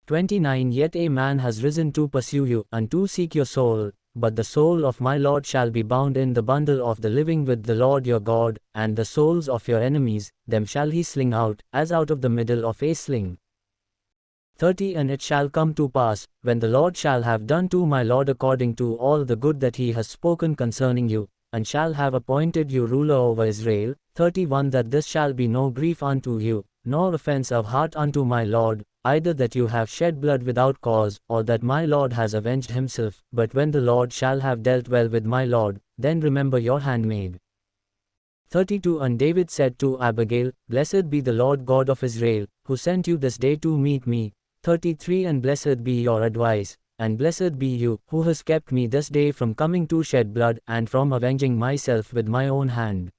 29 Yet a man has risen to pursue you, and to seek your soul, but the soul of my lord shall be bound in the bundle of the living with the Lord your God, and the souls of your enemies, them shall he sling out, as out of the middle of a sling. 30 And it shall come to pass, when the Lord shall have done to my lord according to all the good that he has spoken concerning you, and shall have appointed you ruler over Israel. 31 That this shall be no grief unto you, nor offense of heart unto my lord, either that you have shed blood without cause, or that my lord has avenged himself, but when the Lord shall have dealt well with my lord, then remember your handmaid. 32 And David said to Abigail, Blessed be the Lord God of Israel, who sent you this day to meet me. 33 And blessed be your advice, and blessed be you, who has kept me this day from coming to shed blood, and from avenging myself with my own hand.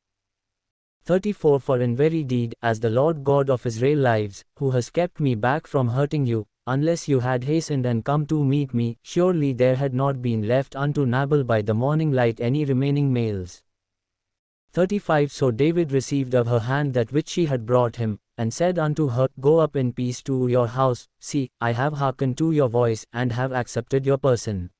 34 For in very deed, as the Lord God of Israel lives, who has kept me back from hurting you, unless you had hastened and come to meet me, surely there had not been left unto Nabal by the morning light any remaining males. 35 So David received of her hand that which she had brought him, and said unto her, Go up in peace to your house, see, I have hearkened to your voice, and have accepted your person.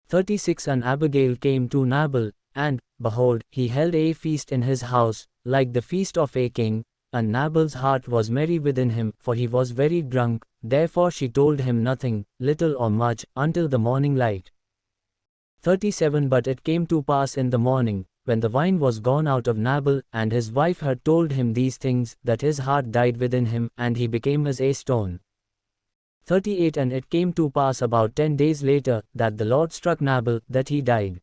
36 And Abigail came to Nabal, and, behold, he held a feast in his house, like the feast of a king, and Nabal's heart was merry within him, for he was very drunk, therefore she told him nothing, little or much, until the morning light. 37 But it came to pass in the morning, when the wine was gone out of Nabal, and his wife had told him these things, that his heart died within him, and he became as a stone. 38 And it came to pass about 10 days later, that the Lord struck Nabal, that he died.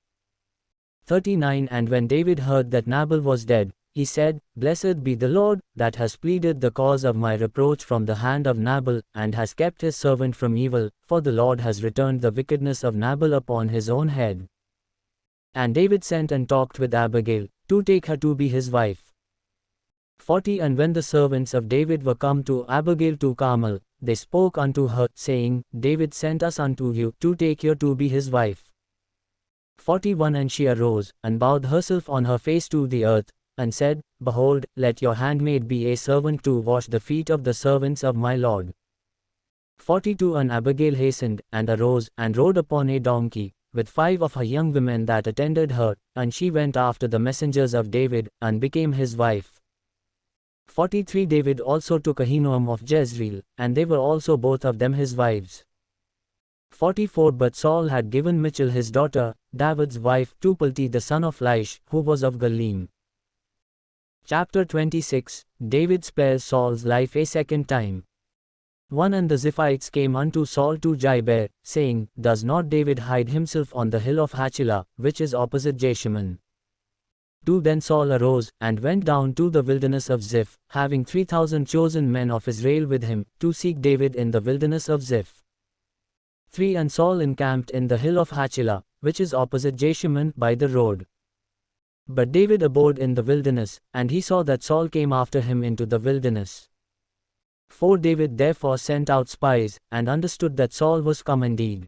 39 And when David heard that Nabal was dead, he said, Blessed be the Lord, that has pleaded the cause of my reproach from the hand of Nabal, and has kept his servant from evil, for the Lord has returned the wickedness of Nabal upon his own head. And David sent and talked with Abigail, to take her to be his wife. 40 And when the servants of David were come to Abigail to Carmel, they spoke unto her, saying, David sent us unto you, to take her to be his wife. 41 And she arose, and bowed herself on her face to the earth, and said, Behold, let your handmaid be a servant to wash the feet of the servants of my lord. 42 And Abigail hastened, and arose, and rode upon a donkey, with 5 of her young women that attended her, and she went after the messengers of David, and became his wife. 43 David also took Ahinoam of Jezreel, and they were also both of them his wives. 44 But Saul had given Michal his daughter, David's wife, to Palti the son of Laish, who was of Gallim. Chapter 26 David spares Saul's life a second time. 1 And the Ziphites came unto Saul to Gibeah, saying, Does not David hide himself on the hill of Hachilah, which is opposite Jeshimon? 2 Then Saul arose, and went down to the wilderness of Ziph, having 3,000 chosen men of Israel with him, to seek David in the wilderness of Ziph. 3 And Saul encamped in the hill of Hachilah, which is opposite Jeshimon, by the road. But David abode in the wilderness, and he saw that Saul came after him into the wilderness. 4 David therefore sent out spies, and understood that Saul was come indeed.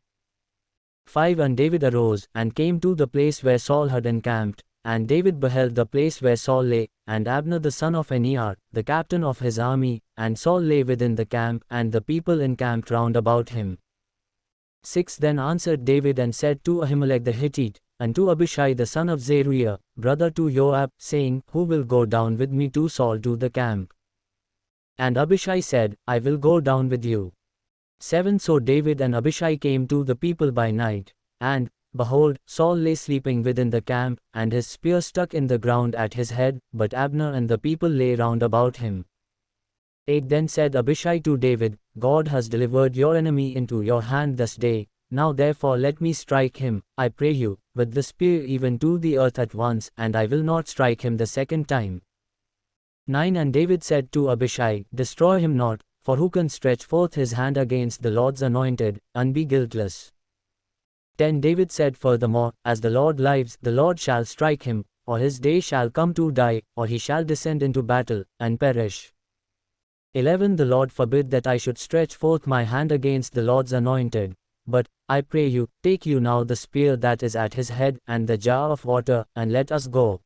5 And David arose, and came to the place where Saul had encamped, and David beheld the place where Saul lay, and Abner the son of Near, the captain of his army, and Saul lay within the camp, and the people encamped round about him. 6 Then answered David and said to Ahimelech the Hittite, and to Abishai the son of Zeruiah, brother to Joab, saying, Who will go down with me to Saul to the camp? And Abishai said, I will go down with you. 7 So David and Abishai came to the people by night, and, behold, Saul lay sleeping within the camp, and his spear stuck in the ground at his head, but Abner and the people lay round about him. 8 Then said Abishai to David, God has delivered your enemy into your hand this day, now therefore let me strike him, I pray you, with the spear even to the earth at once, and I will not strike him the second time. 9 And David said to Abishai, Destroy him not, for who can stretch forth his hand against the Lord's anointed, and be guiltless? 10 David said furthermore, As the Lord lives, the Lord shall strike him, or his day shall come to die, or he shall descend into battle, and perish. 11 The Lord forbid that I should stretch forth my hand against the Lord's anointed. But, I pray you, take you now the spear that is at his head, and the jar of water, and let us go.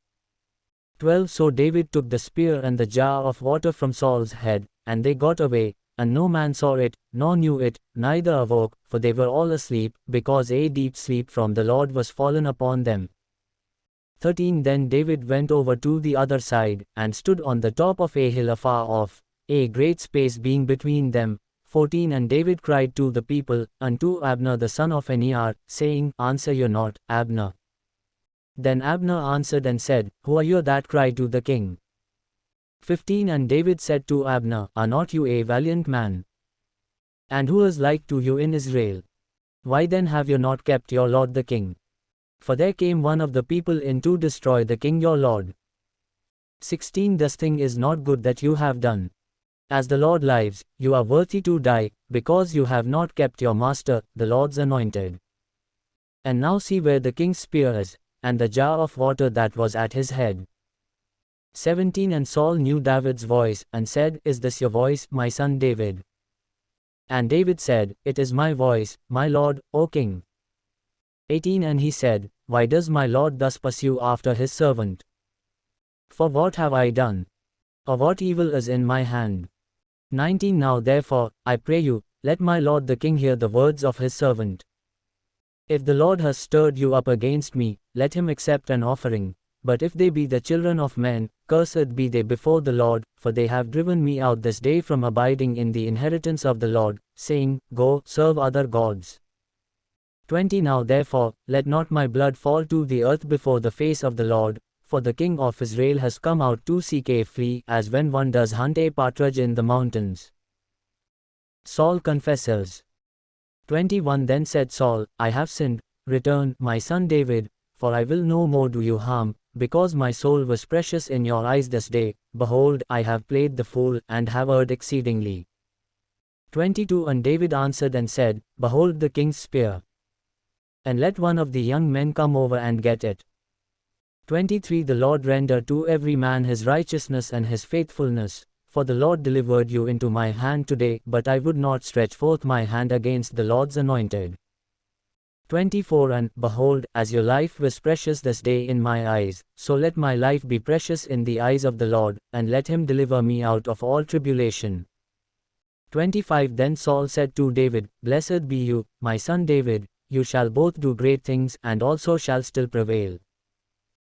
12 So David took the spear and the jar of water from Saul's head, and they got away, and no man saw it, nor knew it, neither awoke, for they were all asleep, because a deep sleep from the Lord was fallen upon them. 13 Then David went over to the other side, and stood on the top of a hill afar off, a great space being between them. 14 And David cried to the people, unto Abner the son of Near, saying, Answer you not, Abner. Then Abner answered and said, Who are you that cry to the king? 15 And David said to Abner, Are not you a valiant man? And who is like to you in Israel? Why then have you not kept your lord the king? For there came one of the people in to destroy the king your lord. 16 This thing is not good that you have done. As the Lord lives, you are worthy to die, because you have not kept your master, the Lord's anointed. And now see where the king's spear is, and the jar of water that was at his head. 17 And Saul knew David's voice, and said, Is this your voice, my son David? And David said, It is my voice, my lord, O king. 18 And he said, Why does my lord thus pursue after his servant? For what have I done? Or what evil is in my hand? 19 Now therefore, I pray you, let my lord the king hear the words of his servant. If the Lord has stirred you up against me, let him accept an offering. But if they be the children of men, cursed be they before the Lord, for they have driven me out this day from abiding in the inheritance of the Lord, saying, Go, serve other gods. 20 Now therefore, let not my blood fall to the earth before the face of the Lord, for the king of Israel has come out to seek a flea, as when one does hunt a partridge in the mountains. Saul confesses. 21 Then said Saul, I have sinned, return, my son David, for I will no more do you harm, because my soul was precious in your eyes this day. Behold, I have played the fool, and have erred exceedingly. 22 And David answered and said, Behold the king's spear. And let one of the young men come over and get it. 23 The Lord render to every man his righteousness and his faithfulness, for the Lord delivered you into my hand today, but I would not stretch forth my hand against the Lord's anointed. 24 And, behold, as your life was precious this day in my eyes, so let my life be precious in the eyes of the Lord, and let him deliver me out of all tribulation. 25 Then Saul said to David, Blessed be you, my son David, you shall both do great things, and also shall still prevail.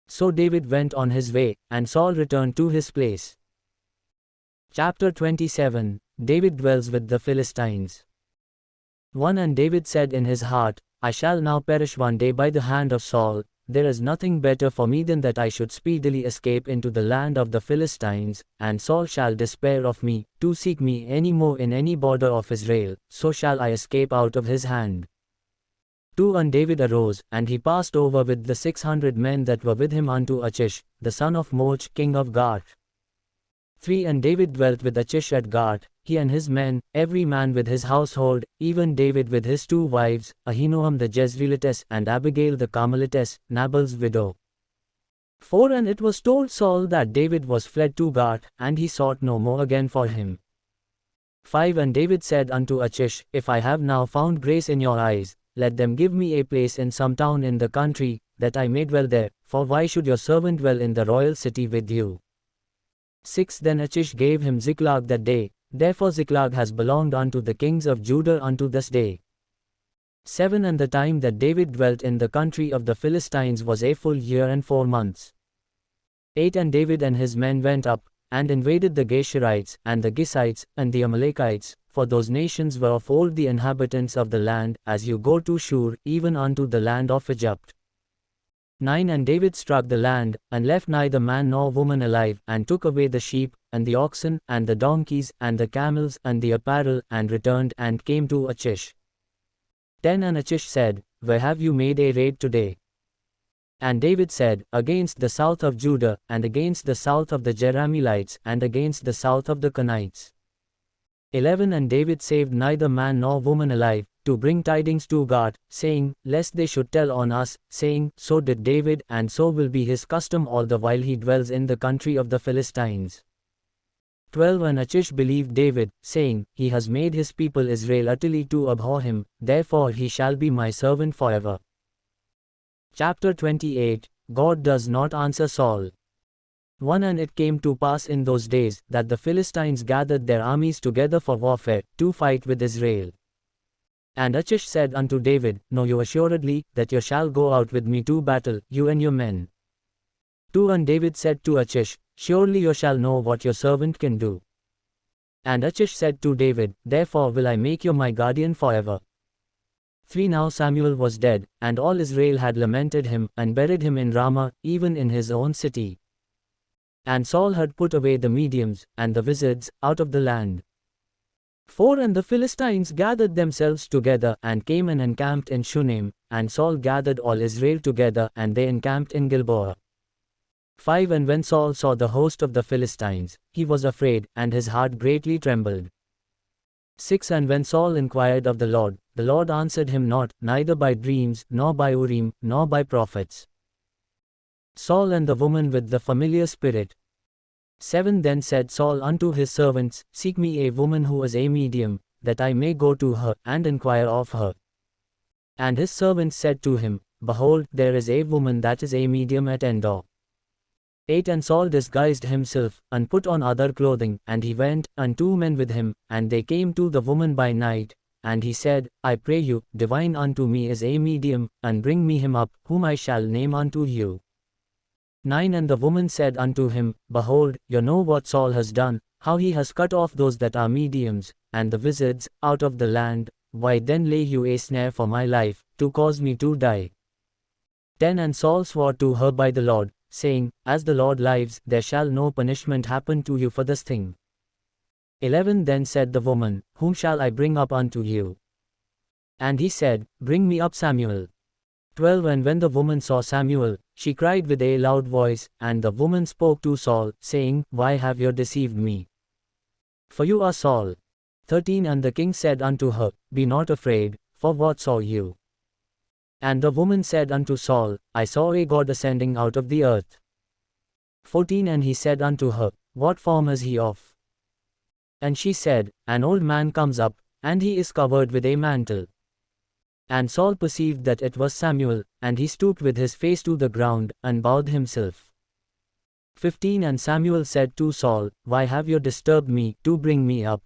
So David went on his way, and Saul returned to his place. Chapter 27 David dwells with the Philistines. 1 And David said in his heart, I shall now perish one day by the hand of Saul. There is nothing better for me than that I should speedily escape into the land of the Philistines, and Saul shall despair of me, to seek me any more in any border of Israel, so shall I escape out of his hand. 2 And David arose, and he passed over with the 600 men that were with him unto Achish, the son of Moch, king of Gath. 3 And David dwelt with Achish at Gath, he and his men, every man with his household, even David with his 2 wives, Ahinoam the Jezreelitess and Abigail the Carmelitess, Nabal's widow. 4 And it was told Saul that David was fled to Gath, and he sought no more again for him. 5 And David said unto Achish, If I have now found grace in your eyes, let them give me a place in some town in the country, that I may dwell there, for why should your servant dwell in the royal city with you? 6 Then Achish gave him Ziklag that day, therefore Ziklag has belonged unto the kings of Judah unto this day. 7 And the time that David dwelt in the country of the Philistines was a full year and 4 months. 8 And David and his men went up, and invaded the Geshurites, and the Gisites, and the Amalekites, for those nations were of old the inhabitants of the land, as you go to Shur, even unto the land of Egypt. 9 And David struck the land, and left neither man nor woman alive, and took away the sheep, and the oxen, and the donkeys, and the camels, and the apparel, and returned, and came to Achish. 10 And Achish said, Where have you made a raid today? And David said, Against the south of Judah, and against the south of the Jerahmeelites, and against the south of the Kenites. 11 And David saved neither man nor woman alive, to bring tidings to Gath, saying, Lest they should tell on us, saying, So did David, and so will be his custom all the while he dwells in the country of the Philistines. 12 And Achish believed David, saying, He has made his people Israel utterly to abhor him, therefore he shall be my servant forever. Chapter 28 God does not answer Saul. 1 And it came to pass in those days, that the Philistines gathered their armies together for warfare, to fight with Israel. And Achish said unto David, Know you assuredly, that you shall go out with me to battle, you and your men. 2 And David said to Achish, Surely you shall know what your servant can do. And Achish said to David, Therefore will I make you my guardian forever. 3 Now Samuel was dead, and all Israel had lamented him, and buried him in Ramah, even in his own city. And Saul had put away the mediums, and the wizards, out of the land. 4 And the Philistines gathered themselves together, and came and encamped in Shunem, and Saul gathered all Israel together, and they encamped in Gilboa. 5 And when Saul saw the host of the Philistines, he was afraid, and his heart greatly trembled. 6 And when Saul inquired of the Lord answered him not, neither by dreams, nor by Urim, nor by prophets. Saul and the woman with the familiar spirit. 7 Then said Saul unto his servants, Seek me a woman who is a medium, that I may go to her, and inquire of her. And his servants said to him, Behold, there is a woman that is a medium at Endor. 8 And Saul disguised himself, and put on other clothing, and he went, and 2 men with him, and they came to the woman by night, and he said, I pray you, divine unto me is a medium, and bring me him up, whom I shall name unto you. 9 And the woman said unto him, Behold, you know what Saul has done, how he has cut off those that are mediums, and the wizards, out of the land. Why then lay you a snare for my life, to cause me to die? 10 And Saul swore to her by the Lord, saying, As the Lord lives, there shall no punishment happen to you for this thing. 11 Then said the woman, Whom shall I bring up unto you? And he said, Bring me up Samuel. 12 And when the woman saw Samuel, she cried with a loud voice, and the woman spoke to Saul, saying, Why have you deceived me? For you are Saul. 13 And the king said unto her, Be not afraid, for what saw you? And the woman said unto Saul, I saw a God ascending out of the earth. 14 And he said unto her, What form is he of? And she said, An old man comes up, and he is covered with a mantle. And Saul perceived that it was Samuel, and he stooped with his face to the ground, and bowed himself. 15 And Samuel said to Saul, Why have you disturbed me, to bring me up?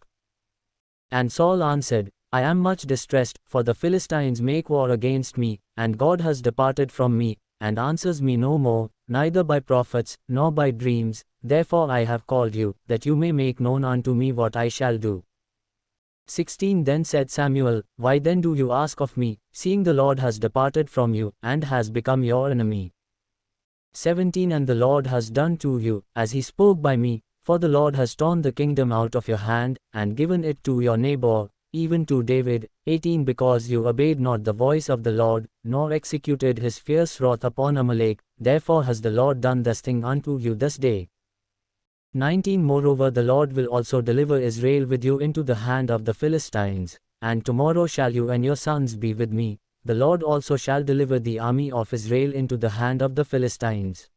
And Saul answered, I am much distressed, for the Philistines make war against me, and God has departed from me, and answers me no more, neither by prophets, nor by dreams. Therefore I have called you, that you may make known unto me what I shall do. 16 Then said Samuel, Why then do you ask of me, seeing the Lord has departed from you, and has become your enemy? 17 And the Lord has done to you, as he spoke by me, for the Lord has torn the kingdom out of your hand, and given it to your neighbor, even to David. 18 Because you obeyed not the voice of the Lord, nor executed his fierce wrath upon Amalek, therefore has the Lord done this thing unto you this day. 19 Moreover the Lord will also deliver Israel with you into the hand of the Philistines, and tomorrow shall you and your sons be with me. The Lord also shall deliver the army of Israel into the hand of the Philistines.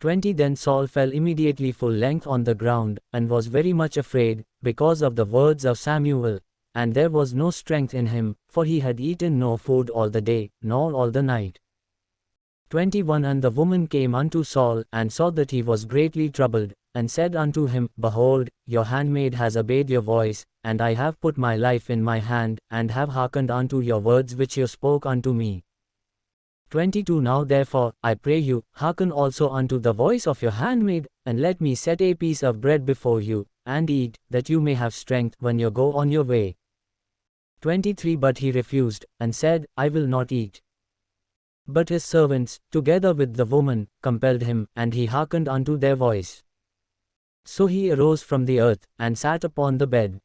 20 Then Saul fell immediately full length on the ground, and was very much afraid, because of the words of Samuel, and there was no strength in him, for he had eaten no food all the day, nor all the night. 21 And the woman came unto Saul, and saw that he was greatly troubled, and said unto him, Behold, your handmaid has obeyed your voice, and I have put my life in my hand, and have hearkened unto your words which you spoke unto me. 22 Now therefore, I pray you, hearken also unto the voice of your handmaid, and let me set a piece of bread before you, and eat, that you may have strength when you go on your way. 23 But he refused, and said, I will not eat. But his servants, together with the woman, compelled him, and he hearkened unto their voice. So he arose from the earth, and sat upon the bed.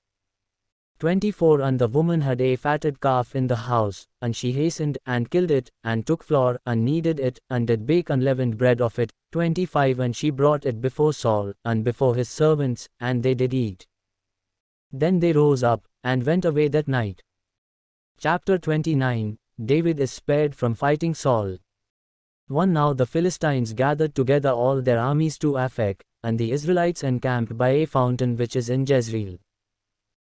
24 And the woman had a fatted calf in the house, and she hastened, and killed it, and took flour, and kneaded it, and did bake unleavened bread of it. 25 And she brought it before Saul, and before his servants, and they did eat. Then they rose up, and went away that night. Chapter 29 David is spared from fighting Saul. 1 Now the Philistines gathered together all their armies to Aphek, and the Israelites encamped by a fountain which is in Jezreel.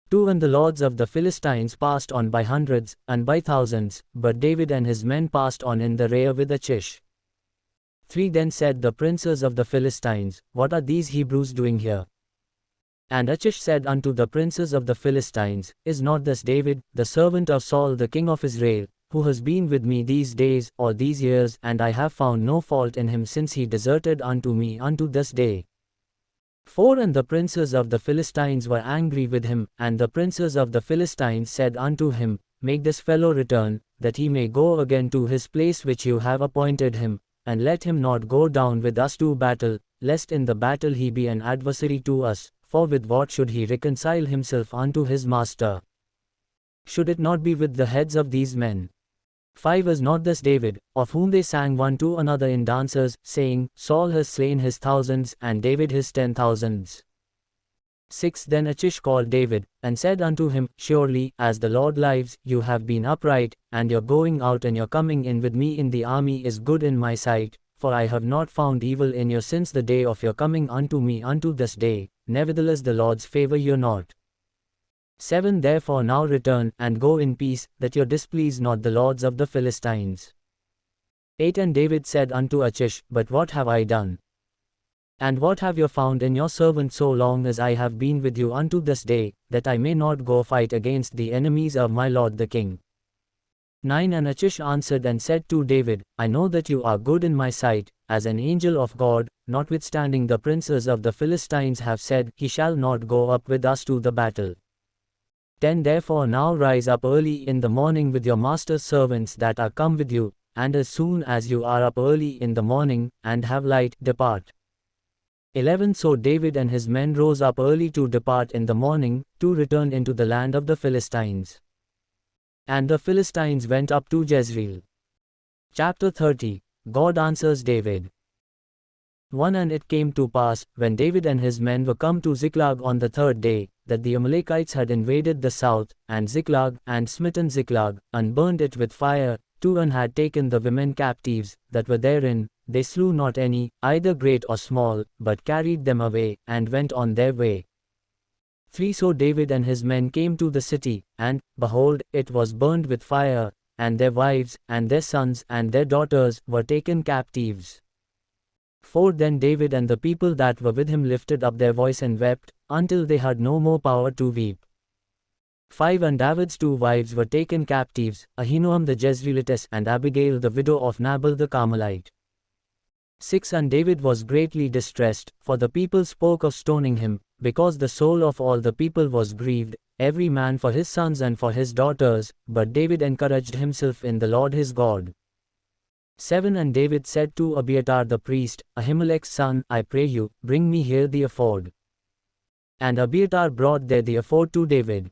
2 And the lords of the Philistines passed on by hundreds, and by thousands, but David and his men passed on in the rear with Achish. 3 Then said the princes of the Philistines, What are these Hebrews doing here? And Achish said unto the princes of the Philistines, Is not this David, the servant of Saul the king of Israel, who has been with me these days, or these years, and I have found no fault in him since he deserted unto me unto this day? 4 And the princes of the Philistines were angry with him, and the princes of the Philistines said unto him, Make this fellow return, that he may go again to his place which you have appointed him, and let him not go down with us to battle, lest in the battle he be an adversary to us, for with what should he reconcile himself unto his master? Should it not be with the heads of these men? 5 Is not this David, of whom they sang one to another in dances, saying, Saul has slain his thousands, and David his 10,000s? 6 Then Achish called David, and said unto him, Surely, as the Lord lives, you have been upright, and your going out and your coming in with me in the army is good in my sight, for I have not found evil in you since the day of your coming unto me unto this day. Nevertheless the Lord's favor you not. 7 Therefore now return, and go in peace, that you displease not the lords of the Philistines. 8 And David said unto Achish, But what have I done? And what have you found in your servant so long as I have been with you unto this day, that I may not go fight against the enemies of my lord the king? 9 And Achish answered and said to David, I know that you are good in my sight, as an angel of God, notwithstanding the princes of the Philistines have said, He shall not go up with us to the battle. 10 Therefore now rise up early in the morning with your master's servants that are come with you, and as soon as you are up early in the morning, and have light, depart. 11 So David and his men rose up early to depart in the morning, to return into the land of the Philistines. And the Philistines went up to Jezreel. Chapter 30 God answers David. 1 And it came to pass, when David and his men were come to Ziklag on the third day, that the Amalekites had invaded the south, and Ziklag, and smitten Ziklag, and burned it with fire. 2 And had taken the women captives, that were therein. They slew not any, either great or small, but carried them away, and went on their way. 3 So David and his men came to the city, and, behold, it was burned with fire, and their wives, and their sons, and their daughters, were taken captives. 4 Then David and the people that were with him lifted up their voice and wept, until they had no more power to weep. 5 And David's 2 wives were taken captives, Ahinoam the Jezreelitess and Abigail the widow of Nabal the Carmelite. 6 And David was greatly distressed, for the people spoke of stoning him, because the soul of all the people was grieved, every man for his sons and for his daughters, but David encouraged himself in the Lord his God. 7 And David said to Abiathar the priest, Ahimelech's son, I pray you, bring me here the ephod. And Abiathar brought there the ephod to David.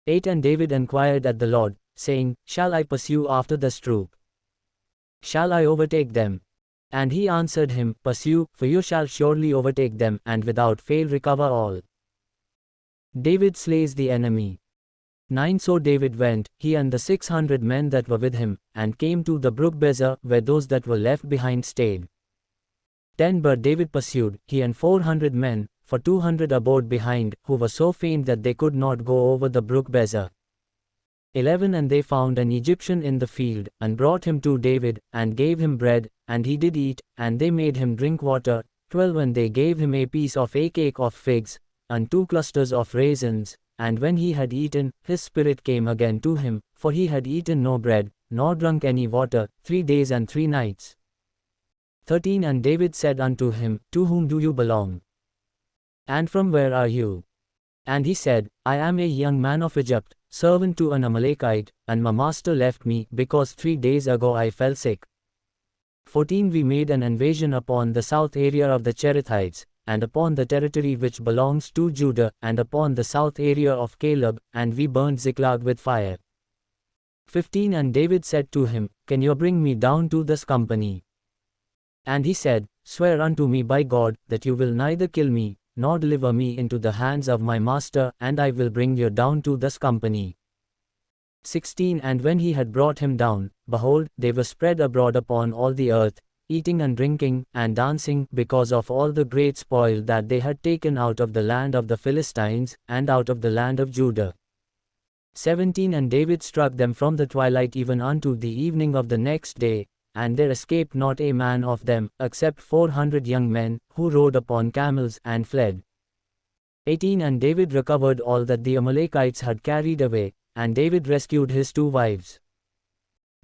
8 And David inquired at the Lord, saying, Shall I pursue after this troop? Shall I overtake them? And he answered him, Pursue, for you shall surely overtake them, and without fail recover all. David slays the enemy. 9 So David went, he and the 600 men that were with him, and came to the brook Bezer, where those that were left behind stayed. 10 But David pursued, he and 400 men, for 200 abode behind, who were so faint that they could not go over the brook Bezer. 11 And they found an Egyptian in the field, and brought him to David, and gave him bread, and he did eat, and they made him drink water. 12 And they gave him a piece of a cake of figs, and 2 clusters of raisins, and when he had eaten, his spirit came again to him, for he had eaten no bread, nor drunk any water, 3 days and 3 nights. 13 And David said unto him, To whom do you belong? And from where are you? And he said, I am a young man of Egypt, servant to an Amalekite, and my master left me, because 3 days ago I fell sick. 14 We made an invasion upon the south area of the Cherethites, and upon the territory which belongs to Judah, and upon the south area of Caleb, and we burned Ziklag with fire. 15 And David said to him, Can you bring me down to this company? And he said, Swear unto me by God, that you will neither kill me, nor deliver me into the hands of my master, and I will bring you down to this company. 16 And when he had brought him down, behold, they were spread abroad upon all the earth, eating and drinking, and dancing, because of all the great spoil that they had taken out of the land of the Philistines, and out of the land of Judah. 17 And David struck them from the twilight even unto the evening of the next day, and there escaped not a man of them, except 400 young men, who rode upon camels, and fled. 18 And David recovered all that the Amalekites had carried away, and David rescued his 2 wives.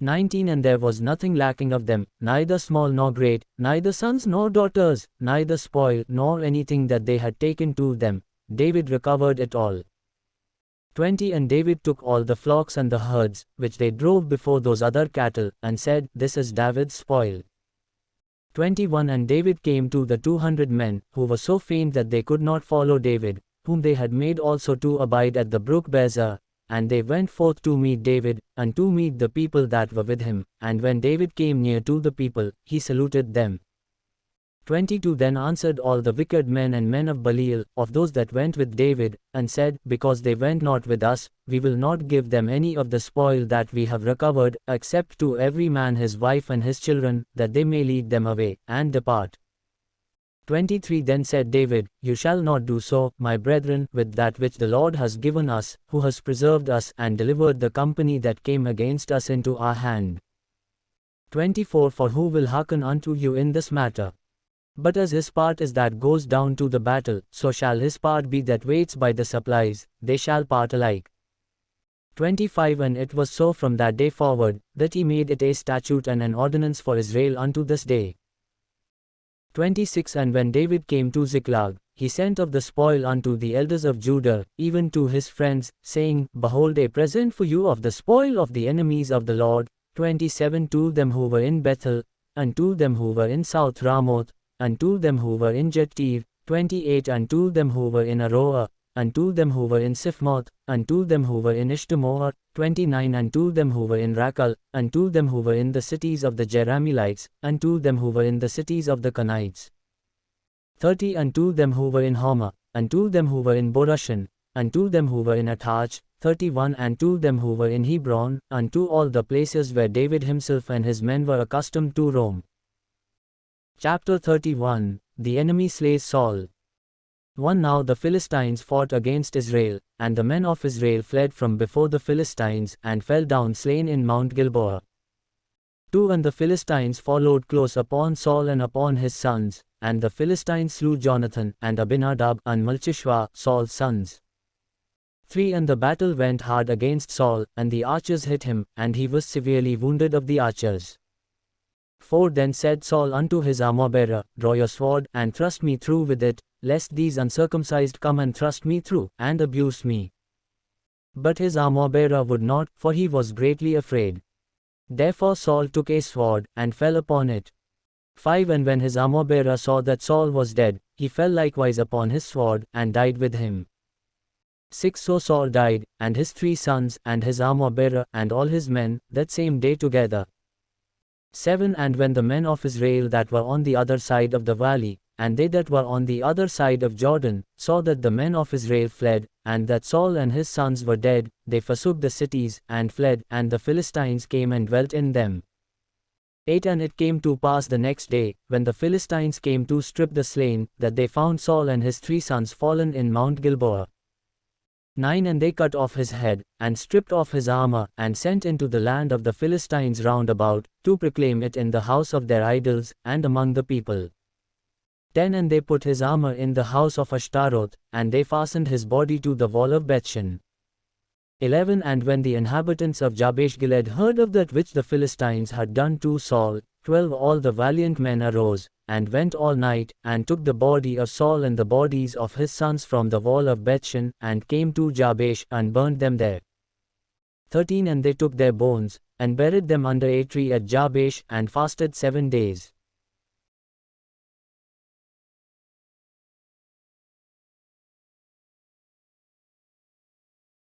19 And there was nothing lacking of them, neither small nor great, neither sons nor daughters, neither spoil nor anything that they had taken to them. David recovered it all. 20 And David took all the flocks and the herds, which they drove before those other cattle, and said, This is David's spoil. 21 And David came to the 200 men, who were so faint that they could not follow David, whom they had made also to abide at the brook Bezer, and they went forth to meet David, and to meet the people that were with him, and when David came near to the people, he saluted them. 22 Then answered all the wicked men and men of Belial, of those that went with David, and said, Because they went not with us, we will not give them any of the spoil that we have recovered, except to every man his wife and his children, that they may lead them away, and depart. 23 Then said David, You shall not do so, my brethren, with that which the Lord has given us, who has preserved us, and delivered the company that came against us into our hand. 24 For who will hearken unto you in this matter? But as his part is that goes down to the battle, so shall his part be that waits by the supplies, they shall part alike. 25 And it was so from that day forward, that he made it a statute and an ordinance for Israel unto this day. 26 And when David came to Ziklag, he sent of the spoil unto the elders of Judah, even to his friends, saying, Behold a present for you of the spoil of the enemies of the Lord. 27 To them who were in Bethel, and to them who were in South Ramoth, and to them who were in Jettir. 28 And to them who were in Aroah, and to them who were in Siphmoth, and to them who were in Ishtemoa. 29 And to them who were in Rakal, and to them who were in the cities of the Jerahmeelites, and to them who were in the cities of the Kenites. 30 And to them who were in Homa, and to them who were in Borashan, and to them who were in Athach. 31 And to them who were in Hebron, and to all the places where David himself and his men were accustomed to roam. Chapter 31 The enemy slays Saul. 1 Now the Philistines fought against Israel, and the men of Israel fled from before the Philistines, and fell down slain in Mount Gilboa. 2 And the Philistines followed close upon Saul and upon his sons, and the Philistines slew Jonathan, and Abinadab, and Malchishua, Saul's sons. 3 And the battle went hard against Saul, and the archers hit him, and he was severely wounded of the archers. 4 Then said Saul unto his armor-bearer, Draw your sword, and thrust me through with it, lest these uncircumcised come and thrust me through, and abuse me. But his armor-bearer would not, for he was greatly afraid. Therefore Saul took a sword, and fell upon it. 5 And when his armor-bearer saw that Saul was dead, he fell likewise upon his sword, and died with him. 6 So Saul died, and his 3 sons, and his armor-bearer, and all his men, that same day together. 7 And when the men of Israel that were on the other side of the valley, and they that were on the other side of Jordan, saw that the men of Israel fled, and that Saul and his sons were dead, they forsook the cities, and fled, and the Philistines came and dwelt in them. 8 And it came to pass the next day, when the Philistines came to strip the slain, that they found Saul and his 3 sons fallen in Mount Gilboa. 9 And they cut off his head, and stripped off his armor, and sent into the land of the Philistines round about, to proclaim it in the house of their idols, and among the people. 10 And they put his armor in the house of Ashtaroth, and they fastened his body to the wall of Bethshan. 11 And when the inhabitants of Jabesh-Gilead heard of that which the Philistines had done to Saul, 12 All the valiant men arose, and went all night, and took the body of Saul and the bodies of his sons from the wall of Bethshan, and came to Jabesh, and burnt them there. 13 And they took their bones, and buried them under a tree at Jabesh, and fasted 7 days.